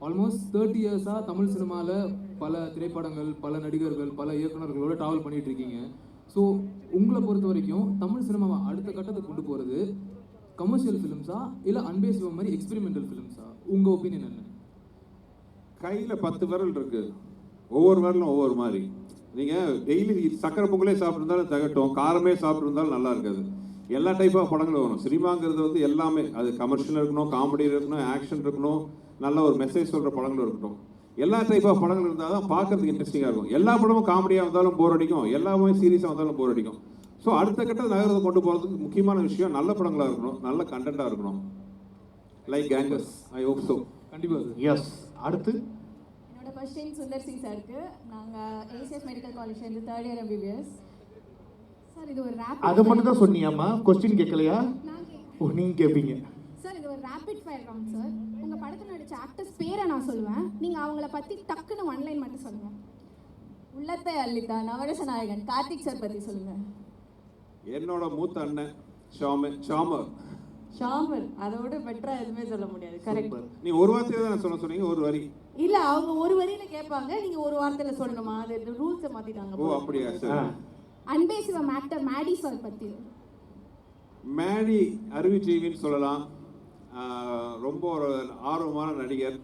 almost 30 இயர்ஸாக தமிழ் சினிமாவில் பல திரைப்படங்கள், பல நடிகர்கள், பல இயக்குநர்களோட ட்ராவல் பண்ணிட்டு இருக்கீங்க. ஸோ உங்களை பொறுத்த வரைக்கும் தமிழ் சினிமாவை அடுத்த கட்டத்துக்கு கொண்டு போகிறது கமர்ஷியல் ஃபிலிம்ஸா இல்லை அன்பே சிவம் மாதிரி எக்ஸ்பெரிமெண்டல் ஃபிலிம்ஸா? உங்கள் ஒப்பீனியன் என்ன? கையில் 10 விரல் இருக்கு, ஒவ்வொரு விரலும் ஒவ்வொரு மாதிரி. நீங்கள் டெய்லி சக்கரை பொங்கலே சாப்பிட்ருந்தாலும் தகட்டும், காரமே சாப்பிட்ருந்தாலும் நல்லா இருக்காது. எல்லா டைப் ஆஃப் படங்களும் வரும். சினிமாங்கிறது வந்து எல்லாமே, அது கமர்ஷியல் இருக்கணும், காமெடி இருக்கணும், ஆக்ஷன் இருக்கணும், நல்ல ஒரு மெசேஜ் சொல்கிற படங்களும் இருக்கட்டும். எல்லா டைப் ஆஃப் படங்கள் இருந்தால் தான் பார்க்கறதுக்கு இன்ட்ரெஸ்டிங்காக இருக்கும். எல்லா படமும் காமெடியாக இருந்தாலும் போர் அடிக்கும், எல்லாமே சீரியஸாக இருந்தாலும் போர் அடிக்கும். ஸோ அடுத்த கட்டத்தை நகரத்தை கொண்டு போகிறதுக்கு முக்கியமான விஷயம் நல்ல படங்களாக இருக்கணும், நல்ல கண்டென்ட்டாக இருக்கணும். Like Gangers, I hope so. கண்டிப்பாக. எஸ். அடுத்து என்னோட கொஸ்டின் சுந்தர்சி சாருக்கு. நாங்கள் ஏசிஎஸ் மெடிக்கல் காலேஜ்லேருந்து 3rd இயர் MBBS. சார் இது ஒரு ரேபிட். அதை மட்டும் தான் சொன்னியாம்மா, கொஸ்டின் கேட்கலையா? ஓ நீங்கள் கேட்பீங்க. சார் இது ஒரு ரேபிட் ஃபயர் ரவுண்ட் சார். உங்கள் படத்தில் நடித்த ஆக்டர்ஸ் பேரை நான் சொல்லுவேன், நீங்கள் அவங்கள பற்றி டக்குன்னு 1 லைன் மட்டும் சொல்லுங்கள். உள்ளத்தை அள்ளித்தா நவரச நாயகன் கார்த்திக் சார் பற்றி சொல்லுங்கள். என்னோட மூத்த அண்ணன் ஷாமர். அதோட பெட்டரா எதுவுமே சொல்ல முடியாது. கரெக்ட். நீ ஒரு வார்த்தையை தான் சொல்ல சொன்னீங்க, ஒரு வரி இல்ல அவங்க ஒரு வரியில கேட்பாங்க, நீங்க ஒரு வார்த்தையில சொல்லணுமா? அது ரூல்ஸை மாத்திட்டாங்க. ஓ அப்படியா சார். அன்பே சிவம் ஆக்டர் மேடி சார் பற்றி. மேடி அருவி டிவின்னு சொல்லலாம். ரொம்ப ஒரு ஆர்வமான நடிகர்.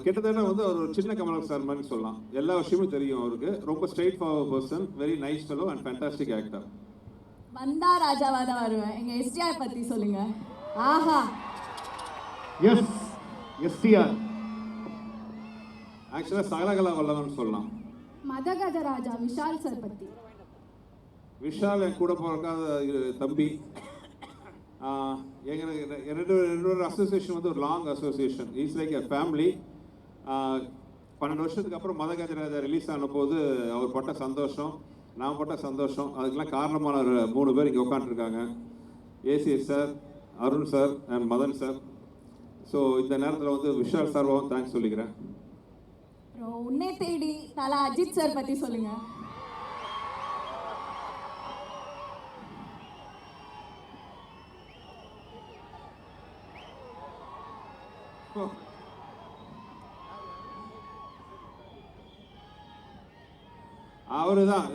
கிட்டத்தட்ட வந்து அவர் ஒரு சின்ன கமல் சார் மாதிரி சொல்லலாம். எல்லா விஷயமும் தெரியும் அவருக்கு. ரொம்ப straight forward person, very nice fellow and fantastic actor. வந்தா ராஜாவா தான் வருவேன். எங்க எஸ்டிஆர் பத்தி சொல்லுங்க. ஆஹா. Yes STR. ஆக்சுவலாக சகலகலா வல்லவன் சொல்லலாம். மதகஜ ராஜா விஷால் சார் பற்றி. விஷால் என் கூட பிறக்காத தம்பி. எங்களுக்கு ரெண்டு அசோசியேஷன் வந்து ஒரு long association. It's like a family. 12 வருஷத்துக்கு அப்புறம் மதகஜராஜா ரிலீஸ் ஆன போது அவர் பட்ட சந்தோஷம், நான் பட்ட சந்தோஷம், அதுக்கெல்லாம் காரணமான 3 பேர் இங்கே உட்காந்துருக்காங்க. ACS sir, Arun sir and Madan sir. So இந்த நேரத்தில் வந்து விஷால் சார்வாகவும் தேங்க்ஸ் சொல்லிக்கிறேன். உன்னை தேடி தலா அஜித் சார் பற்றி சொல்லுங்க. அவரு தான்,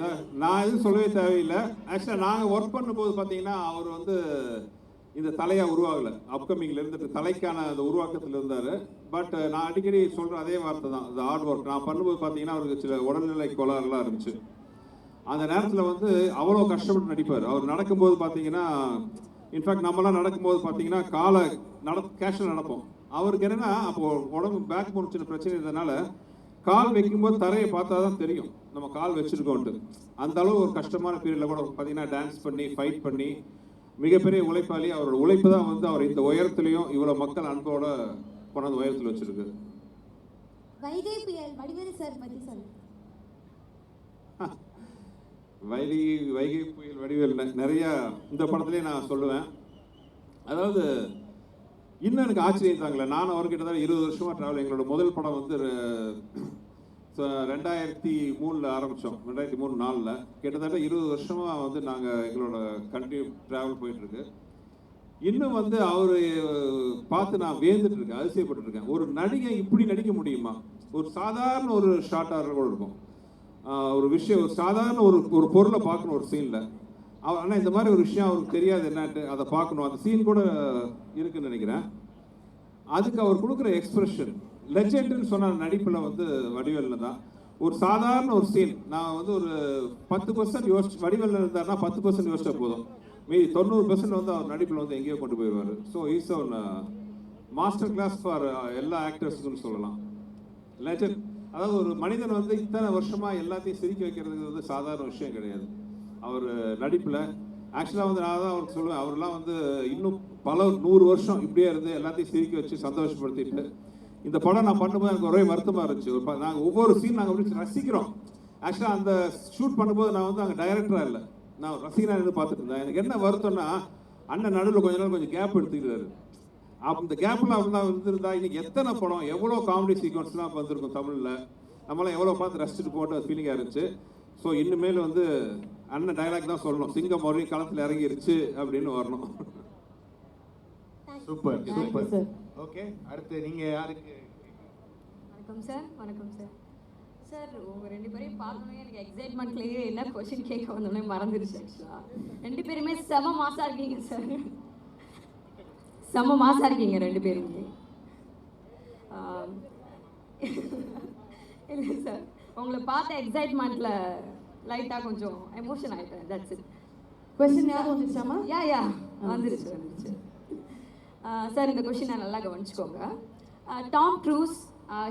நான் எதுவும் சொல்லவே தேவையில்லை. ஆக்சுவலாக நாங்கள் ஒர்க் பண்ணும்போது பார்த்தீங்கன்னா அவர் வந்து இந்த தலையாக உருவாகலை. அப்கமிங்கில் இருந்துட்டு தலைக்கான அந்த உருவாக்கத்தில் இருந்தார். பட் நான் அடிக்கடி சொல்கிற அதே வார்த்தை தான், இந்த ஹார்ட் ஒர்க். நான் பண்ணும்போது பார்த்தீங்கன்னா அவருக்கு சில உடல்நிலை கோளாறுலாம் இருந்துச்சு. அந்த நேரத்தில் வந்து அவ்வளோ கஷ்டப்பட்டு நடிப்பார். அவர் நடக்கும்போது பார்த்தீங்கன்னா, இன்ஃபேக்ட் நம்மலாம் நடக்கும்போது பார்த்தீங்கன்னா காலை கேஷில் நடப்போம். அவருக்கு என்னென்னா அப்போது உடம்பு பேக் போன் சின்ன பிரச்சனை இருந்ததுனால கால் வைக்கும்போது தரையை பார்த்தா தான் தெரியும் நம்ம கால் வச்சுருக்கோன்ட்டு. அந்த அளவு ஒரு கஷ்டமான பீரியடில் கூட பார்த்தீங்கன்னா டான்ஸ் பண்ணி ஃபைட் பண்ணி மிகப்பெரிய உழைப்பாளி. அவரோட உழைப்பு தான் வந்து அவர் இந்த உயரத்துலையும் இவ்வளோ மக்கள் அன்போட கொண்டாந்து உயரத்தில் வச்சுருக்கு. வைகை புயல் வடிவேலு சார் பற்றி சொல்லுங்க. வைகை புயல் வடிவேல் நிறையா இந்த படத்துலேயே நான் சொல்லுவேன். அதாவது இன்னும் எனக்கு ஆச்சரியம் தாங்களே, நானும் அவர்கிட்ட தான் 20 வருஷமாக ட்ராவல். எங்களோட முதல் படம் வந்து 2003 ஆரம்பித்தோம், 2003-4 கிட்டத்தட்ட 20 வருஷமாக வந்து நாங்கள் எங்களோட கண்டினியூ ட்ராவல் போயிட்டுருக்கு. இன்னும் வந்து அவர் பார்த்து நான் வேந்துட்டு இருக்கேன், அதிசயப்பட்டு இருக்கேன். ஒரு நடிகை இப்படி நடிக்க முடியுமா? ஒரு சாதாரண ஒரு ஷார்ட் ஆர்டர் கூட இருக்கும், ஒரு விஷயம், ஒரு சாதாரண ஒரு பொருளை பார்க்கணும் ஒரு சீனில். ஆனால் இந்த மாதிரி ஒரு விஷயம் அவருக்கு தெரியாது என்னன்ட்டு, அதை பார்க்கணும். அந்த சீன் கூட இருக்குன்னு நினைக்கிறேன். அதுக்கு அவர் கொடுக்குற எக்ஸ்பிரஷன் லெஜெண்டுன்னு சொன்ன நடிப்பில் வந்து வடிவேலில் தான். ஒரு சாதாரண ஒரு சீன் நான் வந்து ஒரு 10% யோசிச்சு, வடிவேலில் இருந்தாருன்னா 10% யோசிச்சா போதும், மீதி 90% வந்து அவர் நடிப்பில் வந்து எங்கேயோ கொண்டு போயிடுவார். So is one master class for எல்லா ஆக்டர்ஸுக்குன்னு சொல்லலாம். லெஜெண்ட். அதாவது ஒரு மனிதன் வந்து இத்தனை வருஷமாக எல்லாத்தையும் சிரிக்க வைக்கிறதுக்கு வந்து சாதாரண விஷயம் கிடையாது. அவர் நடிப்பில் ஆக்சுவலாக வந்து நான் தான் அவருக்கு சொல்லுவேன், அவரெல்லாம் வந்து இன்னும் பல 100 வருஷம் இப்படியே இருந்து எல்லாத்தையும் சிரிக்க வச்சு சந்தோஷப்படுத்திட்டு. இந்த படம் நான் பண்ணும்போது எனக்கு ஒரே வருத்தமாக இருந்துச்சு. நாங்கள் ஒவ்வொரு சீன் நாங்கள் அப்படி ரசிக்கிறோம். ஆக்சுவலாக அந்த ஷூட் பண்ணும்போது நான் வந்து அங்கே டைரக்டராக இல்லை, நான் ரசிகனாக இருந்து பார்த்துட்டு இருந்தேன். எனக்கு என்ன வருத்தம்னா, அண்ணன் நடுவில் கொஞ்ச நாள் கொஞ்சம் கேப் எடுத்துக்கிறாரு. அந்த கேப்பில் அப்படிலாம் வந்துருந்தா இன்னைக்கு எத்தனை படம், எவ்வளோ காமெடி சீக்வன்ஸ்லாம் வந்திருக்கும் தமிழில், நம்மளாம் எவ்வளோ பார்த்து ரசிச்சுட்டு போட்டு ஃபீலிங்காக இருந்துச்சு. ஸோ இனிமேல் வந்து அண்ணன் டைலாக் தான் சொல்லணும், சிங்கம் மறுபடியும் களத்தில் இறங்கிருச்சு அப்படின்னு வரணும். Super super. ஓகே, அடுத்து நீங்கள் யாருக்கு? வணக்கம் சார். வணக்கம் சார். சார் உங்கள் 2 பேரையும் பார்த்தோன்னே எனக்கு எக்ஸைட்மெண்ட்லேயே என்ன கொஷின் கேட்க வந்தோடனே மறந்துடுச்சு. ஆக்சுவலாக 2 பேருமே செம மாசாக இருக்கீங்க சார், செம மாசாக இருக்கீங்க 2 பேருமே. இல்லை சார், உங்களை பார்த்த எக்ஸைட்மெண்ட்டில் லைட்டாக கொஞ்சம் எமோஷன் ஆகிட்டேன். That's it. கொஸ்டின் யாரும் வந்துருச்சாமா? யா வந்துருச்சு. சார் இந்த கொஷினை நல்லா கவனிச்சுக்கோங்க. Tom Cruise,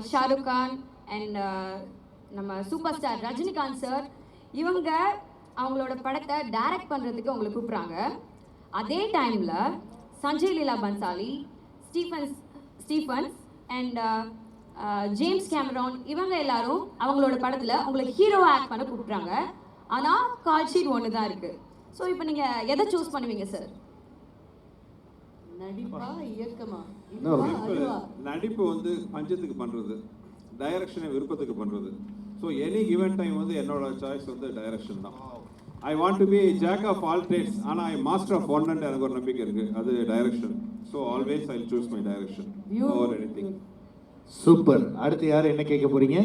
Shahrukh Khan and நம்ம சூப்பர் ஸ்டார் ரஜினிகாந்த் சார், இவங்க அவங்களோட படத்தை டைரக்ட் பண்ணுறதுக்கு அவங்களை கூப்பிட்றாங்க. அதே டைமில் Sanjay Leela Bhansali, Stephens and James Cameron, இவங்க எல்லாரும் அவங்களோட படத்தில் உங்களுக்கு ஹீரோவை ஆக்ட் பண்ண கூப்பிட்றாங்க. ஆனால் கால் ஷீட் ஒன்று தான் இருக்குது. ஸோ இப்போ நீங்கள் எதை சூஸ் பண்ணுவீங்க சார்? நடிப்பா இயக்கமா? நடிப்பு வந்து பஞ்சத்துக்கு பண்ணுறது, டைரக்ஷனை விருப்பத்துக்கு பண்ணுறது. ஸோ எனி கிவன் டைம் வந்து என்னோட சாய்ஸ் வந்து டைரக்ஷன் தான். I want to be jack of all trades, ஆனால் I master of one and எனக்கு ஒரு நம்பிக்கை இருக்குது, அது direction. So always I choose my direction over anything. Super. அடுத்து யார் என்ன கேட்க போறீங்க?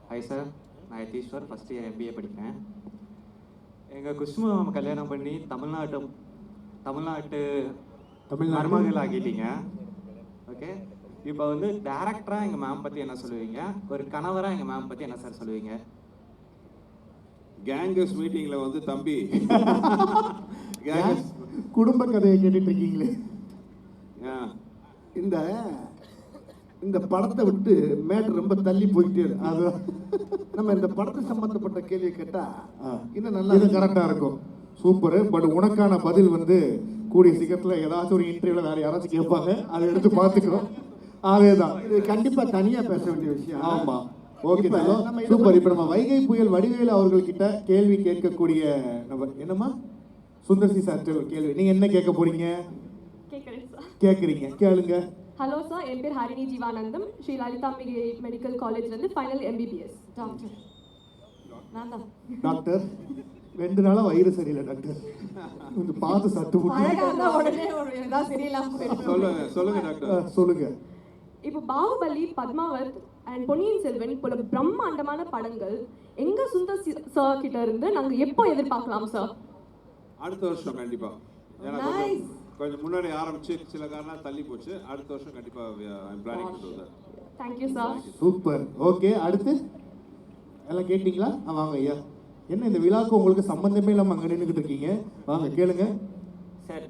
ஹாய் சார், நான் யதீஸ்வர், ஃபஸ்ட் இயர் MBA படிக்கிறேன். எங்கள் குஷ்மு நம்ம கல்யாணம் பண்ணி தமிழ்நாட்டு மருமகள் ஆகிட்டீங்க. ஓகே, இப்போ வந்து டேரக்டராக எங்கள் மேம் பற்றி என்ன சொல்லுவீங்க, ஒரு கணவராக எங்கள் மேம் பற்றி என்ன சார் சொல்லுவீங்க? கேங்கஸ் மீட்டிங்கில் வந்து தம்பி குடும்ப கதையை கேட்டுட்டு இருக்கீங்களே. இந்த படத்தை விட்டு மேட்டர் ரொம்ப தள்ளி போயிட்டே இருக்கு. அது நம்ம இந்த படத்தை சம்பந்தப்பட்ட கேள்வியை கேட்டா இன்னும் நல்லா கரெக்டாக இருக்கும். சூப்பர். பட் உனக்கான பதில் வந்து கூடிய சீக்கிரத்தில் ஏதாச்சும் ஒரு இன்டர்வியூல வேற யாராச்சும் கேட்பாங்க, அதை எடுத்து பார்த்துக்கிறோம். அதேதான், இது கண்டிப்பா தனியா பேச வேண்டிய விஷயம். ஆமா. Okay super. இப்போ நம்ம வைகை புயல் வடிவேலு அவர்கள்கிட்ட கேள்வி கேட்கக்கூடிய நபர் என்னம்மா? சுந்தர் சி சார் கேள்வி. நீங்க என்ன கேட்க போறீங்க? கேட்குறீங்க, கேளுங்க. ஹலோ சார், என் பேர் ஹரிணி ஜீவானந்தம், ஸ்ரீ லலிதா மெடிக்கல் காலேஜ்லேருந்து ஃபைனல் MBBS டாக்டர். நான் தான் டாக்டர். 2 நாளா வயிறு சரியில்லை டாக்டர், கொஞ்சம் பார்த்து சட்டு உடனே ஏதாவது சரியில்லாம சொல்லுங்க டாக்டர். சொல்லுங்க. இப்போ பாகுபலி, பத்மாவத் அண்ட் பொன்னியின் செல்வன் போல பிரம்மாண்டமான படங்கள் எங்க சுந்தர் சார் கிட்ட இருந்து நாங்க எப்போ எதிர்பார்க்கலாம் சார்? அடுத்த வருஷம் கண்டிப்பா. ஏன்னா கொஞ்சம் முன்னாடி ஆரம்பிச்சு சில காரணம் தள்ளி போச்சு. அடுத்த வருஷம் கண்டிப்பா பிளானிங் பண்ணுறது. Thank you sir. சூப்பர். ஓகே, அடுத்து எல்லாம் கேட்டிங்களா? வாங்க ஐயா. என்ன இந்த விழாவுக்கு உங்களுக்கு சம்பந்தமே இல்லாமல் அங்கே நின்றுக்கிட்டு இருக்கீங்க? வாங்க கேளுங்க. சார்,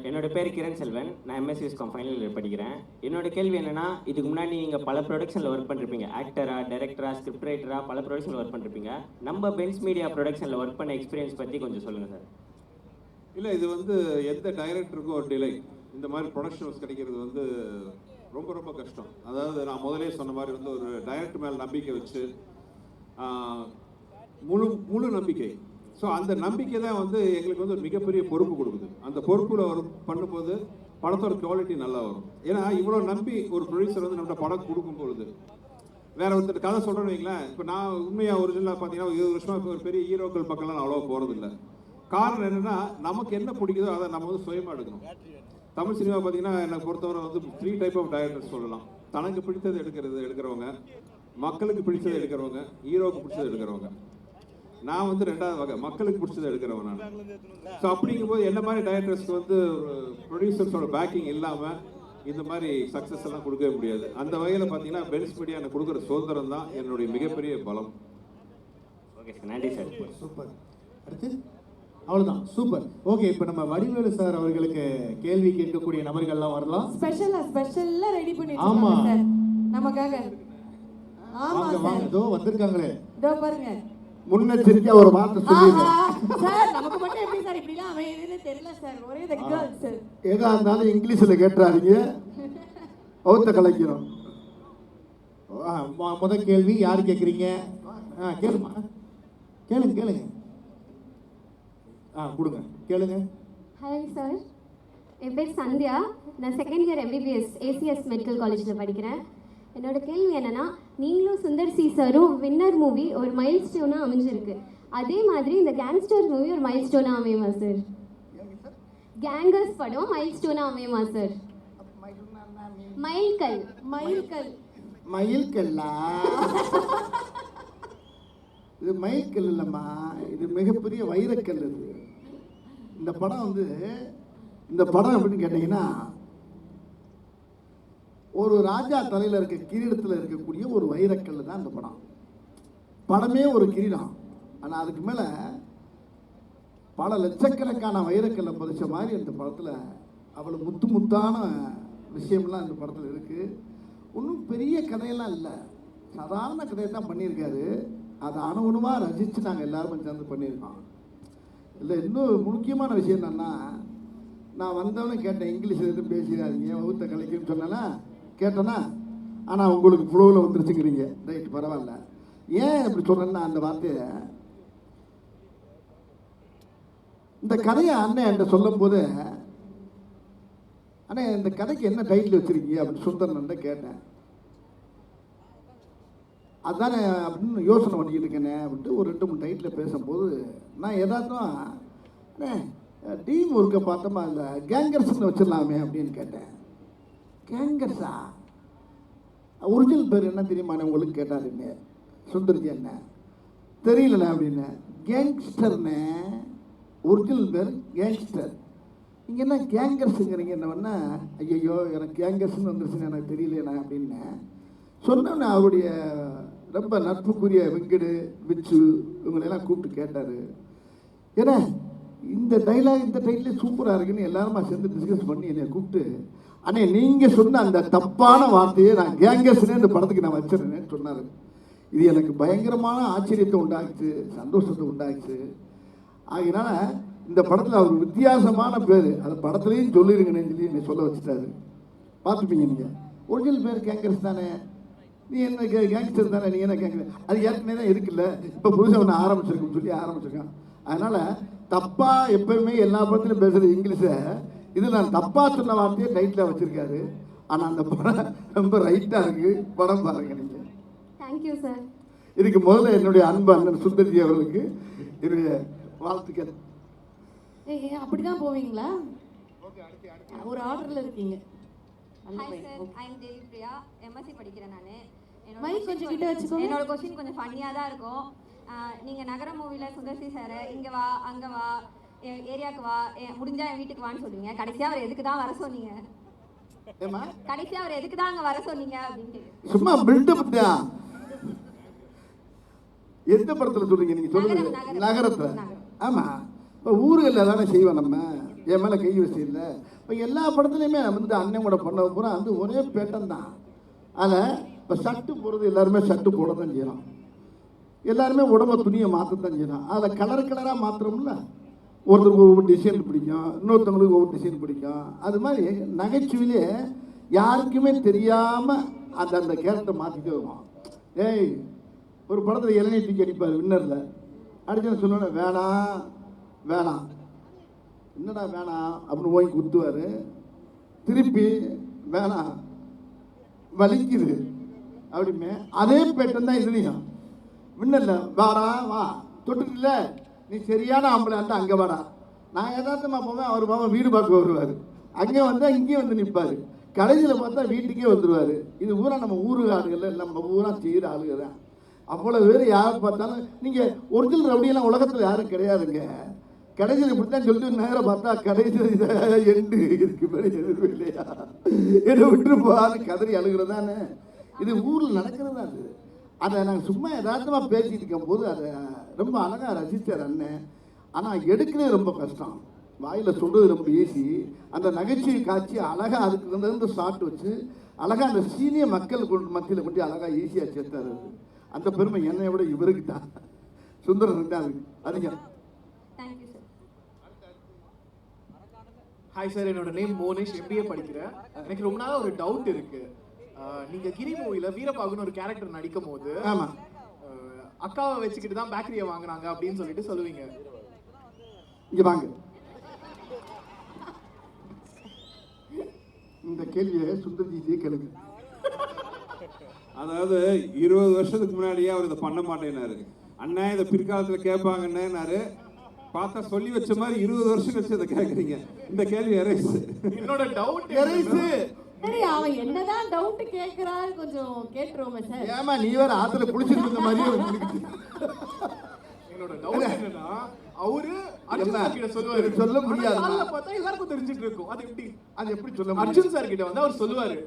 என்னோட பேர் கிரண் செல்வன், நான் MSc Viscom ஃபைனல் இயர் படிக்கிறேன். என்னோட கேள்வி என்னன்னா, இதுக்கு முன்னாடி நீங்கள் பல ப்ரொடக்ஷனில் ஒர்க் பண்ணிருப்பீங்க, ஆக்டரா, டைரக்டரா, ஸ்கிரிப்ட் ரைட்டரா, பல ப்ரொடக்ஷனில் ஒர்க் பண்ணிருப்பீங்க. நம்ம பென்ஸ் மீடியா ப்ரொடக்ஷனில் ஒர்க் பண்ண எக்ஸ்பீரியன்ஸ் பற்றி கொஞ்சம் சொல்லுங்கள் சார். இல்லை, இது வந்து எந்த டைரக்டருக்கும் ஒரு டிலே. இந்த மாதிரி ப்ரொடக்ஷன்ஸ் கிடைக்கிறது வந்து ரொம்ப ரொம்ப கஷ்டம். அதாவது நான் முதலே சொன்ன மாதிரி வந்து ஒரு டைரக்டர் மேலே நம்பிக்கை வச்சு முழு நம்பிக்கை. ஸோ அந்த நம்பிக்கை தான் வந்து எங்களுக்கு வந்து ஒரு மிகப்பெரிய பொறுப்பு கொடுக்குது. அந்த பொறுப்பில் பண்ணும்போது படத்தோட குவாலிட்டி நல்லா வரும். ஏன்னா இவ்வளோ நம்பி ஒரு ப்ரொடியூசர் வந்து நம்மகிட்ட படம் கொடுக்கும் பொழுது வேற ஒருத்தர் கதை சொல்கிறேன்னு வைங்களேன். இப்போ நான் உண்மையாக ஒரிஜினலாக பார்த்தீங்கன்னா 20 வருஷமாக ஒரு பெரிய ஹீரோக்கள் பக்கம்லாம் நான் அவ்வளோவா போகிறதில்ல. காரணம் என்னென்னா நமக்கு என்ன பிடிக்குதோ அதை நம்ம வந்து சுயமாக எடுக்கணும். தமிழ் சினிமா பார்த்தீங்கன்னா என்னை பொறுத்தவரை வந்து 3 டைப் ஆஃப் டைரக்டர்ஸ் சொல்லலாம். தனக்கு பிடித்தது எடுக்கிறவங்க, மக்களுக்கு பிடிச்சதை எடுக்கிறவங்க, ஹீரோவுக்கு பிடிச்சதை எடுக்கிறவங்க. நான் வந்து 2வது வகை, மக்களுக்கு பிடிச்சதை எடுக்கிறவன் நான். ஸோ அப்படிங்கும்போது என்ன மாதிரி டைரக்டர்ஸ்க்கு வந்து ப்ரொடியூசர்ஸோட பேக்கிங் இல்லாமல் இந்த மாதிரி சக்ஸஸ் எல்லாம் கொடுக்கவே முடியாது. அந்த வகையில் பார்த்தீங்கன்னா பென்ஸ் மீடியா எனக்கு கொடுக்குற சுதந்திரம் தான் என்னுடைய மிகப்பெரிய பலம். ஓகே சார், நன்றி சார். சூப்பர். அடுத்து அவ்வளோதான், சூப்பர். ஓகே, இப்போ நம்ம வடிவேலு சார் அவர்களுக்கு கேள்வி கேட்கக்கூடிய நபர்கள்லாம் வரலாம். ஸ்பெஷலா ரெடி பண்ணி ஆமா சார் நமக்காக. ஆமா சார், இதோ வந்திருக்காங்களே, இதோ பாருங்க. முன்னெச்சரிக்கையா ஒரு வார்த்தை சொல்லிடுங்க சார். நமக்கு மட்டும் எப்படி சார் இப்படிலாம் அமையுதுன்னு தெரியல சார். ஒரே த கேர்ள்ஸ் சார். ஏதா இருந்தாலும் இங்கிலீஷ்ல கேட்டுறாதீங்க, பௌத்த கலைக்கிறோம். முதல் கேள்வி யார் கேட்குறீங்க? கேளுமா, கேளுங்க. கொடுங்க, கேளுங்க. ஹாய் சார், என் பேர் சந்தியா. நான் second year MBBS ACS medical காலேஜில் படிக்கிறேன். என்னோட கேள்வி என்னன்னா, நீங்களும் சுந்தர் சி சாரும் வின்னர் மூவி ஒரு மைல் ஸ்டோனாக அமைஞ்சிருக்கு. அதே மாதிரி இந்த கேங்ஸ்டர் மூவி ஒரு மைல் ஸ்டோனாக அமையுமா சார்? கேங்கர்ஸ் படம் மைல் ஸ்டோனாக அமையுமா சார்? மயில்கல்லா? இது மயில்கல் இல்லைம்மா, இது மிகப்பெரிய வைரக்கல். இது இந்த படம் எப்படின்னு கேட்டீங்கன்னா, ஒரு ராஜா தலையில் இருக்க கிரீடத்தில் இருக்கக்கூடிய ஒரு வைரக்கல் தான் இந்த படம். படமே ஒரு கிரீடம், ஆனால் அதுக்கு மேலே பல லட்சக்கணக்கான வைரக்கல்லை பதிச்ச மாதிரி இந்த படத்தில் அவ்வளோ முத்தான விஷயம்லாம் இந்த படத்தில் இருக்குது. ஒன்றும் பெரிய கதையெல்லாம் இல்லை, சாதாரண கதையை தான் பண்ணியிருக்காரு. அதை அணுகுணமாக ரசித்து நாங்கள் எல்லாருமே சேர்ந்து பண்ணியிருக்கோம். இல்லை, இன்னும் முக்கியமான விஷயம் என்னென்னா, நான் வந்தவனே கேட்டேன், இங்கிலீஷில் எதுவும் பேசிடாதீங்க, வகுத்த கலைக்குன்னு சொன்னேன்னா கேட்டேன்னா, ஆனால் உங்களுக்கு ஃப்ளோவில் வந்துருச்சுங்கிறீங்க. ரைட், பரவாயில்ல. ஏன் இப்படி சொன்னேன்னா, அந்த வார்த்தையை இந்த கதையை அண்ணன் என்கிட்ட சொல்லும் போது, அண்ணே இந்த கதைக்கு என்ன டைட்டில் வச்சுருக்கீங்க அப்படின்னு சுந்தரன் கேட்டேன். அதுதானே அப்படின்னு யோசனை பண்ணிக்கிட்டு இருக்கேனே அப்படின்ட்டு ஒரு 2-3 டைட்டில் பேசும்போது நான் எதாச்சும் அண்ணே டீம் ஒர்க்கை பார்த்தோமா இந்த கேங்கர்ஸ்ன்னு வச்சிடலாமே அப்படின்னு கேட்டேன். கேங்கர்ஸா? ஒரிஜினல் பேர் என்ன தெரியுமாண்ணே உங்களுக்கு கேட்டாருன்னு சுந்தர்ஜி என்ன தெரியலண்ணே அப்படின்னு. கேங்ஸ்டர்னே ஒரிஜினல் பேர் கேங்ஸ்டர். நீங்கள் என்ன கேங்கர்ஸுங்கிறீங்க என்னவென்னா, ஐயோ எனக்கு கேங்கர்ஸ்ன்னு வந்துருச்சுன்னு எனக்கு தெரியலண்ணே அப்படின்னு சொன்னோன்னே அவருடைய ரொம்ப நட்புக்குரிய வெங்கடு விச்சு இவங்களெல்லாம் கூப்பிட்டு கேட்டார். ஏன்னா இந்த டைலாக் இந்த டைட்டிலே சூப்பராக இருக்குன்னு எல்லாருமா சேர்ந்து டிஸ்கஸ் பண்ணி என்னை கூப்பிட்டு, அண்ணே நீங்கள் சொன்ன அந்த தப்பான வார்த்தையை நான் கேங்கர்ஸ்னே இந்த படத்துக்கு நான் வச்சிருந்தேன்னு சொன்னார். இது எனக்கு பயங்கரமான ஆச்சரியத்தை உண்டாக்குச்சு, சந்தோஷத்தை உண்டாக்குச்சு. ஆகினால இந்த படத்தில் அவர் வித்தியாசமான பேர் அதை படத்துலேயும் சொல்லிருங்கன்னு சொல்லி என்னை சொல்ல வச்சுட்டாரு. பார்த்துப்பீங்க நீங்கள். ஒரிஜினல் பேர் கேங்கர்ஸ் தானே, நீ என்ன கேங்ஸ்டர் தானே, நீ என்ன கேங்கர், அது ஏற்கனவே தான் இருக்குல்ல, இப்போ புதுசாக ஒன்று ஆரம்பிச்சிருக்குன்னு சொல்லி ஆரம்பிச்சிருக்கான். அதனால் தப்பாக எப்போயுமே எல்லா படத்துலையும் பேசுகிற இங்கிலீஷை இது நான் தப்பாக சொன்ன வார்த்தையை டைட்டில் வச்சுருக்காரு. ஆனால் அந்த படம் ரொம்ப ரைட்டாக இருக்குது. படம் பாருங்கள் நீங்கள். Thank you sir. இதுக்கு முதல்ல என்னுடைய அன்பு அண்ணன் சுந்தர்ஜி அவர்களுக்கு என்னுடைய வாழ்த்துக்கள். அப்படிதான் போவீங்களா? ஒரு ஆர்டர்ல இருக்கீங்க. Hi sir, I am Devi Priya, MSc படிக்கிறேன் நான். மைக் கொஞ்சம் கிட்ட வச்சுக்கோங்க. என்னோட क्वेश्चन கொஞ்சம் ஃபன்னியா தான் இருக்கும். நீங்க நகர மூவில சுந்தர்சி சார் இங்க வா அங்க வா ஏரியாக்கு வா முடிஞ்சா என் வீட்டுக்கு வான்னு சொல்லுவீங்க. கடைசியா அவர் எதுக்கு தான் வர சொன்னீங்க? கடைசியா அவர் எதுக்கு தான் அங்க வர சொன்னீங்க அப்படின்னு சும்மா பில்டப் தான். எந்த படத்துல சொல்றீங்க நீங்க? சொல்லுங்க. நகரத்துல. ஆமா, இப்போ ஊர்களில் தானே செய்வோம் நம்ம, என் மேலே கை வச்சு இல்லை. இப்போ எல்லா படத்துலையுமே வந்து அண்ணன் கூட பண்ண பூரா வந்து ஒரே பேட்டன் தான். அதில் இப்போ ஷர்ட்டு போடுறது எல்லாருமே ஷர்ட்டு போட தான் செய்யணும், எல்லாருமே உடம்பு துணியை மாற்றத்தான் செய்யணும். அதில் கலராக மாற்றுறோம்ல, ஒருத்தருக்கு ஒவ்வொரு டிசைன் பிடிக்கும், இன்னொருத்தவங்களுக்கு ஒவ்வொரு டிசைன் பிடிக்கும். அது மாதிரி நகைச்சுவையிலே யாருக்குமே தெரியாமல் அந்த கேரக்டரை மாற்றிட்டே வருவோம். ஏய், ஒரு படத்தில் இளநீ தூக்கி அடிப்பார் வின்னரில், அடிச்சு சொன்னோன்னே வேணாம் வேணாம், என்னடா வேணாம் அப்படின்னு ஓங்கி குத்துவார். திருப்பி வேணாம் வலிக்குது அப்படிமே அதே பேட்டன் தான் இதுலையும் முன்னல்ல வாடா வா தொட்டுல நீ சரியான ஆம்பளை இருந்தால் அங்கே வாடா. நான் யதார்த்தமாக போவேன், அவர் பாவம் வீடு பார்க்க வருவார், அங்கே வந்தால் இங்கேயும் வந்து நிற்பார், கடைசியில் பார்த்தா வீட்டுக்கே வந்துடுவார். இது பூரா நம்ம ஊரு ஆளுகள் நம்ம பூரா செய்கிற ஆளுங்க தான். அவ்வளோ பேர் யார் பார்த்தாலும் நீங்கள் ஒரிஜினல் ரவுடியெல்லாம் உலகத்தில் யாரும் கிடையாதுங்க. கடைசியில் இப்படி தான் சொல்லிட்டு நேரம் பார்த்தா கடைசியில் இதை எண்டு இதுக்கு மேலே எதுவும் இல்லையா என்னை விட்டு போகாது கதறி அழுகிறதானே. இது ஊரில் நடக்கிறது தான். அதை நாங்கள் சும்மா யதார்த்தமாக பேசிட்டு இருக்கும் போது அதை ரொம்ப அழகாக ரசித்தார் அண்ணன். ஆனால் எடுக்கிறது ரொம்ப கஷ்டம், வாயில் சொல்கிறது ரொம்ப ஈஸி. அந்த நகைச்சுவை காட்சி அழகாக அதுக்கு வந்து ஷார்ட் வச்சு அழகாக அந்த சீனியர் மக்கள் மத்தியில் கொண்டு அழகாக ஈஸியாக சேர்த்தாரு. அந்த பெருமை என்னை விட இவருக்கு தான், சுந்தரனுக்கு தான் அதிகம். ஹாய் சார், என்னோட நேம் மோனிஷ், MBA படிக்கிறேன். எனக்கு ரொம்ப நாளாக ஒரு டவுட் இருக்கு. நீங்க கிரி மூவில வீரபாகுன்னு ஒரு கேரக்டர் நடிக்கும் போது அக்காவை வச்சுக்கிட்டு தான் பேக்கரியை வாங்கினாங்க அப்படின்னு சொல்லிட்டு சொல்லுவீங்க. இங்க வாங்க, இந்த கேள்வியை சுந்தர்ஜி கேளுங்க. அதாவது 20 வருஷத்துக்கு முன்னாடியே அவர் இதை பண்ண மாட்டேன்னாரு. அண்ணா இதை பிற்காலத்தில் கேட்பாங்கன்னாரு. பார்த்தா சொல்லி வச்ச மாதிரி 20 வருஷம் கழிச்சு இதை கேட்குறீங்க. இந்த கேள்வி எரேஸ். என்னோட டவுட் எரேஸ். சரி, அவன் என்னதான் டவுட் கேக்குறாரு கொஞ்சம் கேட்றோமே சார். ஏமா நீ வேற ஆத்துல குளிச்சிட்டு இருந்த மாதிரியே என்னோட டவுட் என்னன்னா, அவரு அர்ஜுன் சார் கிட்ட சொல்லுவாரு, சொல்ல முடியாது. காலைல பார்த்தா எல்லாருக்கும் தெரிஞ்சிட்டு இருக்கும். அது எப்படி சொல்ல முடியும்? அர்ஜுன் அர்ஜுன் சார் கிட்ட வந்து அவர் சொல்லுவாரு,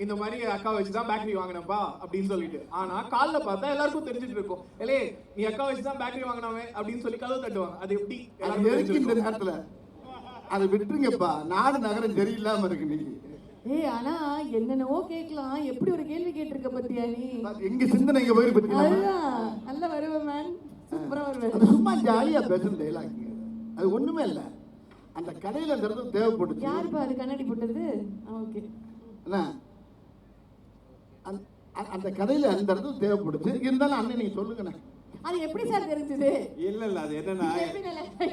இந்த மாதிரி அக்கா வச்சு தான் பேக்கரி வாங்கினப்பா அப்படின்னு சொல்லிட்டு. ஆனா காலைல பார்த்தா எல்லாருக்கும் தெரிஞ்சிட்டு இருக்கும், ஏலே நீ அக்கா வச்சு தான் பேக்கரி வாங்கினாவே அப்படின்னு சொல்லி கதவு தட்டுவாங்க. அது எப்படி இந்த நேரத்துல அதை விட்டுருங்கப்பா, நாடு நகரம் சரியில்லாம இருக்கு நீங்க. ஆனா என்னென்னவோ கேட்கலாம், எப்படி ஒரு கேள்வி கேட்டிருக்க பத்தியா நீ? எங்க சிந்தனை இங்க போயிரு பத்தியா? நல்ல வருவேன் மேன், சூப்பரா வருவேன். அது சும்மா ஜாலியா பேசுற டைலாக், அது ஒண்ணுமே இல்ல. அந்த கடையில அந்த இடத்துல தேவைப்படுது. யாருப்பா அது கண்ணாடி போட்டது? ஓகே, என்ன அந்த கடையில அந்த இடத்துல தேவைப்படுது. இருந்தாலும் அண்ணன் நீங்க சொல்லுங்கண்ணே, அது எப்படி சார் தெரிஞ்சது? இல்ல அது என்னன்னா,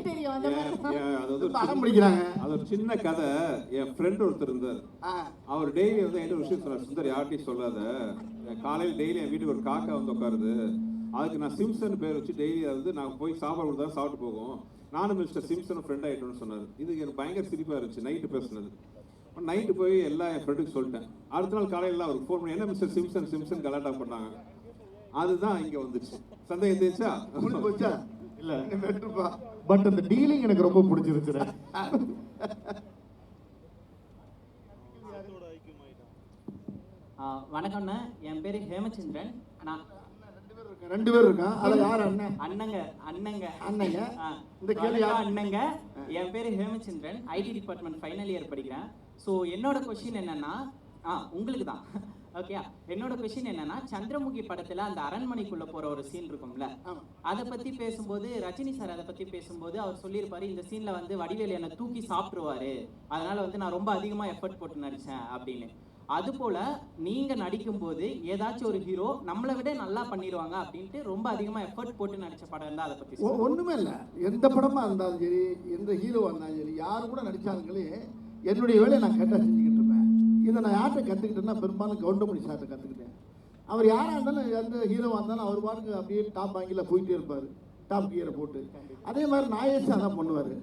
தெரியும் அந்த மாதிரி அது வந்து படம் பிடிக்கிறாங்க. அது ஒரு சின்ன கதை. என் ஃப்ரெண்ட் ஒருத்தர் இருந்தார், அவர் டெய்லி வந்து என்ன விஷயம் சொன்னார், சுந்தர் யார்ட்டையும் சொல்லாத, காலையில் டெய்லி என் வீட்டுக்கு ஒரு காக்கா வந்து உட்காருது, அதுக்கு நான் சிம்சன் பேர் வச்சு டெய்லி வந்து நான் போய் சாப்பாடு கொடுத்தா சாப்பிட்டு போகும், நானும் மிஸ்டர் சிம்சன் ஃப்ரெண்ட் ஆகிட்டோன்னு சொன்னார். இது எனக்கு பயங்கர சிரிப்பாக இருந்துச்சு. நைட்டு பேசுனது, நைட்டு போய் எல்லாம் என் ஃப்ரெண்டுக்கு சொல்லிட்டேன். அடுத்த நாள் காலையில் அவருக்கு ஃபோன் பண்ணி, என்ன மிஸ்டர் சிம்சன் சிம்சன் கலாட்டா பண்ணாங்க. அதுதான் இங்க வந்துச்சு. சந்தேகம் தேச்சா போச்சா? இல்ல பட் அந்த டீலிங் எனக்கு ரொம்ப பிடிச்சிருச்சு. வணக்கம்ண்ணா, என் பேரு ஹேமச்சந்திரன். நான் 2 பேர் இருக்கா? அது யார் அண்ணன்? அண்ணங்க. இந்த கேள்வி அண்ணங்க. என் பேரு Hemachandran, IT department final year படிக்கிறேன். ஸோ என்னோட கொஸ்டின் என்னன்னா, உங்களுக்கு தான் ஓகே. என்னோட கொஸ்டின் என்னன்னா, சந்திரமுகி படத்துல அந்த அரண்மனைக்குள்ள போற ஒரு சீன் இருக்கும்ல, அதை பத்தி பேசும்போது ரஜினி சார் அதை பத்தி பேசும்போது அவர் சொல்லியிருப்பாரு, இந்த சீன்ல வந்து வடிவேலு என்னை தூக்கி சாப்பிடுவாரு, அதனால வந்து நான் ரொம்ப அதிகமா எஃபர்ட் போட்டு நடிச்சேன் அப்படின்னு. அது போல நீங்க நடிக்கும் போது ஏதாச்சும் ஒரு ஹீரோ நம்மளை விட நல்லா பண்ணிடுவாங்க அப்படின்ட்டு ரொம்ப அதிகமா எஃபர்ட் போட்டு நடிச்ச படம் இருந்தா அதை பத்தி ஒண்ணுமே இல்லை. எந்த படமா இருந்தாலும் சரி, எந்த ஹீரோவா இருந்தாலும் சரி, யாரு கூட நடிச்சாங்களே என்னுடைய வேலையை நான் கரெக்டாக செஞ்சுக்கிட்டு இருப்பேன். இதை நான் யார்கிட்ட கற்றுக்கிட்டேன்னா பெரும்பாலும் கவுண்டமணி சார்கிட்ட கற்றுக்கிட்டேன். அவர் யாராக இருந்தாலும், எந்த ஹீரோவாக இருந்தாலும் அவர் பாட்டுக்கு அப்படியே டாப் வாங்கில போயிட்டே இருப்பார், டாப் கியரை போட்டு. அதே மாதிரி நாயேஷ் தான் பண்ணுவார்.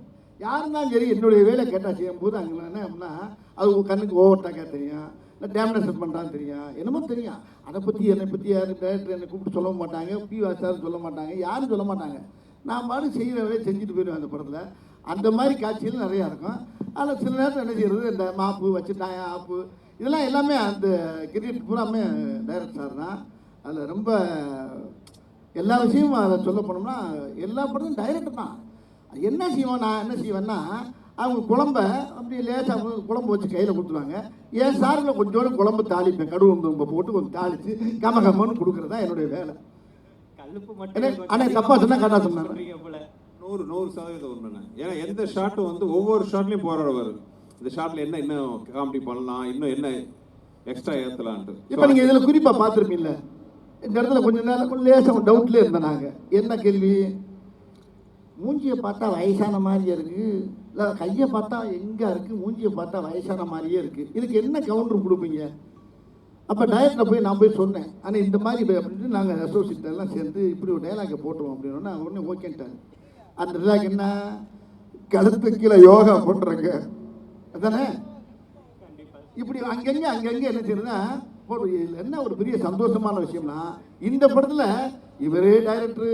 யார் இருந்தாலும் சரி என்னுடைய வேலை கேட்டால் செய்யும்போது அங்கே என்ன அப்படின்னா, அது கண்ணுக்கு ஓவர்டாக்காக தெரியும், இல்லை டேமினேஷன் பண்ணுறான்னு தெரியும், என்னமோ தெரியும். அதை பற்றி என்னை பற்றி யாரும் டேரக்டர் என்னை கூப்பிட்டு சொல்ல மாட்டாங்க, வாசாரும் சொல்ல மாட்டாங்க, யாரும் சொல்ல மாட்டாங்க. நான் பாட்டு செய்கிற வேலையை செஞ்சுட்டு போயிடுவேன் அந்த படத்தில். அந்த மாதிரி காட்சிகள் நிறையா இருக்கும். அதில் சில நேரத்தில் என்ன செய்கிறது, இந்த மாப்பு வச்சுட்டாங்க ஆப்பு இதெல்லாம் எல்லாமே அந்த கிரிக்கெட் பூராமே டைரக்டர் சார் தான். அதில் ரொம்ப எல்லா விஷயமும் அதை சொல்ல போனோம்னா எல்லா படமும் டைரக்டர் தான். என்ன செய்வோம், நான் என்ன செய்வேன்னா, அவங்க குழம்ப அப்படியே லேசாக குழம்பு வச்சு கையில் கொடுத்துருவாங்க. என் சாரில் கொஞ்சோண்டு குழம்பு தாளிப்பேன், கடுகு போட்டு கொஞ்சம் தாளித்து கமகமன்னு கொடுக்குறது தான் என்னுடைய வேலை. ஆனால் தப்பா சொன்னால் கரெக்டாக சொன்னாங்க. 100% உண்மைண்ணே. ஏன்னா எந்த ஷாட்டும் வந்து ஒவ்வொரு ஷாட்லையும் போராடுவார், இந்த ஷாட்ல என்ன இன்னும் காமெடி பண்ணலாம், இன்னும் என்ன எக்ஸ்ட்ரா ஏற்றலான்ட்டு. இப்போ நீங்கள் இதில் குறிப்பாக பார்த்துருப்பீங்கள, இந்த இடத்துல கொஞ்சம் நேரம் லேசாக டவுட்லேயே இருந்தேன். நாங்கள் என்ன கேள்வி, மூஞ்சியை பார்த்தா வயசான மாதிரியே இருக்குது, இல்லை கையை பார்த்தா எங்கே இருக்குது, மூஞ்சியை பார்த்தா வயசான மாதிரியே இருக்குது, இதுக்கு என்ன கவுண்டர் கொடுப்பீங்க? அப்போ டைரக்டரை போய் நான் போய் சொன்னேன், ஆனால் இந்த மாதிரி அப்படின்ட்டு நாங்கள் அசோசியேட் எல்லாம் சேர்ந்து இப்படி ஒரு டைலாகை போட்டுவோம் அப்படின்னா உடனே ஓகேன்ட்டார். அந்த டைலாக் என்ன, கழுத்து கீழே யோகா போட்டுறங்க அதானே. இப்படி அங்கங்கே என்ன செய்யணும்னா போட்டு என்ன ஒரு பெரிய சந்தோஷமான விஷயம்னா, இந்த படத்தில் இவரே டைரக்டரு,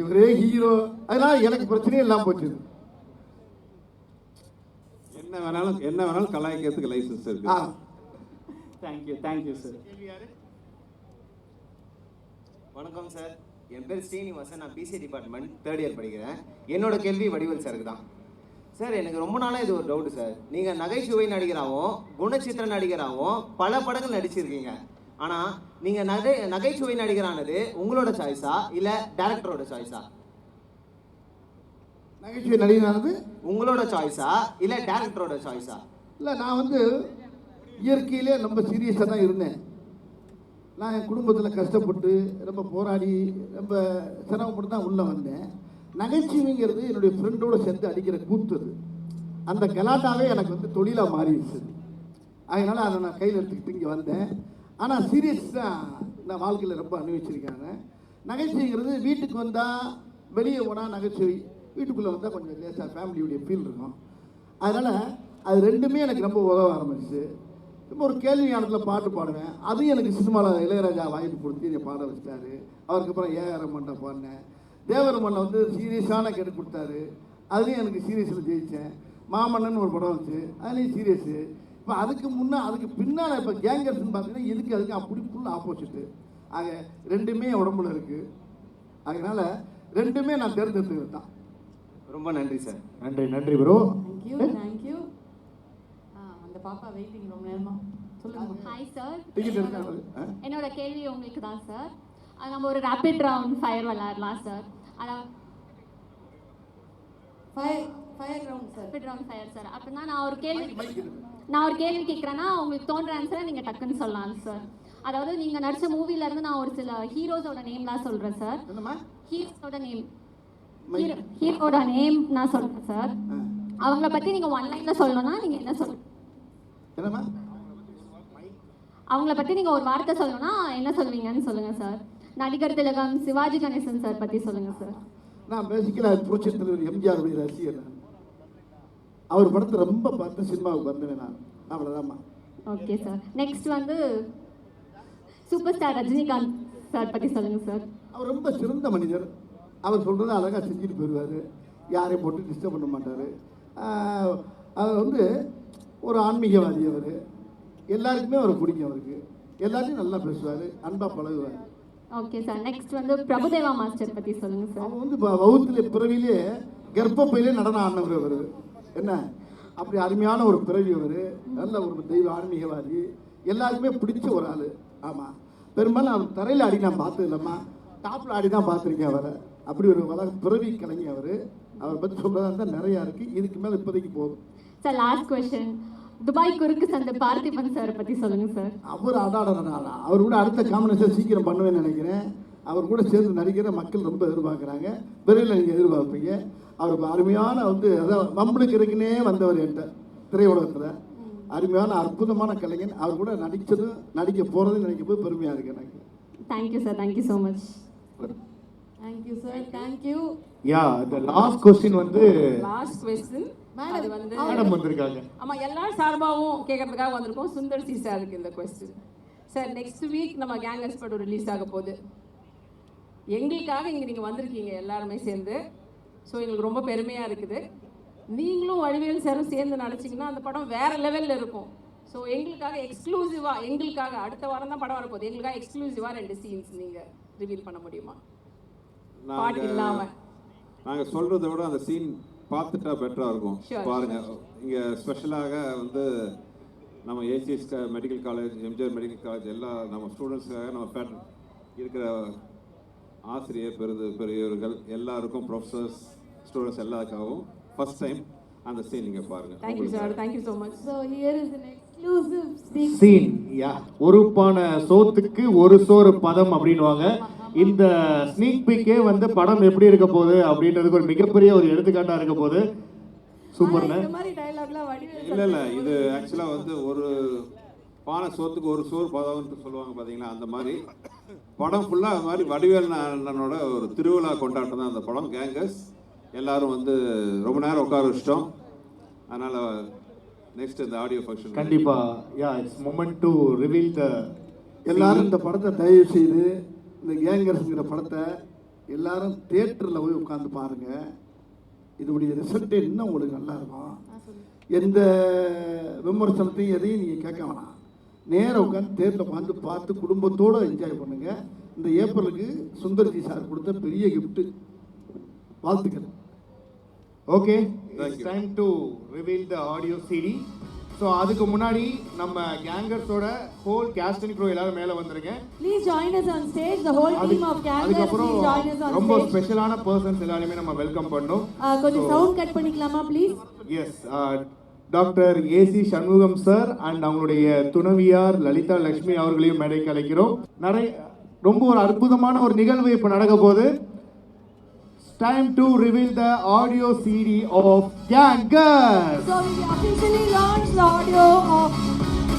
இவரே ஹீரோ, அதனால எனக்கு பிரச்சனையே இல்லாமல் போச்சு. என்ன வேணாலும் கலாய்க்கிறதுக்கு லைசன்ஸ் இருக்கு. Thank you sir. வணக்கம் சார், என் பேர் ஸ்ரீனிவாசன், நான் பிசி டிபார்ட்மெண்ட் 3rd இயர் படிக்கிறேன். என்னோட கேள்வி வடிவேல் சாருக்கு தான். சார், எனக்கு ரொம்ப நாளாக இது ஒரு டவுட்டு சார். நீங்கள் நகைச்சுவை நடிகராகவும் குணச்சித்திர நடிகராகவும் பல படங்கள் நடிச்சிருக்கீங்க. ஆனால் நீங்கள் நகைச்சுவை நடிகரானது உங்களோட சாய்ஸா இல்லை டேரக்டரோட சாய்ஸா? நகைச்சுவை நடிகரானது உங்களோட சாய்ஸா இல்லை டேரக்டரோட சாய்ஸா? இல்லை, நான் வந்து இயற்கையிலே ரொம்ப சீரியஸாக தான் இருந்தேன். நான் என் குடும்பத்தில் கஷ்டப்பட்டு ரொம்ப போராடி ரொம்ப சிரமப்பட்டு தான் உள்ளே வந்தேன். நகைச்சுவைங்கிறது என்னுடைய ஃப்ரெண்டோடு சேர்ந்து அடிக்கிற கூத்துது, அந்த கலாட்டாவே எனக்கு வந்து தொழிலாக மாறிடுச்சு. அதனால் அதை நான் கையில் எடுத்துக்கிட்டு இங்கே வந்தேன். ஆனால் சீரியஸ் தான் நான் வாழ்க்கையில் ரொம்ப அனுபவிச்சிருக்காங்க. நகைச்சுவைங்கிறது வீட்டுக்கு வந்தால், வெளியே போனால் நகைச்சுவை, வீட்டுக்குள்ளே வந்தால் கொஞ்சம் லேசாக ஃபேமிலியுடைய ஃபீல் இருக்கும். அதனால் அது ரெண்டுமே எனக்கு ரொம்ப உதவ ஆரம்பிச்சு. இப்போ ஒரு கேள்வி ஞானத்தில் பாட்டு பாடுவேன், அதுவும் எனக்கு சினிமாவில் இளையராஜா வாய்ப்பு கொடுத்து என்னை பாட வச்சிட்டாரு. அவருக்கப்புறம் ஏஆர் ரஹ்மான் பாடினேன். தேவரமன்னை வந்து சீரியஸான கேட்டு கொடுத்தாரு, அதுலேயும் எனக்கு சீரியஸில் ஜெயித்தேன். மாமன்னன் ஒரு படம் வந்துச்சு, அதுலேயும் சீரியஸு. இப்போ அதுக்கு பின்னால் இப்போ கேங்கர்ஸ்ன்னு பார்த்தீங்கன்னா அதுக்கு அப்படி ஃபுல் ஆப்போசிட்டு. ஆக ரெண்டுமே உடம்புல இருக்குது. அதனால் ரெண்டுமே நான் தேர்ந்தெடுத்துக்கிட்டு தான். ரொம்ப நன்றி சார். நன்றி ப்ரோ. தேங்க்யூ. அந்த பாப்பா வெயிட்டிங் ரொம்ப நேரமா. சொல்லுங்க. ஹாய் சார், டிக்கெட் எடுத்தாங்க. என்னோட கேள்வி உங்களுக்கு தான் சார். நம்ம ஒரு ரேபிட் ரவுண்ட் ஃபயர் விளையாடலாம் சார். அதான் fire round sir. Rapid round fire sir. அப்படின்னா நான் ஒரு கேள்வி கேட்குறேன்னா உங்களுக்கு தோன்ற ஆன்சரை நீங்கள் டக்குன்னு சொல்லலாம் சார். அதாவது நீங்கள் நடித்த மூவிலேருந்து நான் ஒரு சில ஹீரோஸோட நேம்லாம் சொல்கிறேன் சார். ஹீரோட நேம் நான் சொல்கிறேன் சார். அவங்கள பற்றி நீங்கள் 1 லைனில் சொல்லணும்னா நீங்கள் என்ன சொல்லுங்கள்? அவங்கள பற்றி நீங்கள் ஒரு வார்த்தை சொல்லணும்னா என்ன சொல்வீங்கன்னு சொல்லுங்கள் சார். நடிகர் திலகம் சிவாஜி கணேசன் சார் பற்றி சொல்லுங்கள் சார். நான் பேசிக்கலாக புரட்சி தலைவர் எம்ஜிஆருடைய ரசிகர். அவர் படத்தை ரொம்ப பார்த்து சினிமாவுக்கு வந்தேன் நான், அவ்வளோதாம்மா. Okay sir. நெக்ஸ்ட் வந்து சூப்பர் ஸ்டார் ரஜினிகாந்த் சார் பற்றி சொல்லுங்கள் சார். அவர் ரொம்ப சிறந்த மனிதர். அவர் சொல்கிறத அழகாக செஞ்சுட்டு போயிடுவார், யாரையும் போட்டு டிஸ்டர்ப் பண்ண மாட்டார். அவர் வந்து ஒரு ஆன்மீகவாதி. அவர் எல்லாருக்குமே அவர் பிடிக்கும். அவருக்கு எல்லாத்தையும் நல்லா பேசுவார், அன்பாக பழகுவார். Okay sir. நெக்ஸ்ட் வந்து பிரபுதேவா மாஸ்டர் பற்றி சொல்லுங்கள் சார். அவங்க வந்து வகுத்துல பிறவிலே கர்ப்பப்பையிலே நடனம் ஆடினவர். அவர் என்ன அப்படி அருமையான ஒரு பிறவி. அவர் நல்ல ஒரு தெய்வ ஆன்மீகவாதி, எல்லாருக்குமே பிடிச்ச ஒரு ஆள். ஆமாம், பெரும்பாலும் அவர் தரையில் ஆடி நான் பார்த்தது இல்லைம்மா, டாப்பில் ஆடி தான் பார்த்துருக்கேன் அவரை. அப்படி ஒரு பிறவி கலைஞர் அவர். அவரை பற்றி சொல்கிறதா இருந்தால் நிறையா இருக்குது, இதுக்கு மேலே இப்போதைக்கு போதும் சார். லாஸ்ட் கொஸ்டின், துபாய் குறுக்கு சந்தை பார்த்திபன் சார் பற்றி சொல்லுங்கள் சார். அவர் அவர் கூட அடுத்த காம்பினேஷன் சீக்கிரம் பண்ணுவேன்னு நினைக்கிறேன். அவர் கூட சேர்ந்து நடிக்கிற மக்கள் ரொம்ப எதிர்பார்க்குறாங்க. விரைவில் நீங்கள் எதிர்பார்ப்பீங்க. அவருக்கு அருமையான வந்து அதான் நம்மளுக்கு இருக்குன்னே வந்தவர் என்கிட்ட திரையுலகத்தில். அருமையான அற்புதமான கலைஞன். அவர் கூட நடிக்க போகிறதுன்னு நினைக்கும் போது பெருமையாக இருக்கு எனக்கு. Thank you sir. Thank you so much. Thank you sir. Thank you. the last question வந்து லாஸ்ட் क्वेश्चन அது வந்து மேடம் வந்திருக்காங்க. ஆமா, எல்லாரும் சார்பாவும் கேட்கறதுக்காக வந்திருக்கோம். சுந்தர் சி சாருக்கு இந்த क्वेश्चन. சார், நெக்ஸ்ட் வீக் நம்ம கேங்கர்ஸ் படம் ரிலீஸ் ஆக போகுது. எங்களுக்காக இங்கே நீங்கள் வந்திருக்கீங்க எல்லாருமே சேர்ந்து. ஸோ எங்களுக்கு ரொம்ப பெருமையாக இருக்குது. நீங்களும் வடிவேல் சாரும் சேர்ந்து நடிச்சிங்கன்னா அந்த படம் வேறு லெவலில் இருக்கும். ஸோ எங்களுக்காக எக்ஸ்க்ளூசிவாக, எங்களுக்காக அடுத்த வாரம் தான் படம் வரப்போகுது, எங்களுக்காக எக்ஸ்க்ளூசிவாக 2 சீன்ஸ் நீங்கள் ரிவீல் பண்ண முடியுமா? பாட்டு இல்லாமல் நாங்கள் சொல்கிறத விட அந்த சீன் பார்த்துட்டா பெட்டராக இருக்கும். பாருங்கள், இங்கே ஸ்பெஷலாக வந்து நம்ம ACS medical college, MGR medical college எல்லா நம்ம ஸ்டூடெண்ட்ஸுக்காக நம்ம பேட்டர் இருக்கிற ஆசிரியர் பெரியவர்கள் எல்லாருக்கும், ப்ரொஃபஸர்ஸ், ஸ்டூடெண்ட்ஸ் எல்லாருக்காகவும் ஃபர்ஸ்ட் டைம் அந்த சீன் நீங்கள் பாருங்கள். Thank you sir. Thank you so much. So here is an exclusive scene. ஒரு பானை சோத்துக்கு ஒரு சோறு பதம் அப்படின்வாங்க. இந்த ஸ்னீக் பீக்கே வந்து படம் எப்படி இருக்க போகுது அப்படின்றதுக்கு ஒரு மிகப்பெரிய ஒரு எடுத்துக்காட்டா இருக்க போகுது. சூப்பர்ண்ணே. இந்த மாதிரி டயலாக்லாம் வடிவேல் இல்லை இல்லை, இது ஆக்சுவலாக வந்து ஒரு பானை சோத்துக்கு ஒரு சோறு பதம்னு சொல்லுவாங்க பார்த்தீங்களா, அந்த மாதிரி படம் ஃபுல்லாக அது மாதிரி வடிவேல் அண்ணனோட ஒரு திருவிழா கொண்டாட்டம் தான் அந்த படம் கேங்கர்ஸ். எல்லாரும் வந்து ரொம்ப நேரம் உட்கார வச்சிட்டோம். அதனால் நெக்ஸ்ட் இந்த ஆடியோ ஃபங்க்ஷன் கண்டிப்பா இட்ஸ் மொமெண்ட் டு ரிவீல் த. எல்லாரும் இந்த படத்தை தயவு செய்து இந்த கேங்கர்ஸுங்கிற படத்தை எல்லாரும் தியேட்டரில் போய் உட்காந்து பாருங்கள். இதோடைய ரிசல்ட்டே இன்னும் உங்களுக்கு நல்லா இருக்கும். எந்த விமர்சனத்தையும் எதையும் நீங்கள் கேட்க வேணாம். நேராக உட்காந்து தேட்டரில் பார்த்து குடும்பத்தோடு என்ஜாய் பண்ணுங்கள். இந்த ஏப்ரலுக்கு சுந்தர்ஜி சார் கொடுத்த பெரிய கிஃப்ட்டு. வாழ்த்துக்கள். Okay, it's time to reveal the audio CD. So அதுக்கு முன்னாடி நம்ம கேங்கர்ஸோட ஹோல் கேஸ்ட் அண்ட் க்ரூ எல்லாரும் மேலே வந்துருங்க. Please join us on stage. The whole team of gangers. அதுக்கப்புறம் Please join us on stage. ரொம்ப ஸ்பெஷலான பர்சன்ஸ் எல்லாரையுமே நம்ம வெல்கம் பண்ணோம். கொஞ்சம் சவுண்ட் கட் பண்ணிக்கலாமா please? Yes, doctor AC Shanmugam sir and அவங்களுடைய துணைவியார் லலிதா லட்சுமி அவர்களையும் மேடைக்கு அழைக்கிறோம். ரொம்ப ஒரு அற்புதமான ஒரு நிகழ்வு இப்போ நடக்க போகுது. Time to reveal the audio CD of Gangers. So we officially launched the audio of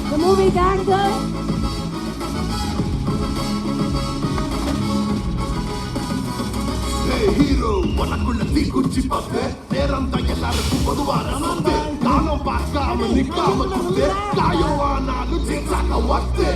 the movie Gangers. Hey hero, உனக்குள்ள தீக்குச்சி பத்து நேரம் தான் எல்லாருக்கும் பொதுவான சொத்து. காலம் பார்க்காம நிக்காம குத்து காயம் ஆனாலும் ஜிக்ஸாக ஒத்து.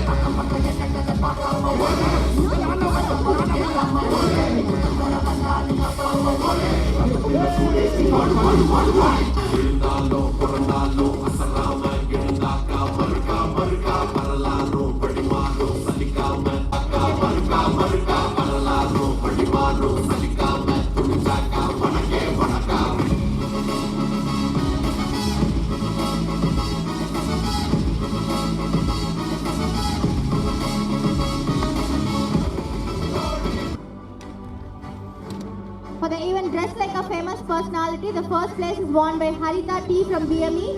இருந்தாலும் பிறந்தாலும் அசராம எழுந்தாக்கா மறுக்கா மறுக்கா வரலாறும் படிமாறும் சலிக்காம அக்கா மறுக்கா மறுக்கா வரலாறும் படிமாறும் சலிக்காம துணிச்சாக்கா வணக்கே வணக்கா. For the event Dressed Like a Famous Personality, the first place is won by Harita T from BME.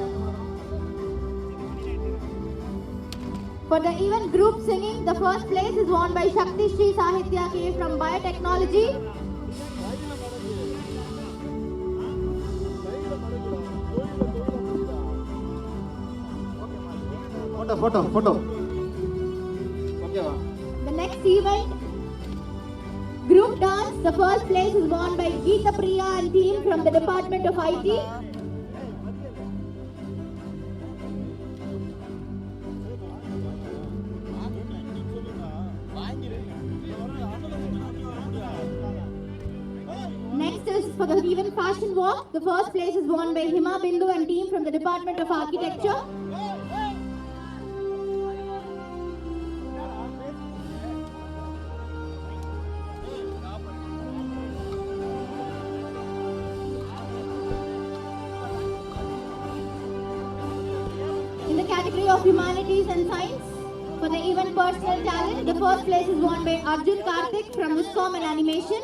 For the event Group Singing, the first place is won by Shakti Shri Sahitya K from Biotechnology. Photo. The next event, Group Dance, the first place is won by Geeta Priya and team from the Department of IT. Next is for the event Fashion Walk, the first place is won by Hima Bindu and team from the Department of Architecture. In the category of Humanities and Science, for the event Personal Talent, the first place is won by Arjun Karthik from Viscom and Animation.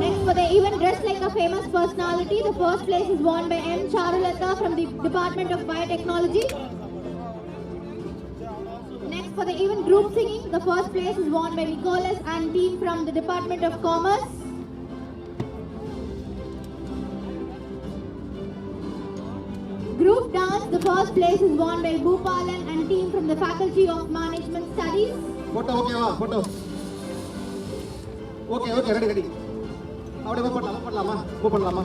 Next, for the event Dressed Like a Famous Personality, the first place is won by M. Charulata from the Department of Biotechnology. Next, for the event Group Singing, the first place is won by Nicholas and team from the Department of Commerce. Group Dance, the first place is won by Bhupalan and team from the Faculty of Management Studies. Photo. Okay, ready. அப்படியே move பண்ணலாமா